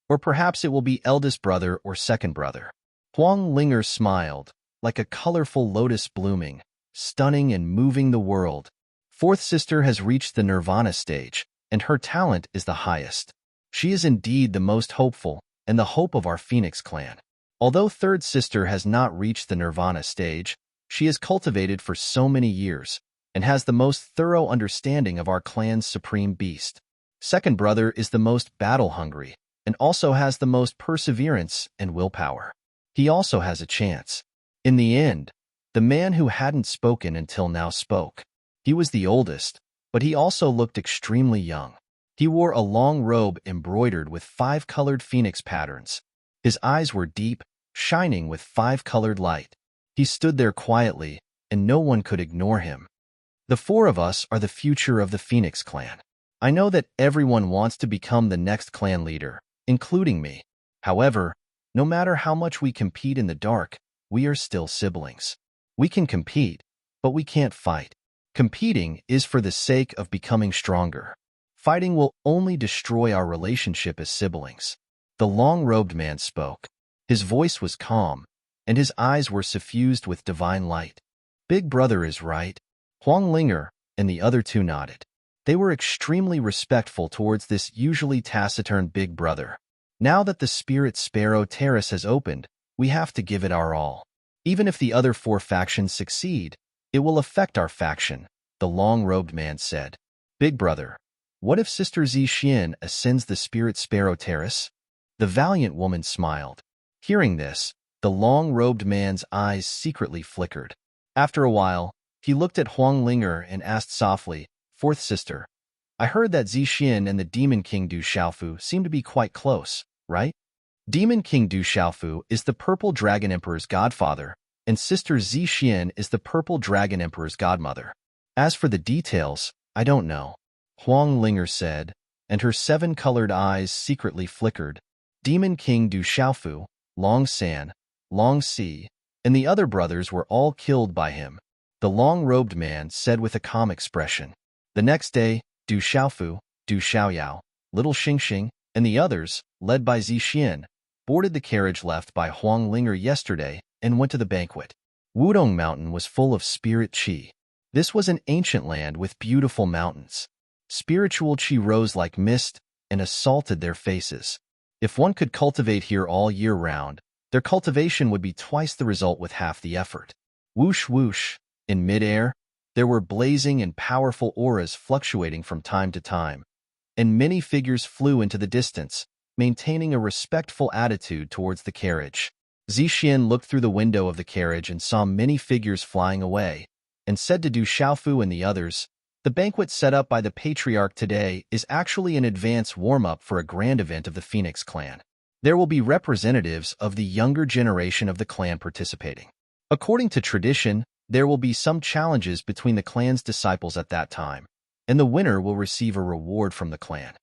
or perhaps it will be eldest brother or second brother. Huang Linger smiled, like a colorful lotus blooming, stunning and moving the world. Fourth sister has reached the Nirvana stage, and her talent is the highest. She is indeed the most hopeful, and the hope of our Phoenix clan. Although third sister has not reached the Nirvana stage, she is cultivated for so many years, and has the most thorough understanding of our clan's supreme beast. Second brother is the most battle-hungry, and also has the most perseverance and willpower. He also has a chance. In the end, the man who hadn't spoken until now spoke. He was the oldest, but he also looked extremely young. He wore a long robe embroidered with 5-colored phoenix patterns. His eyes were deep, shining with 5-colored light. He stood there quietly, and no one could ignore him. The 4 of us are the future of the Phoenix clan. I know that everyone wants to become the next clan leader, including me. However, no matter how much we compete in the dark, we are still siblings. We can compete, but we can't fight. Competing is for the sake of becoming stronger. Fighting will only destroy our relationship as siblings. The long-robed man spoke. His voice was calm, and his eyes were suffused with divine light. Big brother is right. Huang Linger and the other 2 nodded. They were extremely respectful towards this usually taciturn big brother. Now that the Spirit Sparrow Terrace has opened, we have to give it our all. Even if the other 4 factions succeed, it will affect our faction, the long-robed man said. Big brother, what if Sister Zixin ascends the Spirit Sparrow Terrace? The valiant woman smiled. Hearing this, the long-robed man's eyes secretly flickered. After a while, he looked at Huang Linger and asked softly, Fourth sister, I heard that Zixin and the Demon King Du Xiaofu seem to be quite close, right? Demon King Du Xiaofu is the Purple Dragon Emperor's godfather, and Sister Zixin is the Purple Dragon Emperor's godmother. As for the details, I don't know, Huang Linger said, and her 7-colored eyes secretly flickered. Demon King Du Xiaofu, Long San, Long Si, and the other brothers were all killed by him, the long-robed man said with a calm expression. The next day, Du Xiaofu, Du Xiaoyao, Little Xingxing, and the others, led by Zixin, boarded the carriage left by Huang Linger yesterday and went to the banquet. Wudong Mountain was full of spirit qi. This was an ancient land with beautiful mountains. Spiritual qi rose like mist and assaulted their faces. If one could cultivate here all year round, their cultivation would be twice the result with half the effort. Whoosh whoosh, in midair, there were blazing and powerful auras fluctuating from time to time, and many figures flew into the distance, maintaining a respectful attitude towards the carriage. Zixin looked through the window of the carriage and saw many figures flying away, and said to Du Xiaofu and the others, the banquet set up by the Patriarch today is actually an advance warm-up for a grand event of the Phoenix clan. There will be representatives of the younger generation of the clan participating. According to tradition, there will be some challenges between the clan's disciples at that time, and the winner will receive a reward from the clan.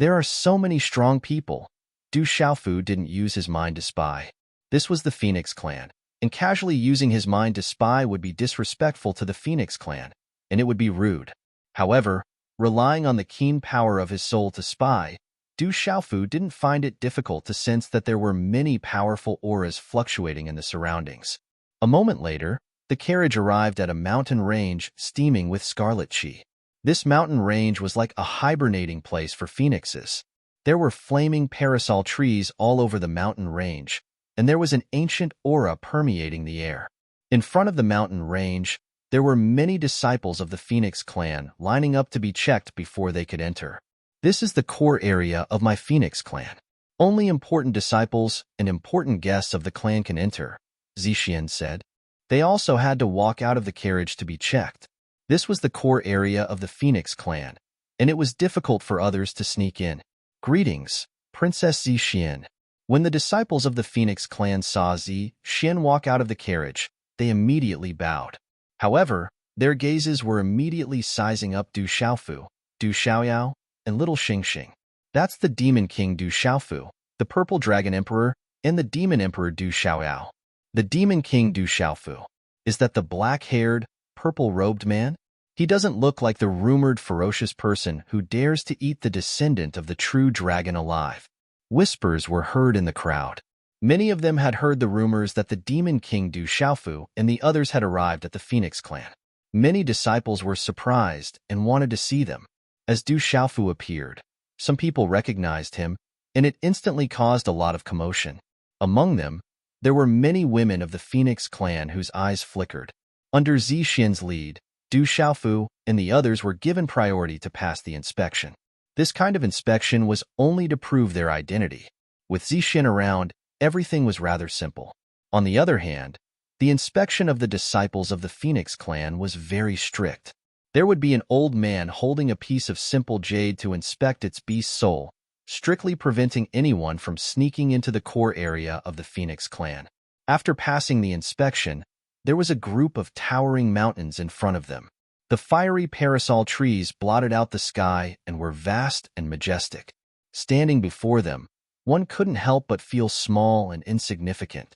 There are so many strong people. Du Xiaofu didn't use his mind to spy. This was the Phoenix clan, and casually using his mind to spy would be disrespectful to the Phoenix clan, and it would be rude. However, relying on the keen power of his soul to spy, Du Xiaofu didn't find it difficult to sense that there were many powerful auras fluctuating in the surroundings. A moment later, the carriage arrived at a mountain range steaming with scarlet qi. This mountain range was like a hibernating place for phoenixes. There were flaming parasol trees all over the mountain range, and there was an ancient aura permeating the air. In front of the mountain range, there were many disciples of the Phoenix clan lining up to be checked before they could enter. This is the core area of my Phoenix clan. Only important disciples and important guests of the clan can enter, Zixin said. They also had to walk out of the carriage to be checked. This was the core area of the Phoenix clan, and it was difficult for others to sneak in. Greetings, Princess Zixin. When the disciples of the Phoenix clan saw Zixin walk out of the carriage, they immediately bowed. However, their gazes were immediately sizing up Du Xiaofu, Du Xiaoyao, and Little Xingxing. That's the Demon King Du Xiaofu, the Purple Dragon Emperor, and the Demon Emperor Du Xiaoyao. The Demon King Du Xiaofu. Is that the black-haired, purple-robed man? He doesn't look like the rumored ferocious person who dares to eat the descendant of the true dragon alive. Whispers were heard in the crowd. Many of them had heard the rumors that the Demon King Du Xiaofu and the others had arrived at the Phoenix clan. Many disciples were surprised and wanted to see them. As Du Xiaofu appeared, some people recognized him, and it instantly caused a lot of commotion. Among them, there were many women of the Phoenix clan whose eyes flickered. Under Zixin's lead, Du Xiaofu and the others were given priority to pass the inspection. This kind of inspection was only to prove their identity. With Zixin around, everything was rather simple. On the other hand, the inspection of the disciples of the Phoenix clan was very strict. There would be an old man holding a piece of simple jade to inspect its beast soul, strictly preventing anyone from sneaking into the core area of the Phoenix clan. After passing the inspection, there was a group of towering mountains in front of them. The fiery parasol trees blotted out the sky and were vast and majestic. Standing before them, one couldn't help but feel small and insignificant.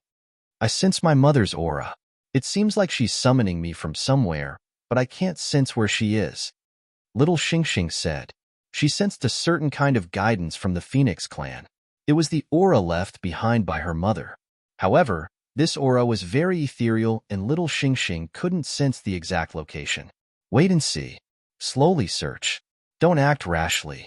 I sense my mother's aura. It seems like she's summoning me from somewhere, but I can't sense where she is. Little Xingxing said. She sensed a certain kind of guidance from the Phoenix clan. It was the aura left behind by her mother. However, this aura was very ethereal and Little Xingxing couldn't sense the exact location. Wait and see. Slowly search. Don't act rashly.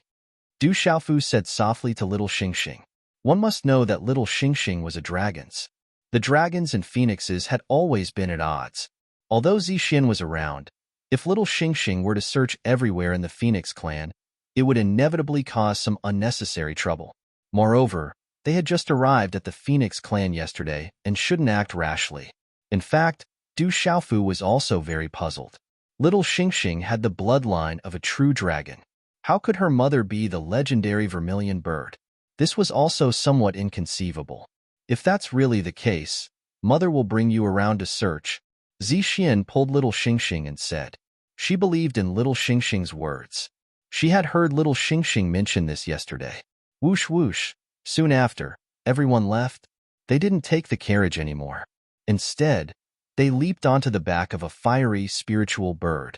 Du Xiaofu said softly to little Xingxing. One must know that little Xingxing was a dragon's. The dragons and phoenixes had always been at odds. Although Zixin was around, if little Xingxing were to search everywhere in the Phoenix clan, it would inevitably cause some unnecessary trouble. Moreover, they had just arrived at the Phoenix clan yesterday and shouldn't act rashly. In fact, Du Xiaofu was also very puzzled. Little Xingxing had the bloodline of a true dragon. How could her mother be the legendary vermilion bird? This was also somewhat inconceivable. If that's really the case, Mother will bring you around to search. Zixin pulled little Xingxing and said. She believed in little Xingxing's words. She had heard little Xingxing mention this yesterday. Whoosh whoosh. Soon after, everyone left. They didn't take the carriage anymore. Instead, they leaped onto the back of a fiery spiritual bird.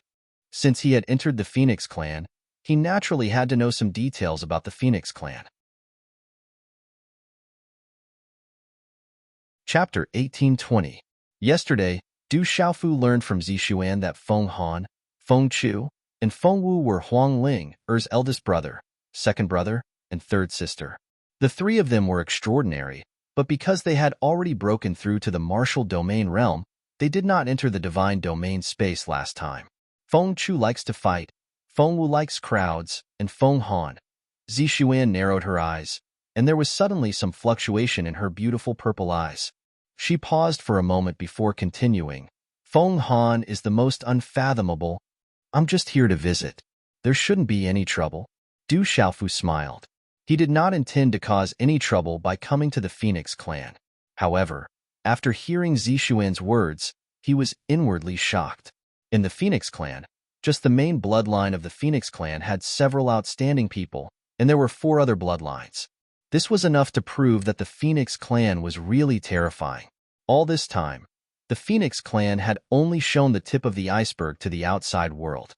Since he had entered the Phoenix clan, he naturally had to know some details about the Phoenix clan. Chapter 1820. Yesterday, Du Xiaofu learned from Zixuan that Feng Han, Feng Chu, and Feng Wu were Huang Ling, Er's eldest brother, second brother, and third sister. The three of them were extraordinary, but because they had already broken through to the martial domain realm, they did not enter the divine domain space last time. Feng Chu likes to fight, Feng Wu likes crowds, and Feng Han. Zixuan narrowed her eyes, and there was suddenly some fluctuation in her beautiful purple eyes. She paused for a moment before continuing. Feng Han is the most unfathomable. I'm just here to visit. There shouldn't be any trouble. Du Xiaofu smiled. He did not intend to cause any trouble by coming to the Phoenix clan. However, after hearing Zixuan's words, he was inwardly shocked. In the Phoenix clan, just the main bloodline of the Phoenix clan had several outstanding people, and there were 4 other bloodlines. This was enough to prove that the Phoenix clan was really terrifying. All this time, the Phoenix clan had only shown the tip of the iceberg to the outside world.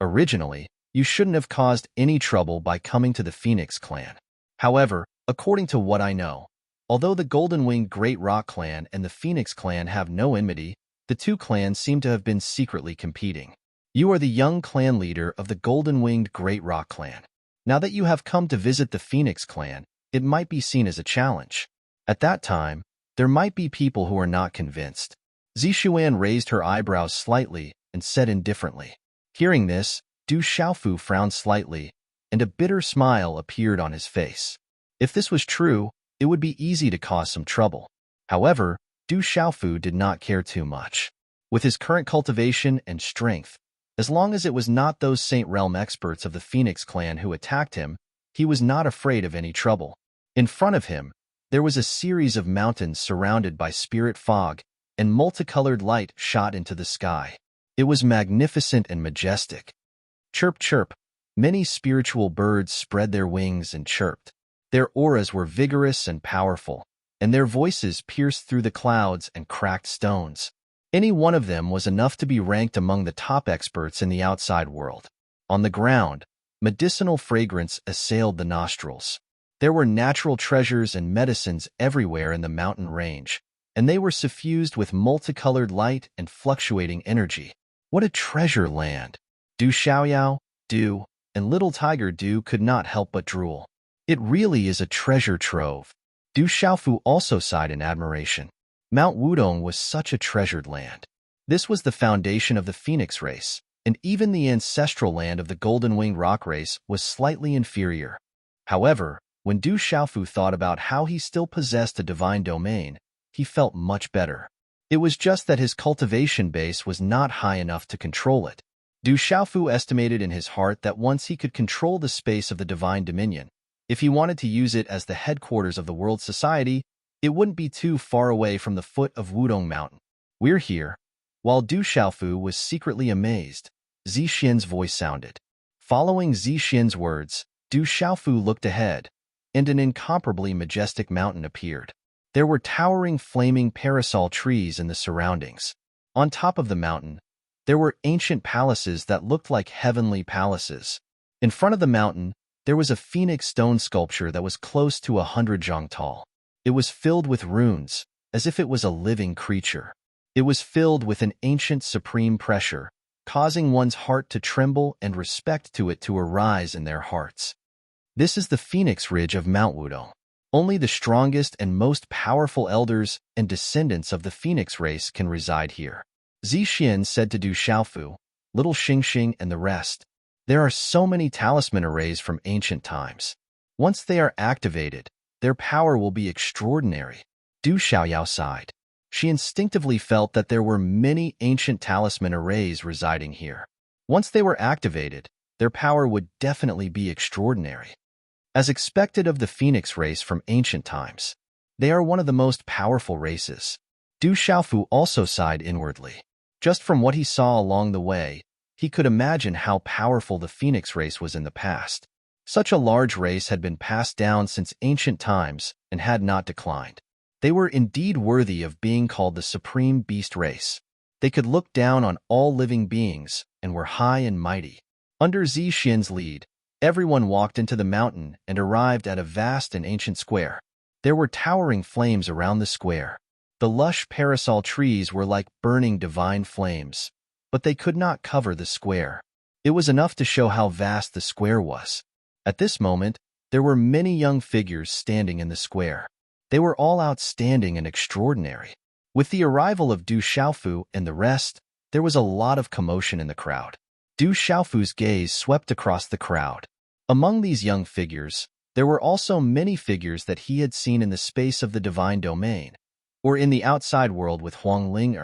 Originally, you shouldn't have caused any trouble by coming to the Phoenix clan. However, according to what I know, although the Golden-Winged Great Rock clan and the Phoenix clan have no enmity, the two clans seem to have been secretly competing. You are the young clan leader of the Golden-Winged Great Rock clan. Now that you have come to visit the Phoenix clan, it might be seen as a challenge. At that time, there might be people who are not convinced. Zixuan raised her eyebrows slightly and said indifferently. Hearing this, Du Xiaofu frowned slightly, and a bitter smile appeared on his face. If this was true, it would be easy to cause some trouble. However, Du Xiaofu did not care too much. With his current cultivation and strength, as long as it was not those Saint Realm experts of the Phoenix clan who attacked him, he was not afraid of any trouble. In front of him, there was a series of mountains surrounded by spirit fog, and multicolored light shot into the sky. It was magnificent and majestic. Chirp, chirp, many spiritual birds spread their wings and chirped. Their auras were vigorous and powerful, and their voices pierced through the clouds and cracked stones. Any one of them was enough to be ranked among the top experts in the outside world. On the ground, medicinal fragrance assailed the nostrils. There were natural treasures and medicines everywhere in the mountain range, and they were suffused with multicolored light and fluctuating energy. What a treasure land! Du Xiaoyao, Du, and Little Tiger Du could not help but drool. It really is a treasure trove. Du Xiaofu also sighed in admiration. Mount Wudong was such a treasured land. This was the foundation of the Phoenix race, and even the ancestral land of the Golden-Winged Rock race was slightly inferior. However, when Du Xiaofu thought about how he still possessed a divine domain, he felt much better. It was just that his cultivation base was not high enough to control it. Du Xiaofu estimated in his heart that once he could control the space of the divine dominion, if he wanted to use it as the headquarters of the world society, it wouldn't be too far away from the foot of Wudong Mountain. We're here. While Du Xiaofu was secretly amazed, Zixin's voice sounded. Following Zixin's words, Du Xiaofu looked ahead, and an incomparably majestic mountain appeared. There were towering flaming parasol trees in the surroundings. On top of the mountain, there were ancient palaces that looked like heavenly palaces. In front of the mountain, there was a phoenix stone sculpture that was close to 100 zhang tall. It was filled with runes, as if it was a living creature. It was filled with an ancient supreme pressure, causing one's heart to tremble and respect to it to arise in their hearts. This is the Phoenix Ridge of Mount Wudong. Only the strongest and most powerful elders and descendants of the Phoenix race can reside here. Zixin said to Du Xiaofu, little Xingxing and the rest, there are so many talisman arrays from ancient times. Once they are activated, their power will be extraordinary. Du Xiaoyao sighed. She instinctively felt that there were many ancient talisman arrays residing here. Once they were activated, their power would definitely be extraordinary. As expected of the Phoenix race from ancient times, they are one of the most powerful races. Du Xiaofu also sighed inwardly. Just from what he saw along the way, he could imagine how powerful the Phoenix race was in the past. Such a large race had been passed down since ancient times and had not declined. They were indeed worthy of being called the supreme beast race. They could look down on all living beings and were high and mighty. Under Zixin's lead, everyone walked into the mountain and arrived at a vast and ancient square. There were towering flames around the square. The lush parasol trees were like burning divine flames, but they could not cover the square. It was enough to show how vast the square was. At this moment, there were many young figures standing in the square. They were all outstanding and extraordinary. With the arrival of Du Xiaofu and the rest, there was a lot of commotion in the crowd. Du Xiaofu's gaze swept across the crowd. Among these young figures, there were also many figures that he had seen in the space of the divine domain, or in the outside world with Huang Ling.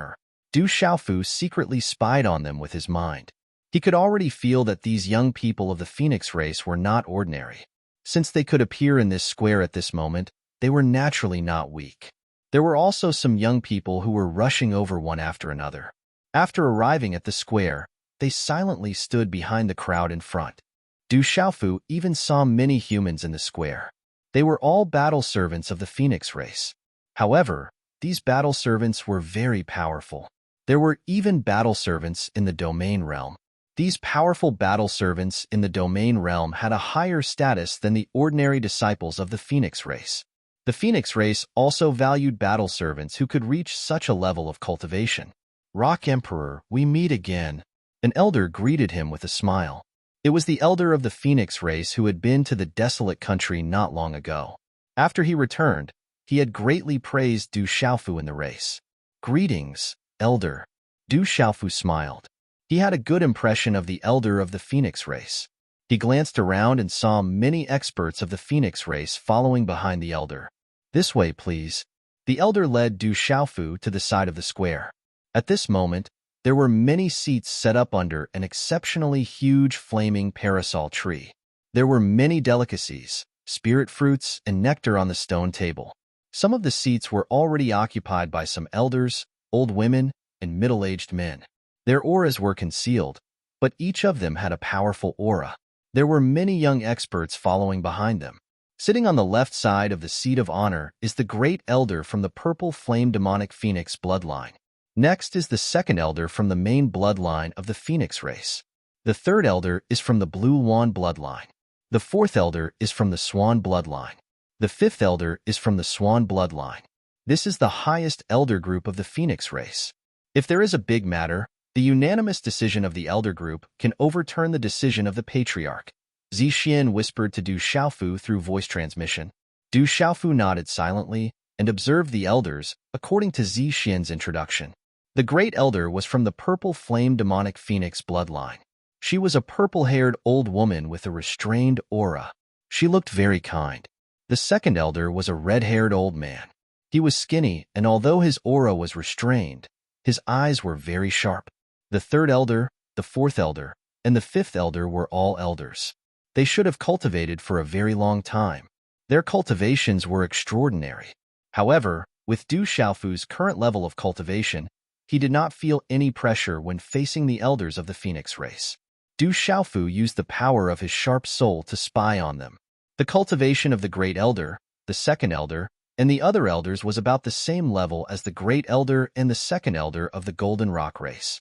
Du Xiaofu secretly spied on them with his mind. He could already feel that these young people of the Phoenix race were not ordinary. Since they could appear in this square at this moment, they were naturally not weak. There were also some young people who were rushing over one after another. After arriving at the square, they silently stood behind the crowd in front. Du Xiaofu even saw many humans in the square. They were all battle servants of the Phoenix race. However, these battle servants were very powerful. There were even battle servants in the domain realm. These powerful battle servants in the domain realm had a higher status than the ordinary disciples of the Phoenix race. The Phoenix race also valued battle servants who could reach such a level of cultivation. Rock Emperor, we meet again. An elder greeted him with a smile. It was the elder of the Phoenix race who had been to the desolate country not long ago. After he returned, he had greatly praised Du Xiaofu in the race. Greetings, elder. Du Xiaofu smiled. He had a good impression of the elder of the Phoenix race. He glanced around and saw many experts of the Phoenix race following behind the elder. This way, please. The elder led Du Xiaofu to the side of the square. At this moment, there were many seats set up under an exceptionally huge flaming parasol tree. There were many delicacies, spirit fruits, and nectar on the stone table. Some of the seats were already occupied by some elders, old women, and middle-aged men. Their auras were concealed, but each of them had a powerful aura. There were many young experts following behind them. Sitting on the left side of the seat of honor is the great elder from the purple flame demonic phoenix bloodline. Next is the second elder from the main bloodline of the Phoenix race. The third elder is from the blue Wan bloodline. The fourth elder is from the Swan bloodline. The fifth elder is from the Swan bloodline. This is the highest elder group of the Phoenix race. If there is a big matter, the unanimous decision of the elder group can overturn the decision of the patriarch. Zixin whispered to Du Xiaofu through voice transmission. Du Xiaofu nodded silently and observed the elders according to Zixin's introduction. The great elder was from the purple flame demonic phoenix bloodline. She was a purple-haired old woman with a restrained aura. She looked very kind. The second elder was a red-haired old man. He was skinny, and although his aura was restrained, his eyes were very sharp. The third elder, the fourth elder, and the fifth elder were all elders. They should have cultivated for a very long time. Their cultivations were extraordinary. However, with Du Xiaofu's current level of cultivation, he did not feel any pressure when facing the elders of the Phoenix race. Du Xiaofu used the power of his sharp soul to spy on them. The cultivation of the Great Elder, the Second Elder, and the other elders was about the same level as the Great Elder and the Second Elder of the Golden Rock race.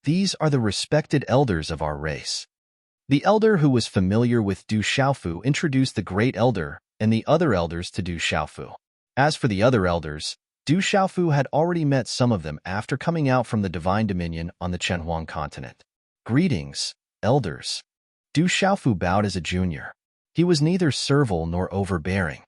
These are the respected elders of our race. The elder who was familiar with Du Xiaofu introduced the Great Elder and the other elders to Du Xiaofu. As for the other elders, Du Xiaofu had already met some of them after coming out from the Divine Dominion on the Chenhuang continent. Greetings, elders. Du Xiaofu bowed as a junior. He was neither servile nor overbearing.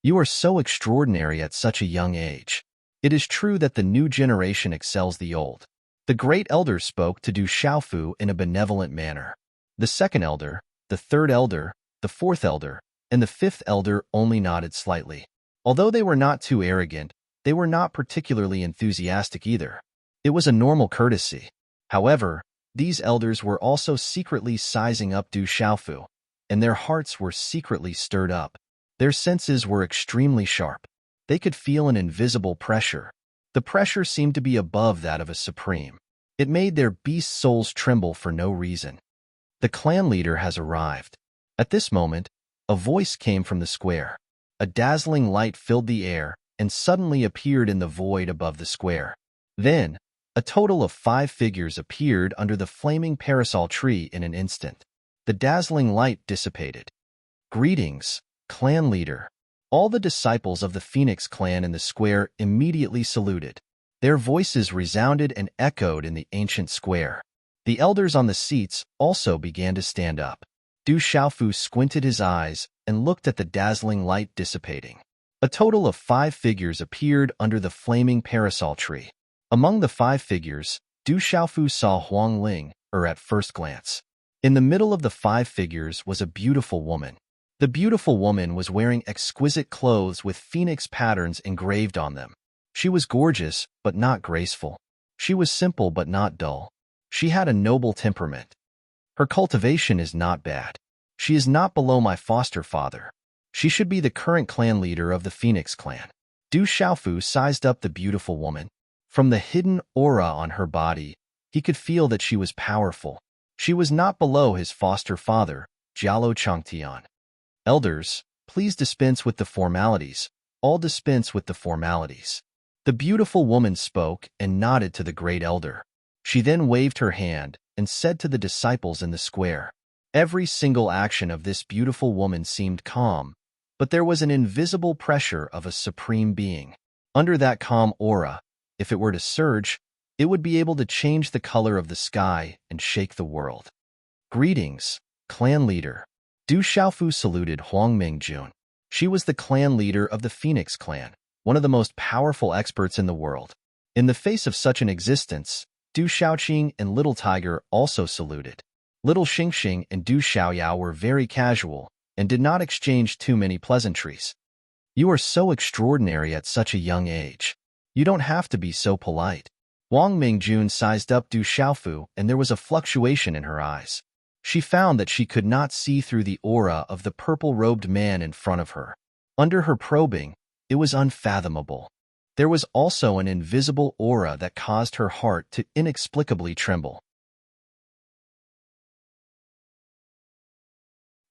You are so extraordinary at such a young age. It is true that the new generation excels the old. The great elder spoke to Du Xiaofu in a benevolent manner. The second elder, the third elder, the fourth elder, and the fifth elder only nodded slightly. Although they were not too arrogant, they were not particularly enthusiastic either. It was a normal courtesy. However, these elders were also secretly sizing up Du Xiaofu, and their hearts were secretly stirred up. Their senses were extremely sharp. They could feel an invisible pressure. The pressure seemed to be above that of a supreme. It made their beast souls tremble for no reason. The clan leader has arrived. At this moment, a voice came from the square. A dazzling light filled the air and suddenly appeared in the void above the square. Then, a total of 5 figures appeared under the flaming parasol tree in an instant. The dazzling light dissipated. Greetings, clan leader. All the disciples of the Phoenix clan in the square immediately saluted. Their voices resounded and echoed in the ancient square. The elders on the seats also began to stand up. Du Xiaofu squinted his eyes and looked at the dazzling light dissipating. A total of 5 figures appeared under the flaming parasol tree. Among the 5 figures, Du Xiaofu saw Huang Ling, at first glance. In the middle of the 5 figures was a beautiful woman. The beautiful woman was wearing exquisite clothes with phoenix patterns engraved on them. She was gorgeous, but not graceful. She was simple but not dull. She had a noble temperament. Her cultivation is not bad. She is not below my foster father. She should be the current clan leader of the Phoenix clan. Du Xiaofu sized up the beautiful woman. From the hidden aura on her body, he could feel that she was powerful. She was not below his foster father, Jialo Changtian. Elders, please dispense with the formalities. All dispense with the formalities. The beautiful woman spoke and nodded to the great elder. She then waved her hand and said to the disciples in the square. Every single action of this beautiful woman seemed calm, but there was an invisible pressure of a supreme being. Under that calm aura, if it were to surge, it would be able to change the color of the sky and shake the world. Greetings, clan leader. Du Xiaofu saluted Huang Mingjun. She was the clan leader of the Phoenix clan, one of the most powerful experts in the world. In the face of such an existence, Du Xiaoqing and Little Tiger also saluted. Little Xingxing and Du Xiaoyao were very casual and did not exchange too many pleasantries. You are so extraordinary at such a young age. You don't have to be so polite. Wang Mingjun sized up Du Xiaofu and there was a fluctuation in her eyes. She found that she could not see through the aura of the purple-robed man in front of her. Under her probing, it was unfathomable. There was also an invisible aura that caused her heart to inexplicably tremble.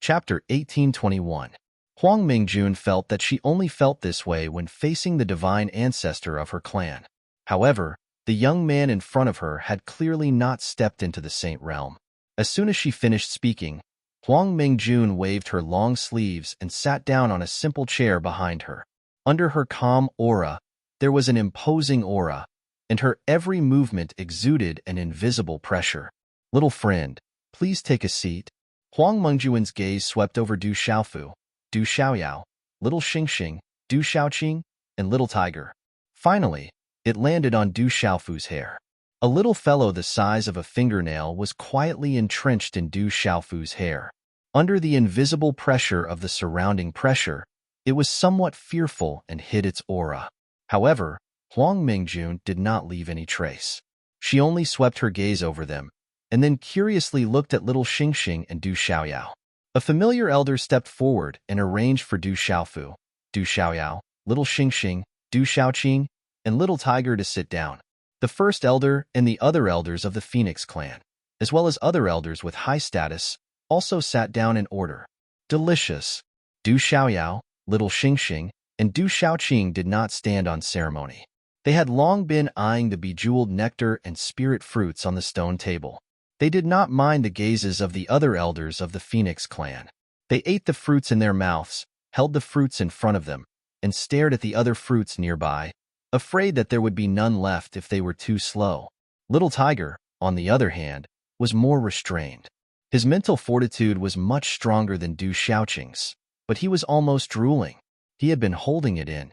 Chapter 1821. Huang Mingjun felt that she only felt this way when facing the divine ancestor of her clan. However, the young man in front of her had clearly not stepped into the saint realm. As soon as she finished speaking, Huang Mingjun waved her long sleeves and sat down on a simple chair behind her. Under her calm aura, there was an imposing aura, and her every movement exuded an invisible pressure. Little friend, please take a seat. Huang Mingjun's gaze swept over Du Xiaofu, Du Xiaoyao, Little Xingxing, Du Xiaoqing, and Little Tiger. Finally, it landed on Du Xiaofu's hair. A little fellow the size of a fingernail was quietly entrenched in Du Xiaofu's hair. Under the invisible pressure of the surrounding pressure, it was somewhat fearful and hid its aura. However, Huang Mingjun did not leave any trace. She only swept her gaze over them, and then curiously looked at Little Xingxing and Du Xiaoyao. A familiar elder stepped forward and arranged for Du Xiaofu, Du Xiaoyao, Little Xingxing, Du Xiaoqing, and Little Tiger to sit down. The first elder and the other elders of the Phoenix clan, as well as other elders with high status, also sat down in order. Delicious. Du Xiaoyao, Little Xingxing, and Du Xiaoqing did not stand on ceremony. They had long been eyeing the bejeweled nectar and spirit fruits on the stone table. They did not mind the gazes of the other elders of the Phoenix clan. They ate the fruits in their mouths, held the fruits in front of them, and stared at the other fruits nearby, afraid that there would be none left if they were too slow. Little Tiger, on the other hand, was more restrained. His mental fortitude was much stronger than Du Xiaoqing's, but he was almost drooling. He had been holding it in.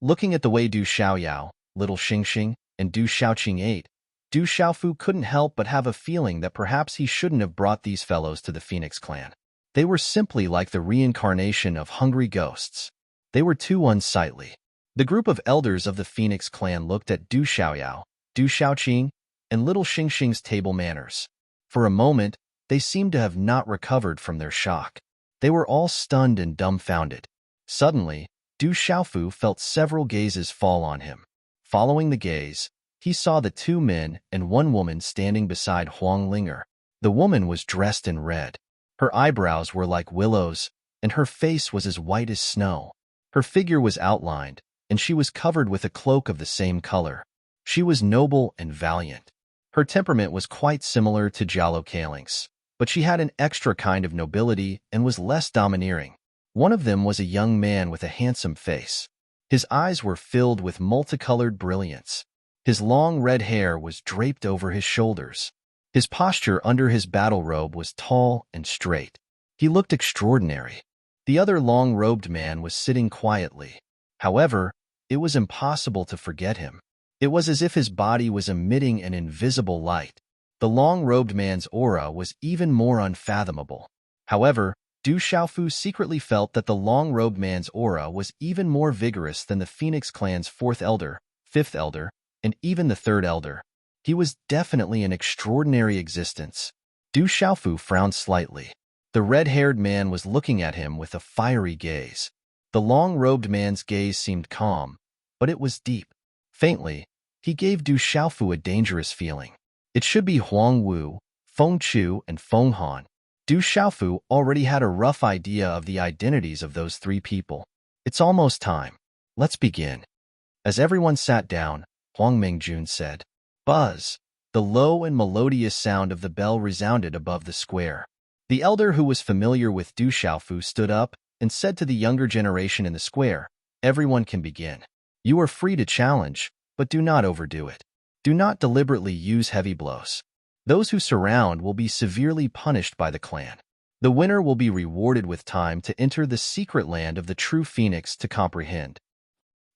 Looking at the way Du Xiaoyao, little Xingxing, and Du Xiaoqing ate, Du Xiaofu couldn't help but have a feeling that perhaps he shouldn't have brought these fellows to the Phoenix clan. They were simply like the reincarnation of hungry ghosts. They were too unsightly. The group of elders of the Phoenix clan looked at Du Xiaoyao, Du Xiaoqing, and little Xingxing's table manners. For a moment, they seemed to have not recovered from their shock. They were all stunned and dumbfounded. Suddenly, Du Xiaofu felt several gazes fall on him. Following the gaze, he saw the 2 men and 1 woman standing beside Huang Linger. The woman was dressed in red. Her eyebrows were like willows, and her face was as white as snow. Her figure was outlined, and she was covered with a cloak of the same color. She was noble and valiant. Her temperament was quite similar to Jialo Kaling's, but she had an extra kind of nobility and was less domineering. One of them was a young man with a handsome face. His eyes were filled with multicolored brilliance. His long red hair was draped over his shoulders. His posture under his battle robe was tall and straight. He looked extraordinary. The other long-robed man was sitting quietly. However, it was impossible to forget him. It was as if his body was emitting an invisible light. The long-robed man's aura was even more unfathomable. However, Du Xiaofu secretly felt that the long-robed man's aura was even more vigorous than the Phoenix clan's 4th elder, 5th elder, and even the 3rd elder. He was definitely an extraordinary existence. Du Xiaofu frowned slightly. The red-haired man was looking at him with a fiery gaze. The long-robed man's gaze seemed calm, but it was deep. Faintly, he gave Du Xiaofu a dangerous feeling. It should be Huang Wu, Feng Chu, and Feng Han. Du Xiaofu already had a rough idea of the identities of those 3 people. It's almost time. Let's begin. As everyone sat down, Huang Mingjun said, "Buzz." The low and melodious sound of the bell resounded above the square. The elder who was familiar with Du Xiaofu stood up and said to the younger generation in the square, "Everyone can begin. You are free to challenge, but do not overdo it. Do not deliberately use heavy blows. Those who surround will be severely punished by the clan. The winner will be rewarded with time to enter the secret land of the true phoenix to comprehend."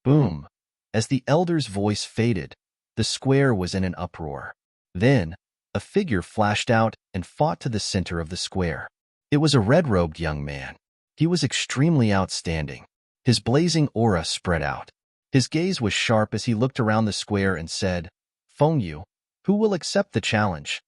Boom! As the elder's voice faded, the square was in an uproar. Then, a figure flashed out and fought to the center of the square. It was a red-robed young man. He was extremely outstanding. His blazing aura spread out. His gaze was sharp as he looked around the square and said, "Feng Yu, who will accept the challenge?"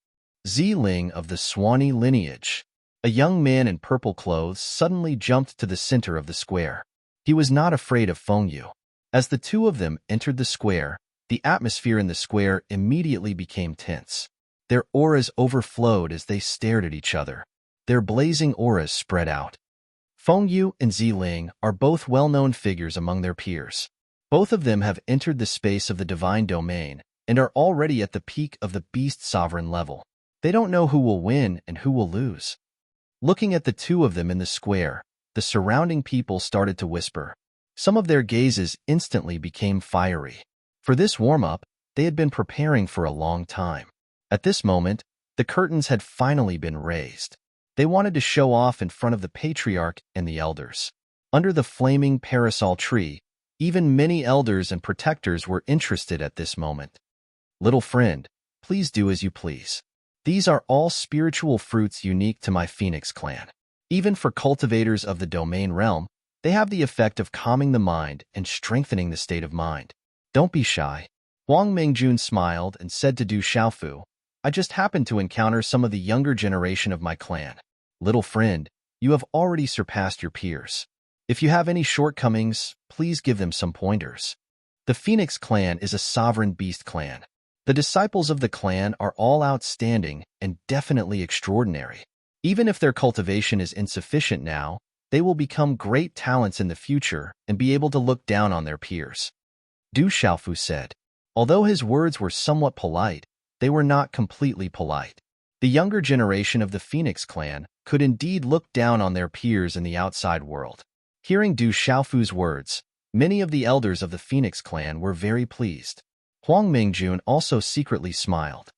Ziling of the Swanee lineage. A young man in purple clothes suddenly jumped to the center of the square. He was not afraid of Feng Yu. As the 2 of them entered the square, the atmosphere in the square immediately became tense. Their auras overflowed as they stared at each other. Their blazing auras spread out. Feng Yu and Ziling are both well-known figures among their peers. Both of them have entered the space of the divine domain and are already at the peak of the beast sovereign level. They don't know who will win and who will lose. Looking at the 2 of them in the square, the surrounding people started to whisper. Some of their gazes instantly became fiery. For this warm-up, they had been preparing for a long time. At this moment, the curtains had finally been raised. They wanted to show off in front of the patriarch and the elders. Under the flaming parasol tree, even many elders and protectors were interested at this moment. "Little friend, please do as you please. These are all spiritual fruits unique to my Phoenix clan. Even for cultivators of the domain realm, they have the effect of calming the mind and strengthening the state of mind. Don't be shy." Huang Mingjun smiled and said to Du Xiaofu, "I just happened to encounter some of the younger generation of my clan. Little friend, you have already surpassed your peers. If you have any shortcomings, please give them some pointers." The Phoenix clan is a sovereign beast clan. The disciples of the clan are all outstanding and definitely extraordinary. Even if their cultivation is insufficient now, they will become great talents in the future and be able to look down on their peers. Du Xiaofu said. Although his words were somewhat polite, they were not completely polite. The younger generation of the Phoenix clan could indeed look down on their peers in the outside world. Hearing Du Xiaofu's words, many of the elders of the Phoenix clan were very pleased. Huang Mingjun also secretly smiled.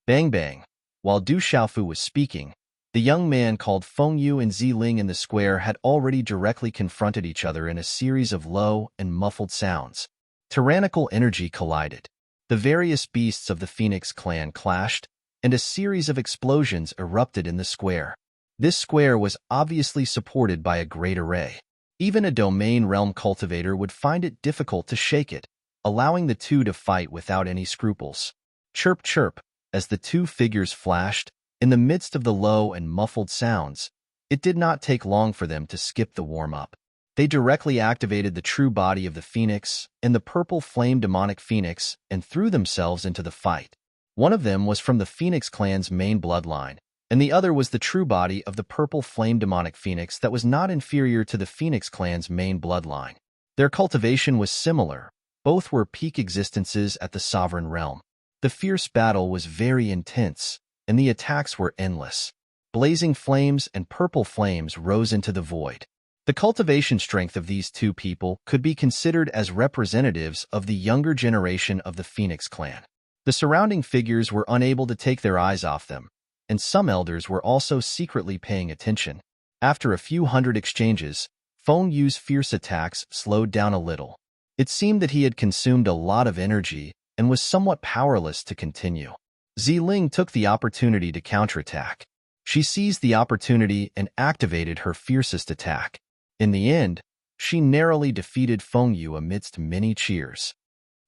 Bang bang. While Du Xiaofu was speaking, the young man called Feng Yu and Zi Ling in the square had already directly confronted each other in a series of low and muffled sounds. Tyrannical energy collided. The various beasts of the Phoenix clan clashed, and a series of explosions erupted in the square. This square was obviously supported by a great array. Even a domain realm cultivator would find it difficult to shake it, allowing the two to fight without any scruples. Chirp chirp, as the two figures flashed, in the midst of the low and muffled sounds, it did not take long for them to skip the warm-up. They directly activated the true body of the Phoenix and the purple flame demonic Phoenix and threw themselves into the fight. One of them was from the Phoenix clan's main bloodline, and the other was the true body of the purple flame demonic Phoenix that was not inferior to the Phoenix clan's main bloodline. Their cultivation was similar. Both were peak existences at the sovereign realm. The fierce battle was very intense, and the attacks were endless. Blazing flames and purple flames rose into the void. The cultivation strength of these two people could be considered as representatives of the younger generation of the Phoenix clan. The surrounding figures were unable to take their eyes off them, and some elders were also secretly paying attention. After a few hundred exchanges, Feng Yu's fierce attacks slowed down a little. It seemed that he had consumed a lot of energy and was somewhat powerless to continue. Zi Ling took the opportunity to counterattack. She seized the opportunity and activated her fiercest attack. In the end, she narrowly defeated Feng Yu amidst many cheers.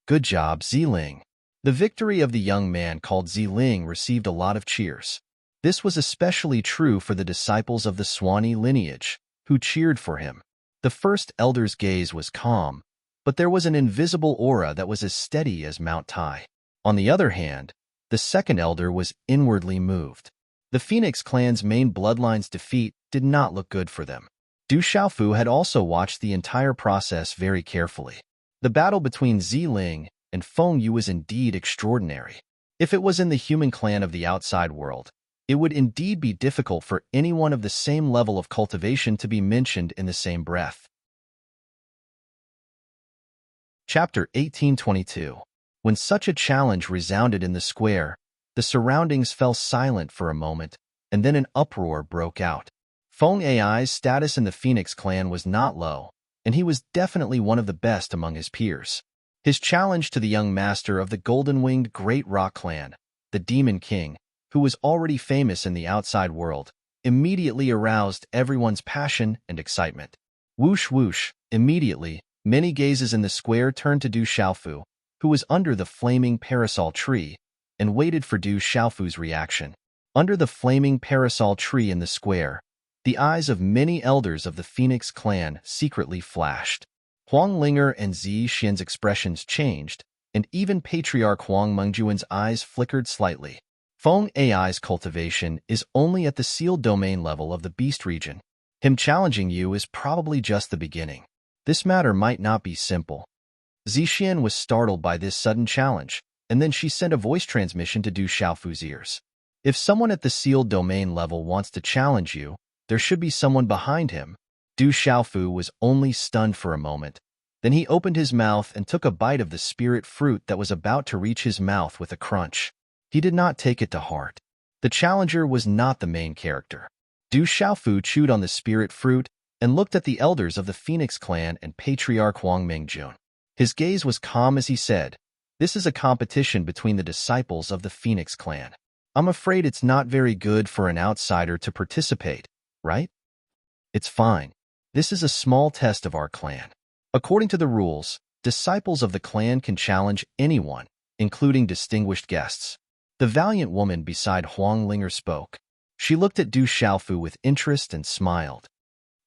Good job, Zi Ling. The victory of the young man called Zi Ling received a lot of cheers. This was especially true for the disciples of the Swanee lineage, who cheered for him. The first elder's gaze was calm, but there was an invisible aura that was as steady as Mount Tai. On the other hand, the second elder was inwardly moved. The Phoenix clan's main bloodline's defeat did not look good for them. Du Xiaofu had also watched the entire process very carefully. The battle between Zi Ling and Feng Yu was indeed extraordinary. If it was in the human clan of the outside world, it would indeed be difficult for anyone of the same level of cultivation to be mentioned in the same breath. Chapter 1822. When such a challenge resounded in the square, the surroundings fell silent for a moment, and then an uproar broke out. Feng Ai's status in the Phoenix clan was not low, and he was definitely one of the best among his peers. His challenge to the young master of the golden-winged Great Rock clan, the Demon King, who was already famous in the outside world, immediately aroused everyone's passion and excitement. Whoosh whoosh, immediately, many gazes in the square turned to Du Xiaofu, who was under the flaming parasol tree, and waited for Du Xiaofu's reaction. Under the flaming parasol tree in the square, the eyes of many elders of the Phoenix clan secretly flashed. Huang Linger and Zi Xian's expressions changed, and even Patriarch Huang Mengjuan's eyes flickered slightly. Feng Ai's cultivation is only at the sealed domain level of the beast region. Him challenging you is probably just the beginning. This matter might not be simple. Zi Xian was startled by this sudden challenge, and then she sent a voice transmission to Du Xiaofu's ears. If someone at the sealed domain level wants to challenge you, there should be someone behind him. Du Xiaofu was only stunned for a moment. Then he opened his mouth and took a bite of the spirit fruit that was about to reach his mouth with a crunch. He did not take it to heart. The challenger was not the main character. Du Xiaofu chewed on the spirit fruit and looked at the elders of the Phoenix clan and Patriarch Huang Mengjun. His gaze was calm as he said, "This is a competition between the disciples of the Phoenix clan. I'm afraid it's not very good for an outsider to participate, right? It's fine. This is a small test of our clan. According to the rules, disciples of the clan can challenge anyone, including distinguished guests." The valiant woman beside Huang Linger spoke. She looked at Du Xiaofu with interest and smiled.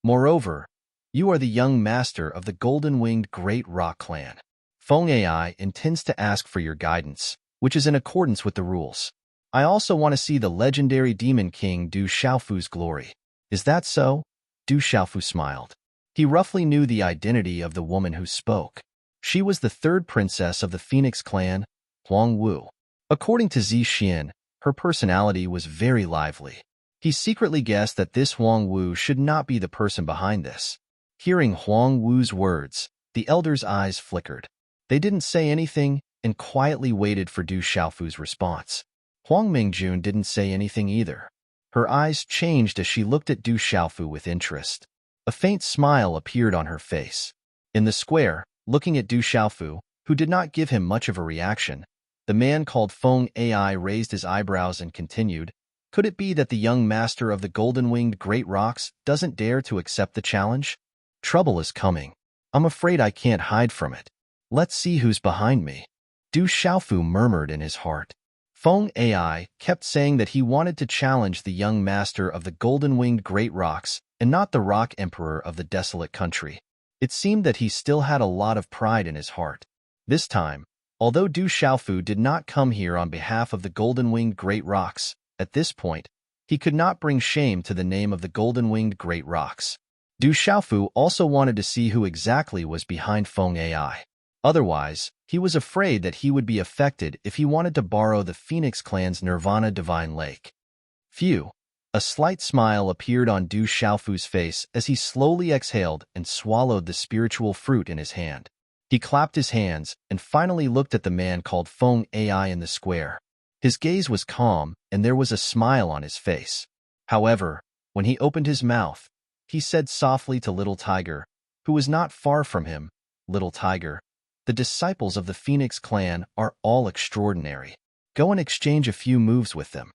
"Moreover, you are the young master of the golden-winged Great Rock clan. Feng Ai intends to ask for your guidance, which is in accordance with the rules. I also want to see the legendary Demon King Du Xiaofu's glory. Is that so?" Du Xiaofu smiled. He roughly knew the identity of the woman who spoke. She was the third princess of the Phoenix clan, Huang Wu. According to Zi Xian, her personality was very lively. He secretly guessed that this Huang Wu should not be the person behind this. Hearing Huang Wu's words, the elders' eyes flickered. They didn't say anything and quietly waited for Du Xiaofu's response. Huang Mingjun didn't say anything either. Her eyes changed as she looked at Du Xiaofu with interest. A faint smile appeared on her face. In the square, looking at Du Xiaofu, who did not give him much of a reaction, the man called Feng Ai raised his eyebrows and continued, "Could it be that the young master of the golden-winged great rocks doesn't dare to accept the challenge? Trouble is coming. I'm afraid I can't hide from it. Let's see who's behind me." Du Xiaofu murmured in his heart. Feng Ai kept saying that he wanted to challenge the young master of the golden-winged great rocks and not the rock emperor of the desolate country. It seemed that he still had a lot of pride in his heart. This time, although Du Xiaofu did not come here on behalf of the golden-winged great rocks, at this point, he could not bring shame to the name of the golden-winged great rocks. Du Xiaofu also wanted to see who exactly was behind Feng Ai. Otherwise, he was afraid that he would be affected if he wanted to borrow the Phoenix clan's Nirvana Divine Lake. Phew! A slight smile appeared on Du Xiaofu's face as he slowly exhaled and swallowed the spiritual fruit in his hand. He clapped his hands and finally looked at the man called Feng Ai in the square. His gaze was calm and there was a smile on his face. However, when he opened his mouth, he said softly to Little Tiger, who was not far from him, "Little Tiger, the disciples of the Phoenix clan are all extraordinary. Go and exchange a few moves with them."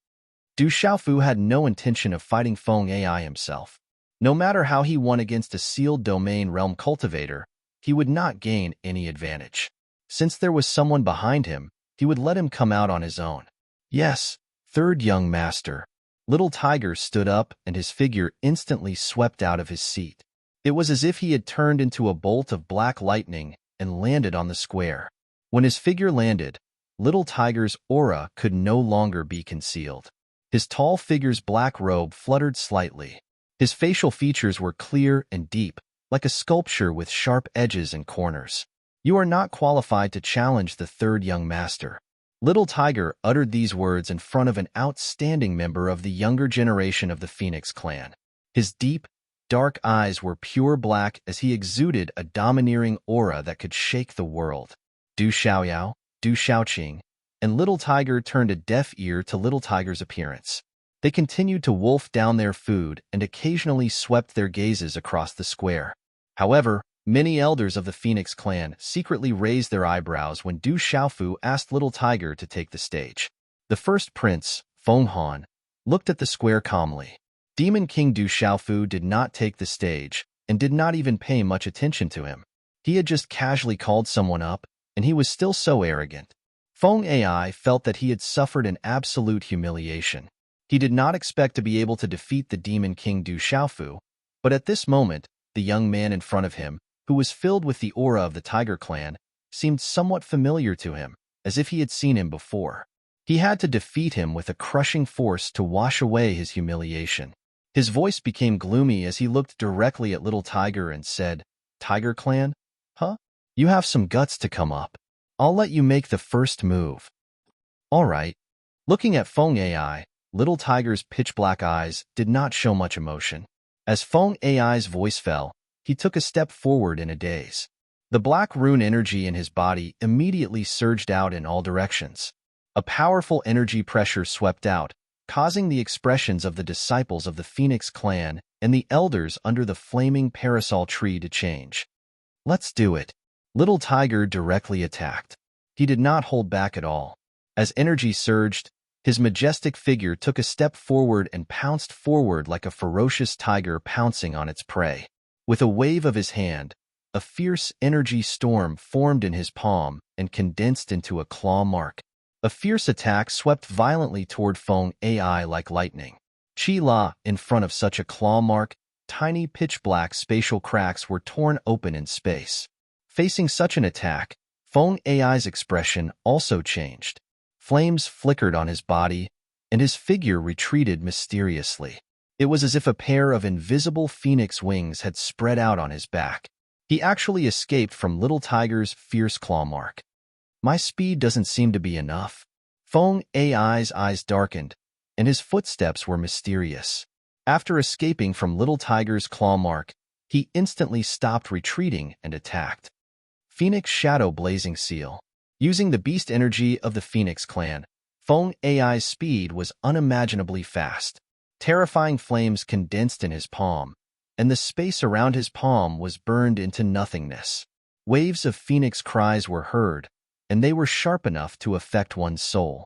Du Xiaofu had no intention of fighting Feng Ai himself. No matter how he won against a sealed domain realm cultivator, he would not gain any advantage. Since there was someone behind him, he would let him come out on his own. "Yes, third young master." Little Tiger stood up and his figure instantly swept out of his seat. It was as if he had turned into a bolt of black lightning and landed on the square. When his figure landed, Little Tiger's aura could no longer be concealed. His tall figure's black robe fluttered slightly. His facial features were clear and deep, like a sculpture with sharp edges and corners. "You are not qualified to challenge the third young master." Little Tiger uttered these words in front of an outstanding member of the younger generation of the Phoenix clan. His deep, dark eyes were pure black as he exuded a domineering aura that could shake the world. Du Xiaoyao, Du Xiaoqing, and Little Tiger turned a deaf ear to Little Tiger's appearance. They continued to wolf down their food and occasionally swept their gazes across the square. However, many elders of the Phoenix clan secretly raised their eyebrows when Du Xiaofu asked Little Tiger to take the stage. The first prince, Feng Han, looked at the square calmly. Demon King Du Xiaofu did not take the stage and did not even pay much attention to him. He had just casually called someone up, and he was still so arrogant. Feng Ai felt that he had suffered an absolute humiliation. He did not expect to be able to defeat the Demon King Du Xiaofu, but at this moment, the young man in front of him, who was filled with the aura of the Tiger clan, seemed somewhat familiar to him, as if he had seen him before. He had to defeat him with a crushing force to wash away his humiliation. His voice became gloomy as he looked directly at Little Tiger and said, "Tiger clan? Huh? You have some guts to come up. I'll let you make the first move." "All right." Looking at Feng Ai, Little Tiger's pitch-black eyes did not show much emotion. As Feng Ai's voice fell, he took a step forward in a daze. The black rune energy in his body immediately surged out in all directions. A powerful energy pressure swept out, causing the expressions of the disciples of the Phoenix clan and the elders under the flaming parasol tree to change. "Let's do it." Little Tiger directly attacked. He did not hold back at all. As energy surged, his majestic figure took a step forward and pounced forward like a ferocious tiger pouncing on its prey. With a wave of his hand, a fierce energy storm formed in his palm and condensed into a claw mark. A fierce attack swept violently toward Feng Ai like lightning. Chi La, in front of such a claw mark, tiny pitch-black spatial cracks were torn open in space. Facing such an attack, Feng Ai's expression also changed. Flames flickered on his body, and his figure retreated mysteriously. It was as if a pair of invisible phoenix wings had spread out on his back. He actually escaped from Little Tiger's fierce claw mark. "My speed doesn't seem to be enough." Feng Ai's eyes darkened, and his footsteps were mysterious. After escaping from Little Tiger's claw mark, he instantly stopped retreating and attacked. Phoenix Shadow Blazing Seal. Using the beast energy of the Phoenix clan, Feng Ai's speed was unimaginably fast. Terrifying flames condensed in his palm, and the space around his palm was burned into nothingness. Waves of phoenix cries were heard, and they were sharp enough to affect one's soul.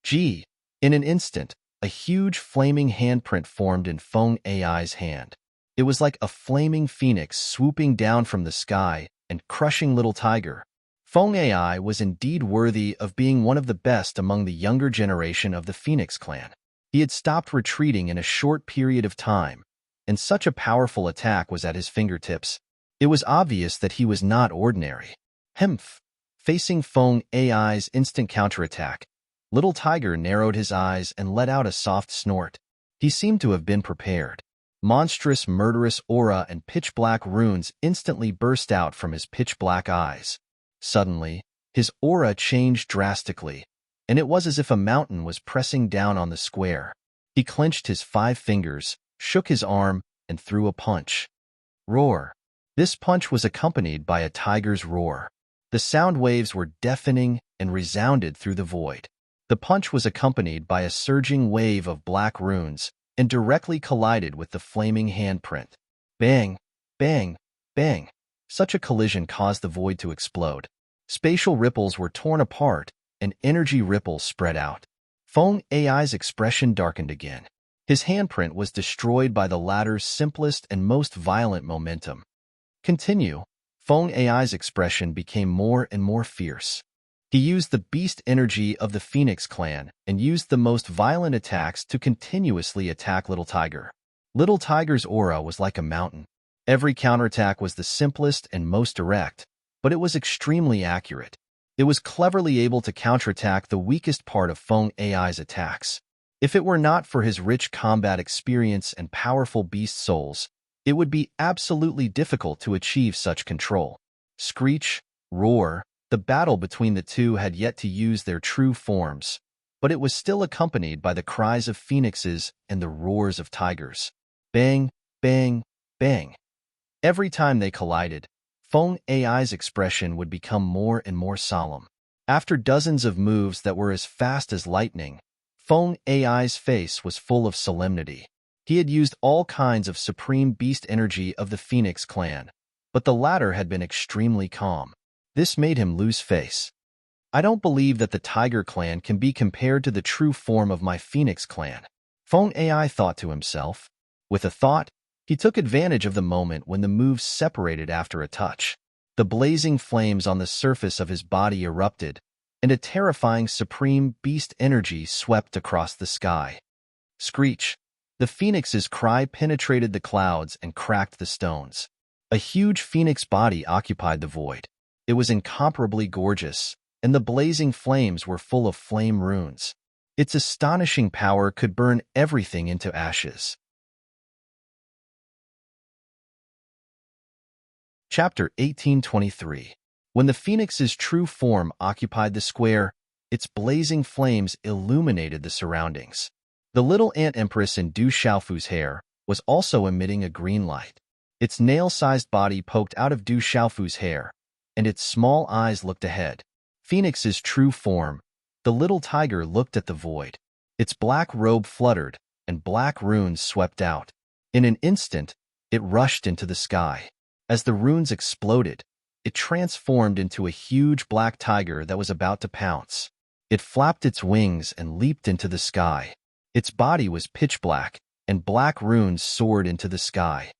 Gee! In an instant, a huge flaming handprint formed in Feng Ai's hand. It was like a flaming phoenix swooping down from the sky and crushing Little Tiger. Feng Ai was indeed worthy of being one of the best among the younger generation of the Phoenix clan. He had stopped retreating in a short period of time, and such a powerful attack was at his fingertips. It was obvious that he was not ordinary. Hemph! Facing Feng Ai's instant counterattack, Little Tiger narrowed his eyes and let out a soft snort. He seemed to have been prepared. Monstrous, murderous aura and pitch-black runes instantly burst out from his pitch-black eyes. Suddenly, his aura changed drastically, and it was as if a mountain was pressing down on the square. He clenched his 5 fingers, shook his arm, and threw a punch. Roar! This punch was accompanied by a tiger's roar. The sound waves were deafening and resounded through the void. The punch was accompanied by a surging wave of black runes and directly collided with the flaming handprint. Bang! Bang! Bang! Such a collision caused the void to explode. Spatial ripples were torn apart, and energy ripples spread out. Feng Ai's expression darkened again. His handprint was destroyed by the latter's simplest and most violent momentum. Continue. Feng Ai's expression became more and more fierce. He used the beast energy of the Phoenix clan and used the most violent attacks to continuously attack Little Tiger. Little Tiger's aura was like a mountain. Every counterattack was the simplest and most direct, but it was extremely accurate. It was cleverly able to counterattack the weakest part of Feng Ai's attacks. If it were not for his rich combat experience and powerful beast souls, it would be absolutely difficult to achieve such control. Screech, roar, the battle between the two had yet to use their true forms, but it was still accompanied by the cries of phoenixes and the roars of tigers. Bang, bang, bang. Every time they collided, Feng Ai's expression would become more and more solemn. After dozens of moves that were as fast as lightning, Feng Ai's face was full of solemnity. He had used all kinds of supreme beast energy of the Phoenix clan, but the latter had been extremely calm. This made him lose face. I don't believe that the Tiger clan can be compared to the true form of my Phoenix clan, Feng Ai thought to himself. With a thought, he took advantage of the moment when the moves separated after a touch. The blazing flames on the surface of his body erupted, and a terrifying supreme beast energy swept across the sky. Screech! The phoenix's cry penetrated the clouds and cracked the stones. A huge phoenix body occupied the void. It was incomparably gorgeous, and the blazing flames were full of flame runes. Its astonishing power could burn everything into ashes. Chapter 1823. When the phoenix's true form occupied the square, its blazing flames illuminated the surroundings. The little ant empress in Du Xiaofu's hair was also emitting a green light. Its nail-sized body poked out of Du Xiaofu's hair, and its small eyes looked ahead. Phoenix's true form, the little tiger looked at the void. Its black robe fluttered, and black runes swept out. In an instant, it rushed into the sky. As the runes exploded, it transformed into a huge black tiger that was about to pounce. It flapped its wings and leaped into the sky. Its body was pitch black, and black runes soared into the sky.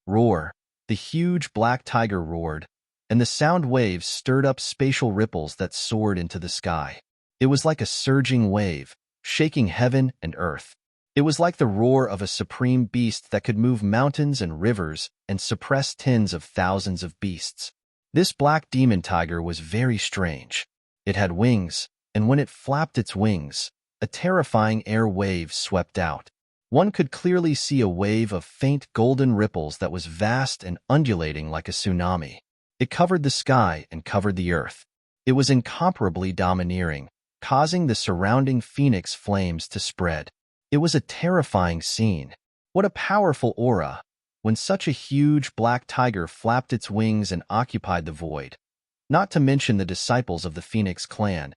Roar! The huge black tiger roared, and the sound waves stirred up spatial ripples that soared into the sky. It was like a surging wave, shaking heaven and earth. It was like the roar of a supreme beast that could move mountains and rivers and suppress tens of thousands of beasts. This black demon tiger was very strange. It had wings, and when it flapped its wings, a terrifying air wave swept out. One could clearly see a wave of faint golden ripples that was vast and undulating like a tsunami. It covered the sky and covered the earth. It was incomparably domineering, causing the surrounding phoenix flames to spread. It was a terrifying scene. What a powerful aura, when such a huge black tiger flapped its wings and occupied the void. Not to mention the disciples of the Phoenix clan.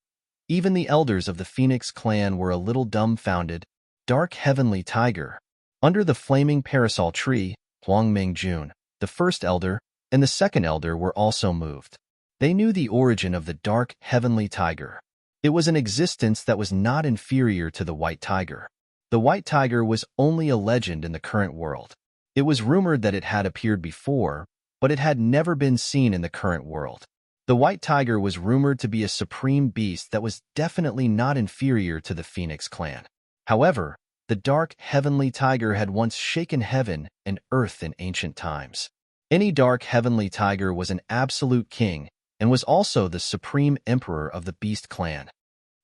Even the elders of the Phoenix clan were a little dumbfounded. Dark heavenly tiger. Under the flaming parasol tree, Huang Mingjun, the first elder, and the second elder were also moved. They knew the origin of the dark heavenly tiger. It was an existence that was not inferior to the white tiger. The white tiger was only a legend in the current world. It was rumored that it had appeared before, but it had never been seen in the current world. The white tiger was rumored to be a supreme beast that was definitely not inferior to the Phoenix clan. However, the dark heavenly tiger had once shaken heaven and earth in ancient times. Any dark heavenly tiger was an absolute king and was also the supreme emperor of the beast clan.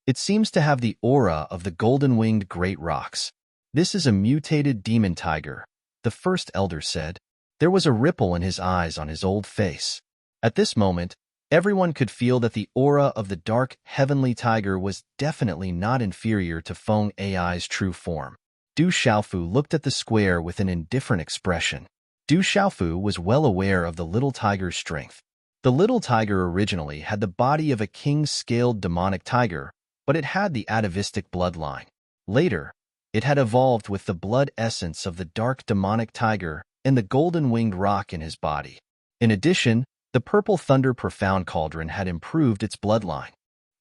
It seems to have the aura of the golden-winged great rocks. This is a mutated demon tiger, the first elder said. There was a ripple in his eyes on his old face. At this moment, everyone could feel that the aura of the dark heavenly tiger was definitely not inferior to Feng Ai's true form. Du Xiaofu looked at the square with an indifferent expression. Du Xiaofu was well aware of the little tiger's strength. The little tiger originally had the body of a king-scaled demonic tiger, but it had the atavistic bloodline. Later, it had evolved with the blood essence of the dark demonic tiger and the golden-winged rock in his body. In addition, the purple thunder profound cauldron had improved its bloodline.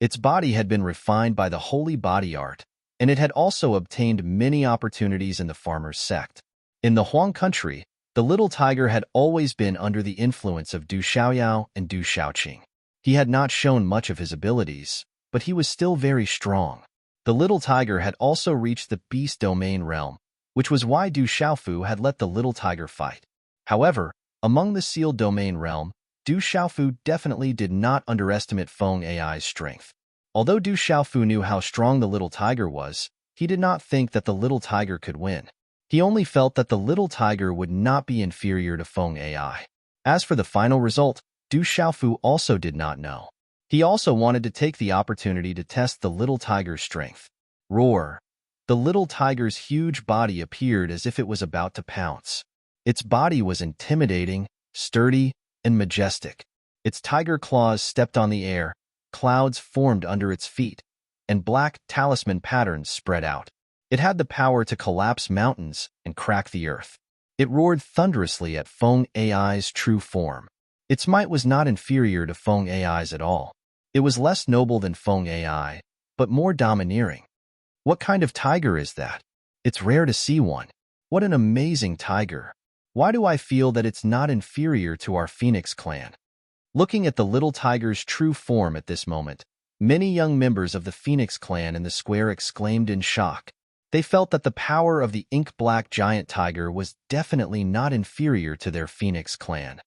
Its body had been refined by the holy body art, and it had also obtained many opportunities in the farmer's sect. In the Huang country, the little tiger had always been under the influence of Du Xiaoyao and Du Xiaoqing. He had not shown much of his abilities, but he was still very strong. The little tiger had also reached the beast domain realm, which was why Du Xiaofu had let the little tiger fight. However, among the sealed domain realm, Du Xiaofu definitely did not underestimate Feng Ai's strength. Although Du Xiaofu knew how strong the little tiger was, he did not think that the little tiger could win. He only felt that the little tiger would not be inferior to Feng Ai. As for the final result, Du Xiaofu also did not know. He also wanted to take the opportunity to test the little tiger's strength. Roar! The little tiger's huge body appeared as if it was about to pounce. Its body was intimidating, sturdy, and majestic. Its tiger claws stepped on the air, clouds formed under its feet, and black talisman patterns spread out. It had the power to collapse mountains and crack the earth. It roared thunderously at Feng Ai's true form. Its might was not inferior to Feng Ai's at all. It was less noble than Feng Ai, but more domineering. What kind of tiger is that? It's rare to see one. What an amazing tiger. Why do I feel that it's not inferior to our Phoenix clan? Looking at the little tiger's true form at this moment, many young members of the Phoenix clan in the square exclaimed in shock. They felt that the power of the ink-black giant tiger was definitely not inferior to their Phoenix clan.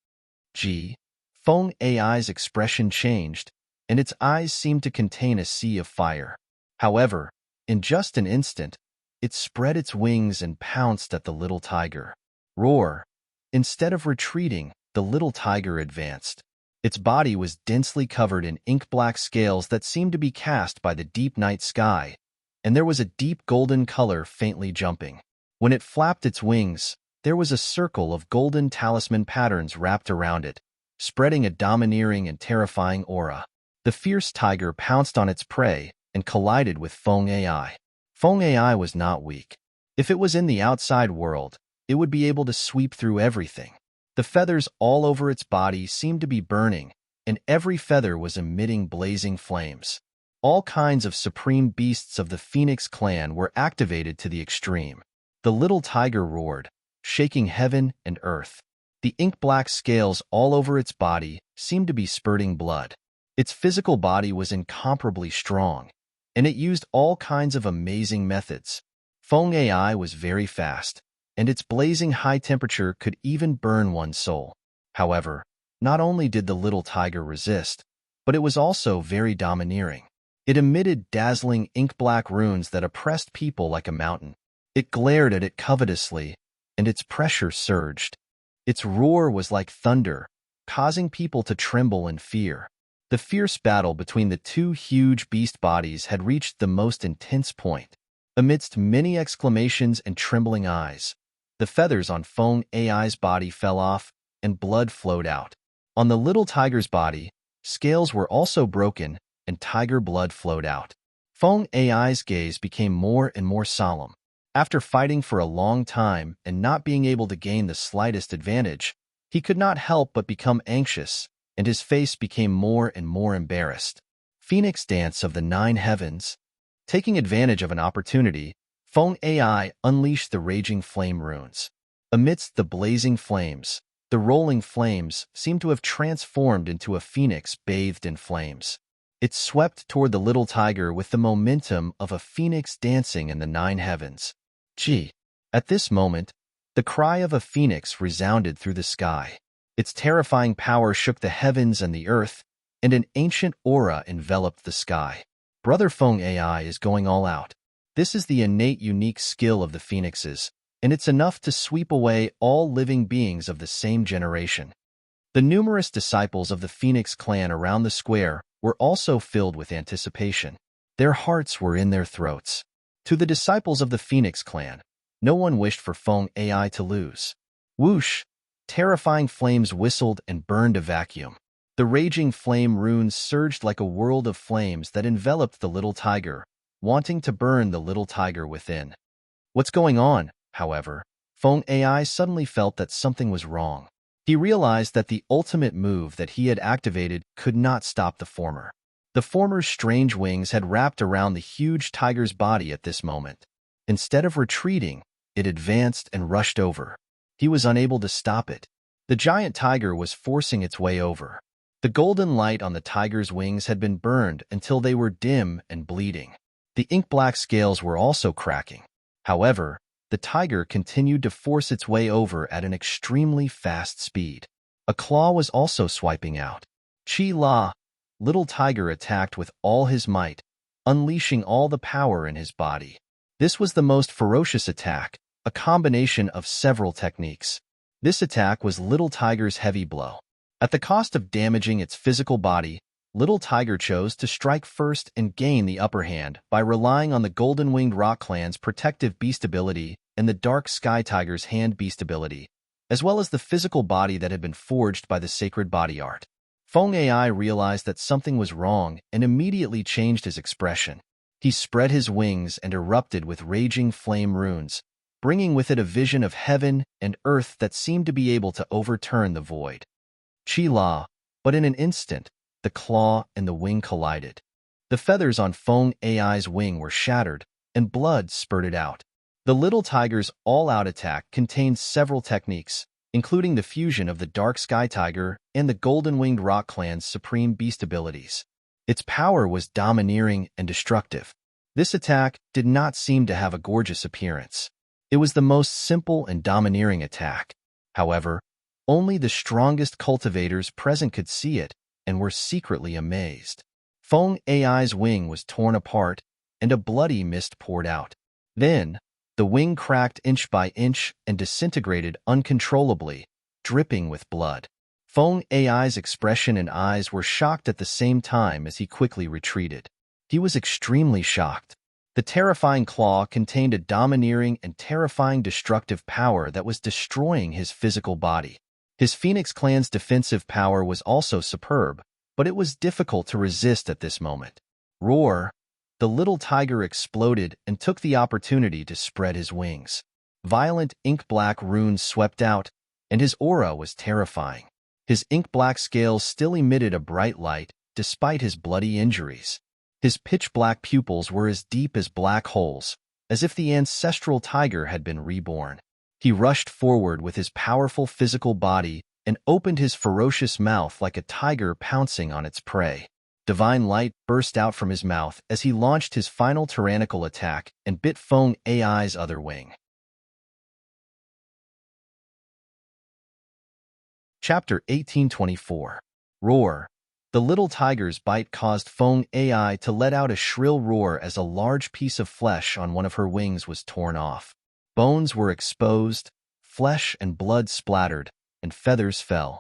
Feng Ai's expression changed, and its eyes seemed to contain a sea of fire. However, in just an instant, it spread its wings and pounced at the little tiger. Roar! Instead of retreating, the little tiger advanced. Its body was densely covered in ink-black scales that seemed to be cast by the deep night sky, and there was a deep golden color faintly jumping. When it flapped its wings, there was a circle of golden talisman patterns wrapped around it, spreading a domineering and terrifying aura. The fierce tiger pounced on its prey and collided with Feng Ai. Feng Ai was not weak. If it was in the outside world, it would be able to sweep through everything. The feathers all over its body seemed to be burning, and every feather was emitting blazing flames. All kinds of supreme beasts of the Phoenix clan were activated to the extreme. The little tiger roared, shaking heaven and earth. The ink-black scales all over its body seemed to be spurting blood. Its physical body was incomparably strong, and it used all kinds of amazing methods. Feng Ai was very fast, and its blazing high temperature could even burn one's soul. However, not only did the little tiger resist, but it was also very domineering. It emitted dazzling ink-black runes that oppressed people like a mountain. It glared at it covetously, and its pressure surged. Its roar was like thunder, causing people to tremble in fear. The fierce battle between the two huge beast bodies had reached the most intense point. Amidst many exclamations and trembling eyes, the feathers on Feng Ai's body fell off, and blood flowed out. On the little tiger's body, scales were also broken, and tiger blood flowed out. Feng Ai's gaze became more and more solemn. After fighting for a long time and not being able to gain the slightest advantage, he could not help but become anxious, and his face became more and more embarrassed. Phoenix Dance of the Nine Heavens. Taking advantage of an opportunity, Feng Ai unleashed the raging flame runes. Amidst the blazing flames, the rolling flames seemed to have transformed into a phoenix bathed in flames. It swept toward the little tiger with the momentum of a phoenix dancing in the nine heavens. Gee! At this moment, the cry of a phoenix resounded through the sky. Its terrifying power shook the heavens and the earth, and an ancient aura enveloped the sky. Brother Feng Ai is going all out. This is the innate unique skill of the phoenixes, and it's enough to sweep away all living beings of the same generation. The numerous disciples of the Phoenix clan around the square were also filled with anticipation. Their hearts were in their throats. To the disciples of the Phoenix clan, no one wished for Feng Ai to lose. Whoosh! Terrifying flames whistled and burned a vacuum. The raging flame runes surged like a world of flames that enveloped the little tiger, wanting to burn the little tiger within. What's going on, however? Feng Ai suddenly felt that something was wrong. He realized that the ultimate move that he had activated could not stop the former. The former's strange wings had wrapped around the huge tiger's body at this moment. Instead of retreating, it advanced and rushed over. He was unable to stop it. The giant tiger was forcing its way over. The golden light on the tiger's wings had been burned until they were dim and bleeding. The ink-black scales were also cracking. However, the tiger continued to force its way over at an extremely fast speed. A claw was also swiping out. Chi-La, little tiger attacked with all his might, unleashing all the power in his body. This was the most ferocious attack, a combination of several techniques. This attack was Little Tiger's heavy blow. At the cost of damaging its physical body, Little Tiger chose to strike first and gain the upper hand by relying on the Golden-Winged Rock Clan's protective beast ability and the Dark Sky Tiger's hand beast ability, as well as the physical body that had been forged by the sacred body art. Feng Ai realized that something was wrong and immediately changed his expression. He spread his wings and erupted with raging flame runes, bringing with it a vision of heaven and earth that seemed to be able to overturn the void. Chi-La, but in an instant, the claw and the wing collided. The feathers on Feng Ai's wing were shattered, and blood spurted out. The little tiger's all-out attack contained several techniques, including the fusion of the Dark Sky Tiger and the Golden-Winged Rock Clan's supreme beast abilities. Its power was domineering and destructive. This attack did not seem to have a gorgeous appearance. It was the most simple and domineering attack. However, only the strongest cultivators present could see it and were secretly amazed. Feng Ai's wing was torn apart, and a bloody mist poured out. Then, the wing cracked inch by inch and disintegrated uncontrollably, dripping with blood. Feng Ai's expression and eyes were shocked at the same time as he quickly retreated. He was extremely shocked. The terrifying claw contained a domineering and terrifying destructive power that was destroying his physical body. His Phoenix clan's defensive power was also superb, but it was difficult to resist at this moment. Roar! The little tiger exploded and took the opportunity to spread his wings. Violent ink-black runes swept out, and his aura was terrifying. His ink-black scales still emitted a bright light, despite his bloody injuries. His pitch-black pupils were as deep as black holes, as if the ancestral tiger had been reborn. He rushed forward with his powerful physical body and opened his ferocious mouth like a tiger pouncing on its prey. Divine light burst out from his mouth as he launched his final tyrannical attack and bit Feng Ai's other wing. Chapter 1824. Roar! The little tiger's bite caused Feng Ai to let out a shrill roar as a large piece of flesh on one of her wings was torn off. Bones were exposed, flesh and blood splattered, and feathers fell.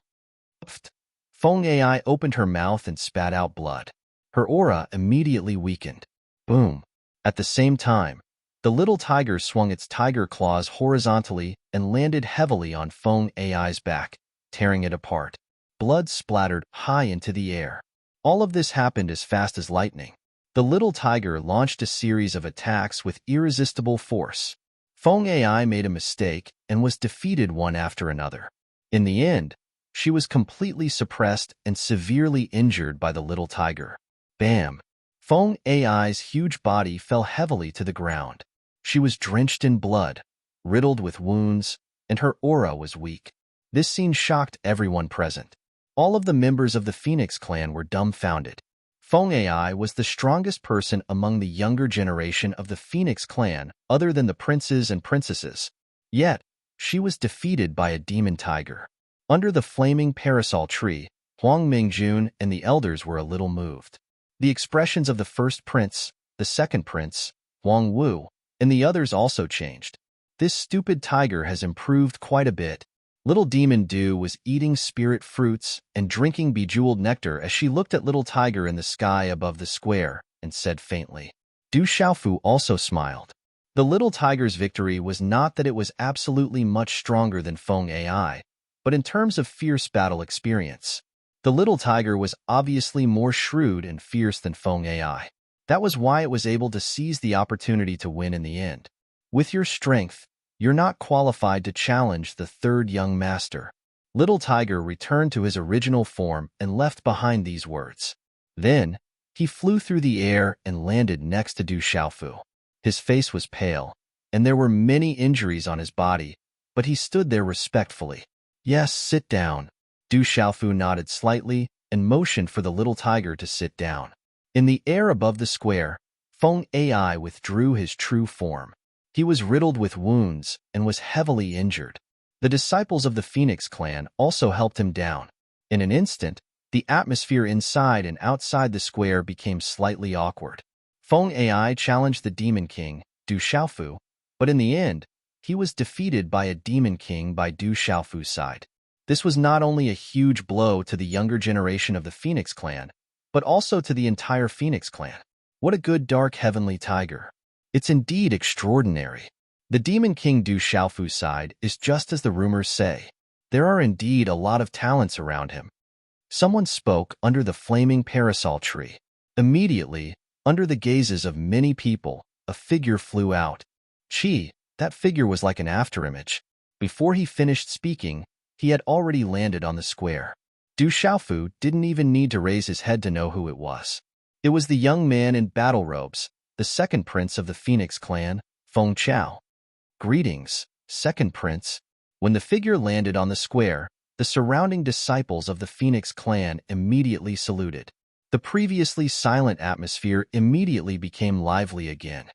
Feng Ai opened her mouth and spat out blood. Her aura immediately weakened. Boom! At the same time, the little tiger swung its tiger claws horizontally and landed heavily on Feng Ai's back, tearing it apart. Blood splattered high into the air. All of this happened as fast as lightning. The little tiger launched a series of attacks with irresistible force. Feng Ai made a mistake and was defeated one after another. In the end, she was completely suppressed and severely injured by the little tiger. Bam! Feng Ai's huge body fell heavily to the ground. She was drenched in blood, riddled with wounds, and her aura was weak. This scene shocked everyone present. All of the members of the Phoenix clan were dumbfounded. Feng Ai was the strongest person among the younger generation of the Phoenix clan other than the princes and princesses. Yet, she was defeated by a demon tiger. Under the flaming parasol tree, Huang Mingjun and the elders were a little moved. The expressions of the first prince, the second prince, Huang Wu, and the others also changed. This stupid tiger has improved quite a bit. Little Demon Du was eating spirit fruits and drinking bejeweled nectar as she looked at Little Tiger in the sky above the square and said faintly. Du Xiaofu also smiled. The little tiger's victory was not that it was absolutely much stronger than Feng Ai, but in terms of fierce battle experience. The little tiger was obviously more shrewd and fierce than Feng Ai. That was why it was able to seize the opportunity to win in the end. With your strength, you're not qualified to challenge the third young master. Little Tiger returned to his original form and left behind these words. Then, he flew through the air and landed next to Du Xiaofu. His face was pale, and there were many injuries on his body, but he stood there respectfully. Yes, sit down. Du Xiaofu nodded slightly and motioned for the little tiger to sit down. In the air above the square, Feng Ai withdrew his true form. He was riddled with wounds and was heavily injured. The disciples of the Phoenix clan also helped him down. In an instant, the atmosphere inside and outside the square became slightly awkward. Feng Ai challenged the Demon King, Du Xiaofu, but in the end, he was defeated by a Demon King by Du Xiaofu's side. This was not only a huge blow to the younger generation of the Phoenix clan, but also to the entire Phoenix clan. What a good dark heavenly tiger. It's indeed extraordinary. The Demon King Du Xiaofu's side is just as the rumors say. There are indeed a lot of talents around him. Someone spoke under the flaming parasol tree. Immediately, under the gazes of many people, a figure flew out. That figure was like an afterimage. Before he finished speaking, he had already landed on the square. Du Xiaofu didn't even need to raise his head to know who it was. It was the young man in battle robes, the second prince of the Phoenix clan, Feng Chao. Greetings, second prince. When the figure landed on the square, the surrounding disciples of the Phoenix clan immediately saluted. The previously silent atmosphere immediately became lively again.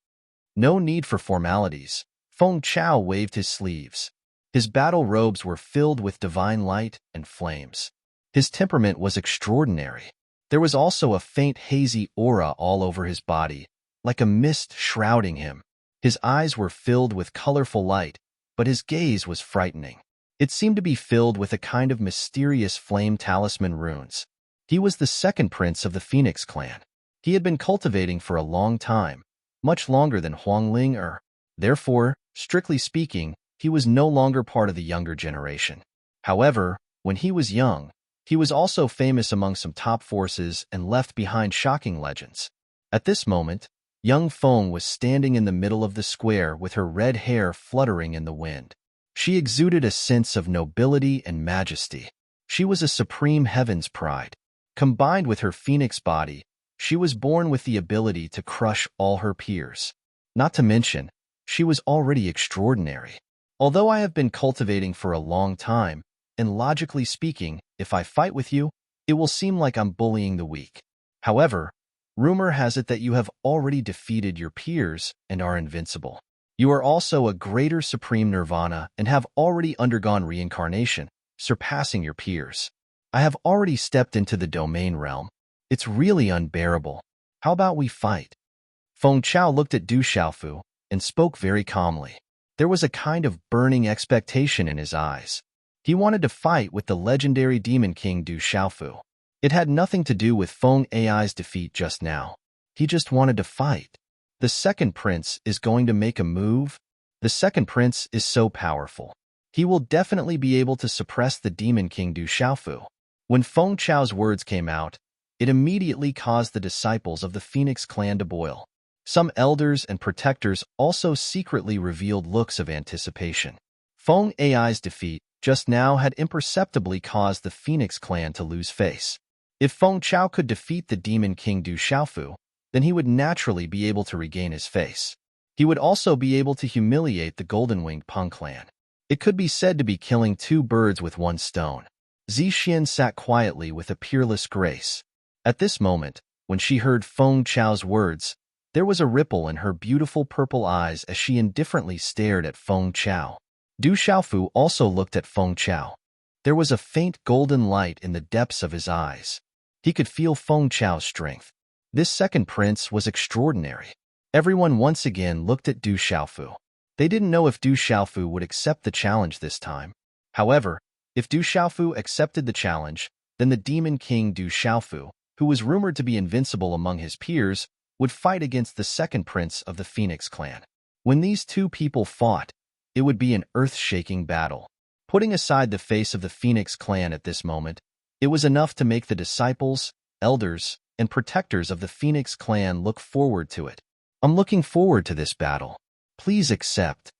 No need for formalities. Feng Chao waved his sleeves. His battle robes were filled with divine light and flames. His temperament was extraordinary. There was also a faint hazy aura all over his body, like a mist shrouding him. His eyes were filled with colorful light, but his gaze was frightening. It seemed to be filled with a kind of mysterious flame talisman runes. He was the second prince of the Phoenix clan. He had been cultivating for a long time, much longer than Huangling Er. Therefore, strictly speaking, he was no longer part of the younger generation. However, when he was young, he was also famous among some top forces and left behind shocking legends. At this moment, young Feng was standing in the middle of the square with her red hair fluttering in the wind. She exuded a sense of nobility and majesty. She was a supreme heaven's pride. Combined with her phoenix body, she was born with the ability to crush all her peers. Not to mention, she was already extraordinary. Although I have been cultivating for a long time, and logically speaking, if I fight with you, it will seem like I'm bullying the weak. However, rumor has it that you have already defeated your peers and are invincible. You are also a greater supreme nirvana and have already undergone reincarnation, surpassing your peers. I have already stepped into the domain realm. It's really unbearable. How about we fight? Feng Chao looked at Du Xiaofu and spoke very calmly. There was a kind of burning expectation in his eyes. He wanted to fight with the legendary Demon King Du Xiaofu. It had nothing to do with Feng Ai's defeat just now. He just wanted to fight. The second prince is going to make a move. The second prince is so powerful. He will definitely be able to suppress the Demon King Du Xiaofu. When Feng Chao's words came out, It immediately caused the disciples of the Phoenix clan to boil. Some elders and protectors also secretly revealed looks of anticipation. Feng Ai's defeat just now had imperceptibly caused the Phoenix clan to lose face. If Feng Chao could defeat the Demon King Du Xiaofu, then he would naturally be able to regain his face. He would also be able to humiliate the Golden-Winged Peng clan. It could be said to be killing two birds with one stone. Zixin sat quietly with a peerless grace. At this moment, when she heard Feng Chao's words, there was a ripple in her beautiful purple eyes as she indifferently stared at Feng Chao. Du Xiaofu also looked at Feng Chao. There was a faint golden light in the depths of his eyes. He could feel Feng Chao's strength. This second prince was extraordinary. Everyone once again looked at Du Xiaofu. They didn't know if Du Xiaofu would accept the challenge this time. However, if Du Xiaofu accepted the challenge, then the Demon King Du Xiaofu, who was rumored to be invincible among his peers, would fight against the second prince of the Phoenix clan. When these two people fought, it would be an earth-shaking battle. Putting aside the face of the Phoenix clan at this moment, it was enough to make the disciples, elders, and protectors of the Phoenix clan look forward to it. I'm looking forward to this battle. Please accept.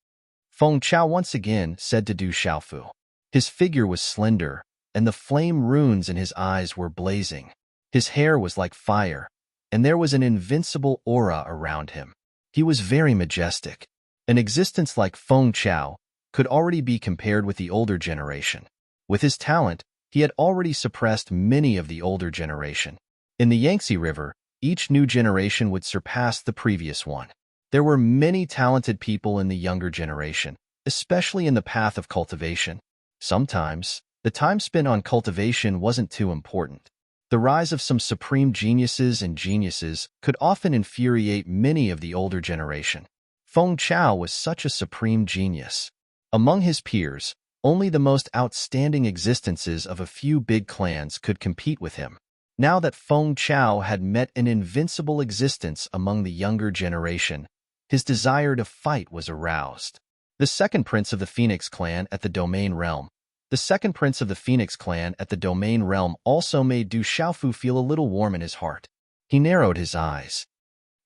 Feng Chao once again said to Du Xiaofu. His figure was slender, and the flame runes in his eyes were blazing. His hair was like fire, and there was an invincible aura around him. He was very majestic. An existence like Feng Chao could already be compared with the older generation. With his talent, he had already suppressed many of the older generation. In the Yangtze River, each new generation would surpass the previous one. There were many talented people in the younger generation, especially in the path of cultivation. Sometimes, the time spent on cultivation wasn't too important. The rise of some supreme geniuses and geniuses could often infuriate many of the older generation. Feng Chao was such a supreme genius. Among his peers, only the most outstanding existences of a few big clans could compete with him. Now that Feng Chao had met an invincible existence among the younger generation, his desire to fight was aroused. The second prince of the Phoenix clan at the Domain Realm. The second prince of the Phoenix clan at the Domain Realm also made Du Xiaofu feel a little warm in his heart. He narrowed his eyes.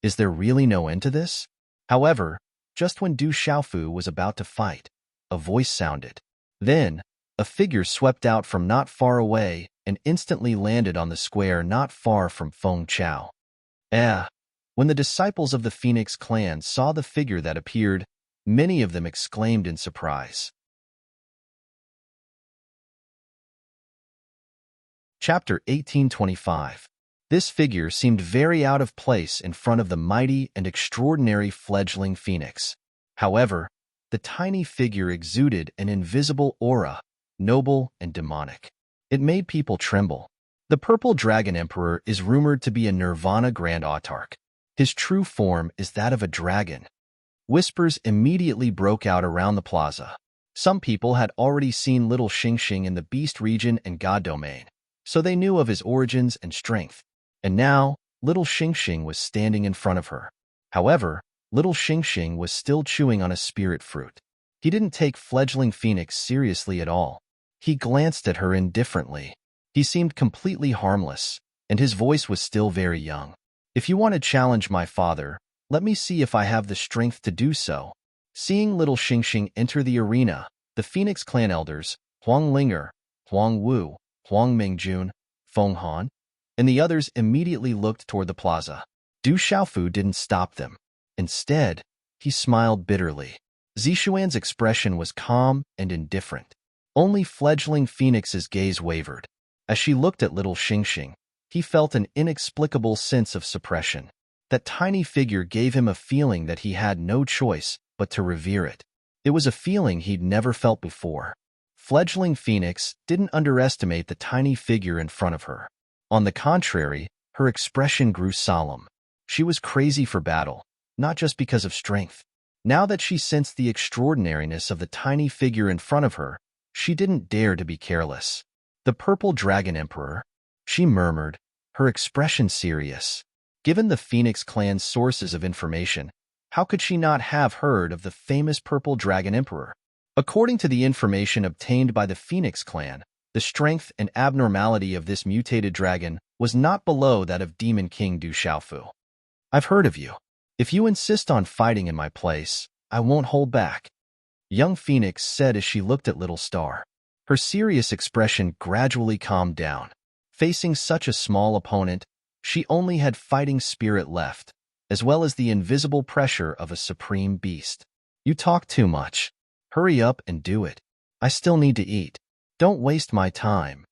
Is there really no end to this? However, just when Du Xiaofu was about to fight, a voice sounded. Then, a figure swept out from not far away and instantly landed on the square not far from Feng Chao. When the disciples of the Phoenix clan saw the figure that appeared, many of them exclaimed in surprise. Chapter 1825. This figure seemed very out of place in front of the mighty and extraordinary fledgling phoenix. However, the tiny figure exuded an invisible aura, noble and demonic. It made people tremble. The Purple Dragon Emperor is rumored to be a Nirvana Grand Autarch. His true form is that of a dragon. Whispers immediately broke out around the plaza. Some people had already seen Little Xingxing in the Beast region and God Domain, so they knew of his origins and strength. And now, Little Xingxing was standing in front of her. However, Little Xingxing was still chewing on a spirit fruit. He didn't take fledgling Phoenix seriously at all. He glanced at her indifferently. He seemed completely harmless, and his voice was still very young. If you want to challenge my father, let me see if I have the strength to do so. Seeing Little Xingxing enter the arena, the Phoenix clan elders, Huang Linger, Huang Wu, Huang Mingjun, Feng Han, and the others immediately looked toward the plaza. Du Xiaofu didn't stop them. Instead, he smiled bitterly. Zixuan's expression was calm and indifferent. Only fledgling Phoenix's gaze wavered. As she looked at Little Xingxing, he felt an inexplicable sense of suppression. That tiny figure gave him a feeling that he had no choice but to revere it. It was a feeling he'd never felt before. Fledgling Phoenix didn't underestimate the tiny figure in front of her. On the contrary, her expression grew solemn. She was crazy for battle, not just because of strength. Now that she sensed the extraordinariness of the tiny figure in front of her, she didn't dare to be careless. The Purple Dragon Emperor, she murmured, her expression serious. Given the Phoenix clan's sources of information, how could she not have heard of the famous Purple Dragon Emperor? According to the information obtained by the Phoenix clan, the strength and abnormality of this mutated dragon was not below that of Demon King Du Xiaofu. I've heard of you. If you insist on fighting in my place, I won't hold back, young Phoenix said as she looked at Little Star. Her serious expression gradually calmed down. Facing such a small opponent, she only had fighting spirit left, as well as the invisible pressure of a supreme beast. You talk too much. Hurry up and do it. I still need to eat. Don't waste my time,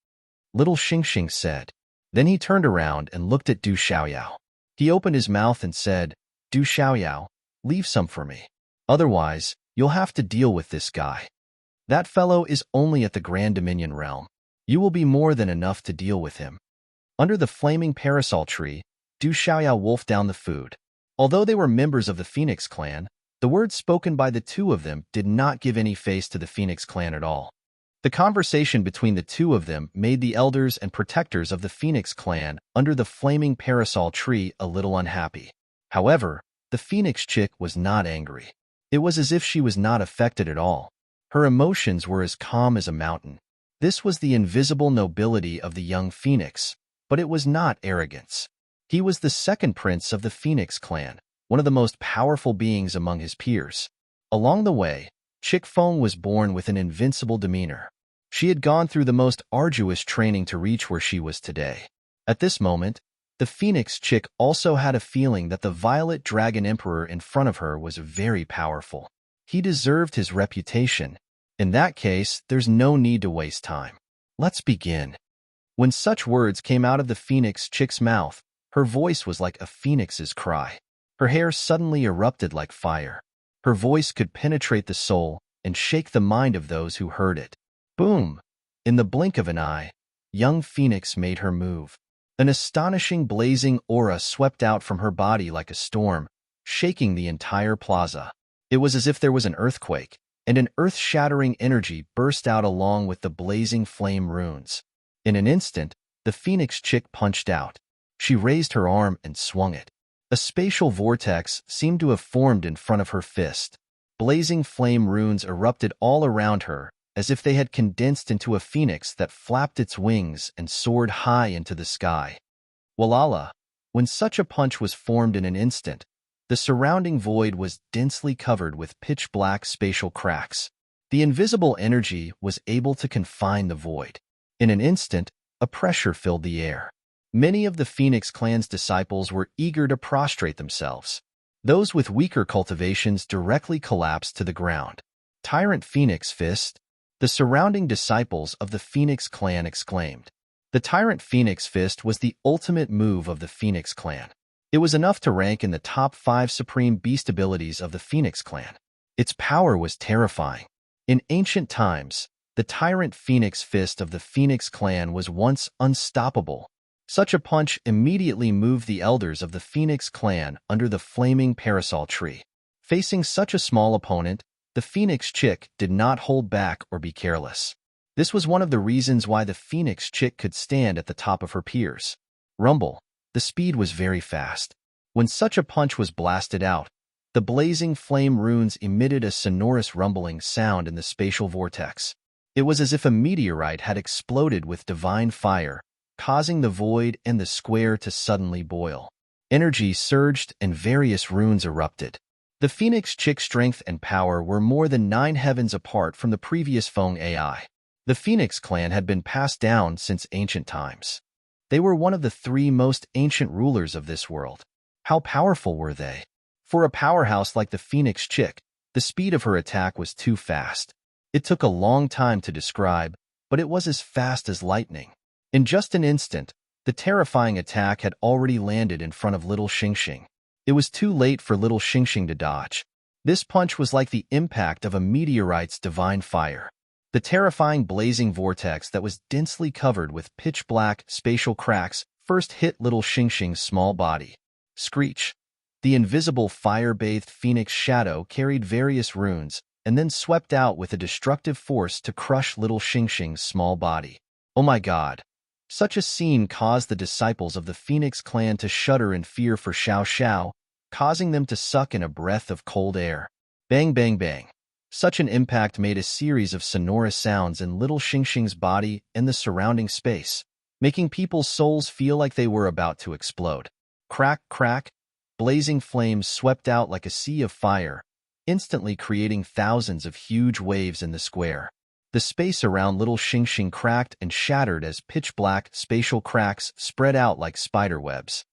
Little Xingxing said. Then he turned around and looked at Du Xiaoyao. He opened his mouth and said, Du Xiaoyao, leave some for me. Otherwise, you'll have to deal with this guy. That fellow is only at the Grand Dominion realm. You will be more than enough to deal with him. Under the flaming parasol tree, Du Xiaoyao wolfed down the food. Although they were members of the Phoenix clan, the words spoken by the two of them did not give any face to the Phoenix clan at all. The conversation between the two of them made the elders and protectors of the Phoenix clan under the flaming parasol tree a little unhappy. However, the Phoenix chick was not angry. It was as if she was not affected at all. Her emotions were as calm as a mountain. This was the invisible nobility of the young Phoenix, but it was not arrogance. He was the second prince of the Phoenix clan, one of the most powerful beings among his peers. Along the way, Chick Fong was born with an invincible demeanor. She had gone through the most arduous training to reach where she was today. At this moment, the Phoenix chick also had a feeling that the Violet Dragon Emperor in front of her was very powerful. He deserved his reputation. In that case, there's no need to waste time. Let's begin. When such words came out of the Phoenix chick's mouth, her voice was like a phoenix's cry. Her hair suddenly erupted like fire. Her voice could penetrate the soul and shake the mind of those who heard it. Boom! In the blink of an eye, young Phoenix made her move. An astonishing blazing aura swept out from her body like a storm, shaking the entire plaza. It was as if there was an earthquake, and an earth-shattering energy burst out along with the blazing flame runes. In an instant, the Phoenix chick punched out. She raised her arm and swung it. A spatial vortex seemed to have formed in front of her fist. Blazing flame runes erupted all around her, as if they had condensed into a phoenix that flapped its wings and soared high into the sky. Walala! When such a punch was formed in an instant, the surrounding void was densely covered with pitch-black spatial cracks. The invisible energy was able to confine the void. In an instant, a pressure filled the air. Many of the Phoenix clan's disciples were eager to prostrate themselves. Those with weaker cultivations directly collapsed to the ground. Tyrant Phoenix Fist! The surrounding disciples of the Phoenix clan exclaimed. The Tyrant Phoenix Fist was the ultimate move of the Phoenix clan. It was enough to rank in the top 5 supreme beast abilities of the Phoenix clan. Its power was terrifying. In ancient times, the Tyrant Phoenix Fist of the Phoenix clan was once unstoppable. Such a punch immediately moved the elders of the Phoenix clan under the flaming parasol tree. Facing such a small opponent, the Phoenix chick did not hold back or be careless. This was one of the reasons why the Phoenix chick could stand at the top of her peers. Rumble. The speed was very fast. When such a punch was blasted out, the blazing flame runes emitted a sonorous rumbling sound in the spatial vortex. It was as if a meteorite had exploded with divine fire, causing the void and the square to suddenly boil. Energy surged and various runes erupted. The Phoenix chick's strength and power were more than 9 heavens apart from the previous Feng AI. The Phoenix clan had been passed down since ancient times. They were one of the 3 most ancient rulers of this world. How powerful were they? For a powerhouse like the Phoenix chick, the speed of her attack was too fast. It took a long time to describe, but it was as fast as lightning. In just an instant, the terrifying attack had already landed in front of Little Xingxing. It was too late for Little Xingxing to dodge. This punch was like the impact of a meteorite's divine fire. The terrifying blazing vortex that was densely covered with pitch-black spatial cracks first hit Little Xingxing's small body. Screech! The invisible fire-bathed phoenix shadow carried various runes and then swept out with a destructive force to crush Little Xingxing's small body. Oh my God! Such a scene caused the disciples of the Phoenix clan to shudder in fear for Xiao Xiao, causing them to suck in a breath of cold air. Bang, bang, bang. Such an impact made a series of sonorous sounds in Little Xingxing's body and the surrounding space. making people's souls feel like they were about to explode. Crack, crack, blazing flames swept out like a sea of fire, instantly creating thousands of huge waves in the square. The space around Little Xing cracked and shattered as pitch-black spatial cracks spread out like spider webs.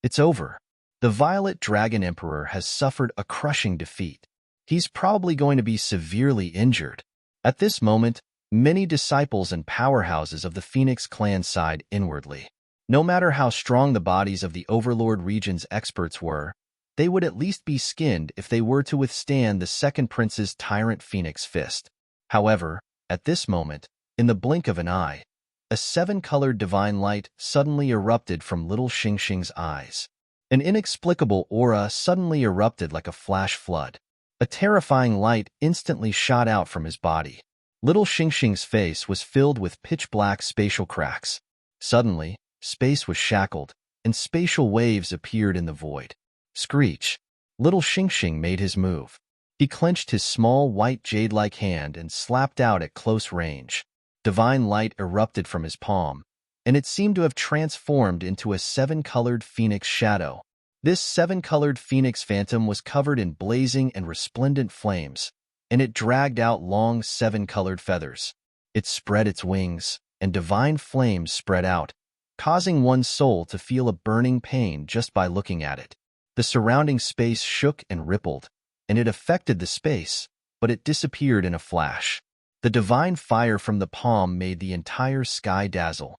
It's over. The Violet Dragon Emperor has suffered a crushing defeat. He's probably going to be severely injured. At this moment, many disciples and powerhouses of the Phoenix clan sighed inwardly. No matter how strong the bodies of the Overlord region's experts were, they would at least be skinned if they were to withstand the Second Prince's tyrant Phoenix fist. However, at this moment, in the blink of an eye, a seven-colored divine light suddenly erupted from Little Xing's eyes. An inexplicable aura suddenly erupted like a flash flood. A terrifying light instantly shot out from his body. Little Xing's face was filled with pitch-black spatial cracks. Suddenly, space was shackled, and spatial waves appeared in the void. Screech! Little Xing made his move. He clenched his small white jade-like hand and slapped out at close range. Divine light erupted from his palm, and it seemed to have transformed into a seven-colored phoenix shadow. This seven-colored phoenix phantom was covered in blazing and resplendent flames, and it dragged out long seven-colored feathers. It spread its wings, and divine flames spread out, causing one's soul to feel a burning pain just by looking at it. The surrounding space shook and rippled, and it affected the space, but it disappeared in a flash. The divine fire from the palm made the entire sky dazzle.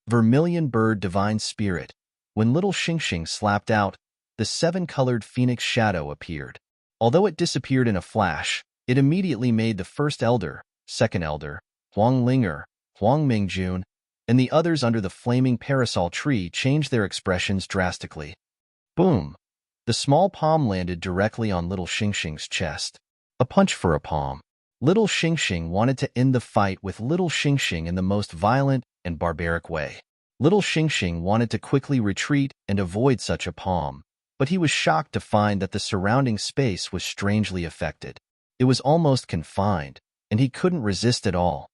Vermilion bird divine spirit. When Little Xing slapped out, the seven-colored phoenix shadow appeared. Although it disappeared in a flash, it immediately made the first elder, second elder, Huang Linger, Huang Mingjun, and the others under the flaming parasol tree change their expressions drastically. Boom! The small palm landed directly on Little Xing's chest. A punch for a palm. Little Xing wanted to end the fight with Little Xing in the most violent and barbaric way. Little Xing wanted to quickly retreat and avoid such a palm, but he was shocked to find that the surrounding space was strangely affected. It was almost confined, and he couldn't resist at all.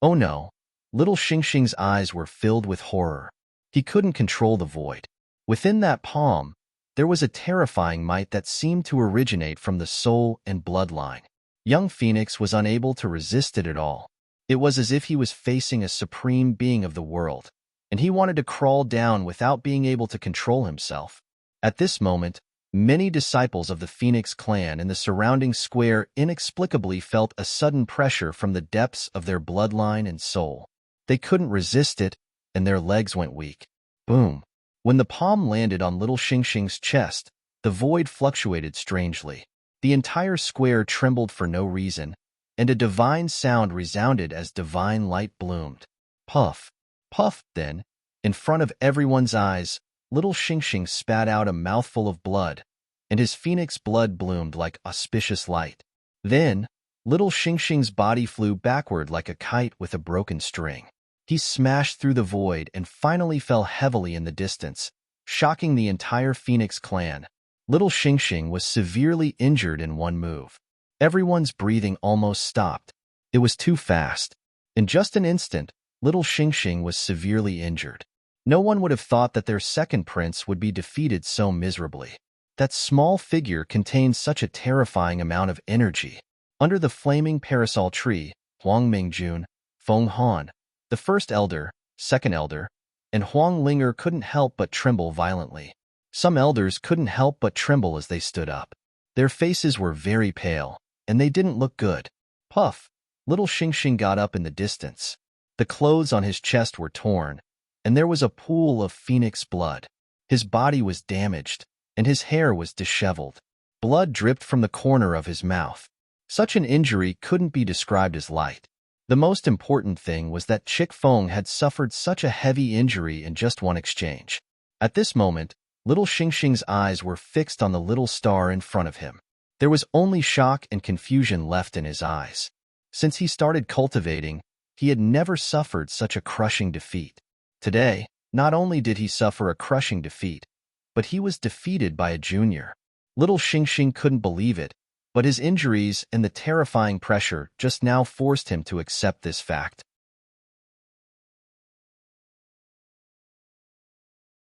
Oh no! Little Xing's eyes were filled with horror. He couldn't control the void. Within that palm, there was a terrifying might that seemed to originate from the soul and bloodline. Young Phoenix was unable to resist it at all. It was as if he was facing a supreme being of the world, and he wanted to crawl down without being able to control himself. At this moment, many disciples of the Phoenix clan in the surrounding square inexplicably felt a sudden pressure from the depths of their bloodline and soul. They couldn't resist it, and their legs went weak. Boom! When the palm landed on Little Xing's chest, the void fluctuated strangely. The entire square trembled for no reason, and a divine sound resounded as divine light bloomed. Puff! Puff! Then, in front of everyone's eyes, Little Xing spat out a mouthful of blood, and his phoenix blood bloomed like auspicious light. Then, Little Xing's body flew backward like a kite with a broken string. He smashed through the void and finally fell heavily in the distance, shocking the entire Phoenix clan. Little Xing was severely injured in one move. Everyone's breathing almost stopped. It was too fast. In just an instant, Little Xing was severely injured. No one would have thought that their second prince would be defeated so miserably. That small figure contained such a terrifying amount of energy. Under the flaming parasol tree, Huang Mingjun, Feng Han, the first elder, second elder, and Huang Linger couldn't help but tremble violently. Some elders couldn't help but tremble as they stood up. Their faces were very pale, and they didn't look good. Puff! Little Xing got up in the distance. The clothes on his chest were torn, and there was a pool of phoenix blood. His body was damaged, and his hair was disheveled. Blood dripped from the corner of his mouth. Such an injury couldn't be described as light. The most important thing was that Chick Feng had suffered such a heavy injury in just one exchange. At this moment, Little Xing's eyes were fixed on the little star in front of him. There was only shock and confusion left in his eyes. Since he started cultivating, he had never suffered such a crushing defeat. Today, not only did he suffer a crushing defeat, but he was defeated by a junior. Little Xing couldn't believe it, but his injuries and the terrifying pressure just now forced him to accept this fact.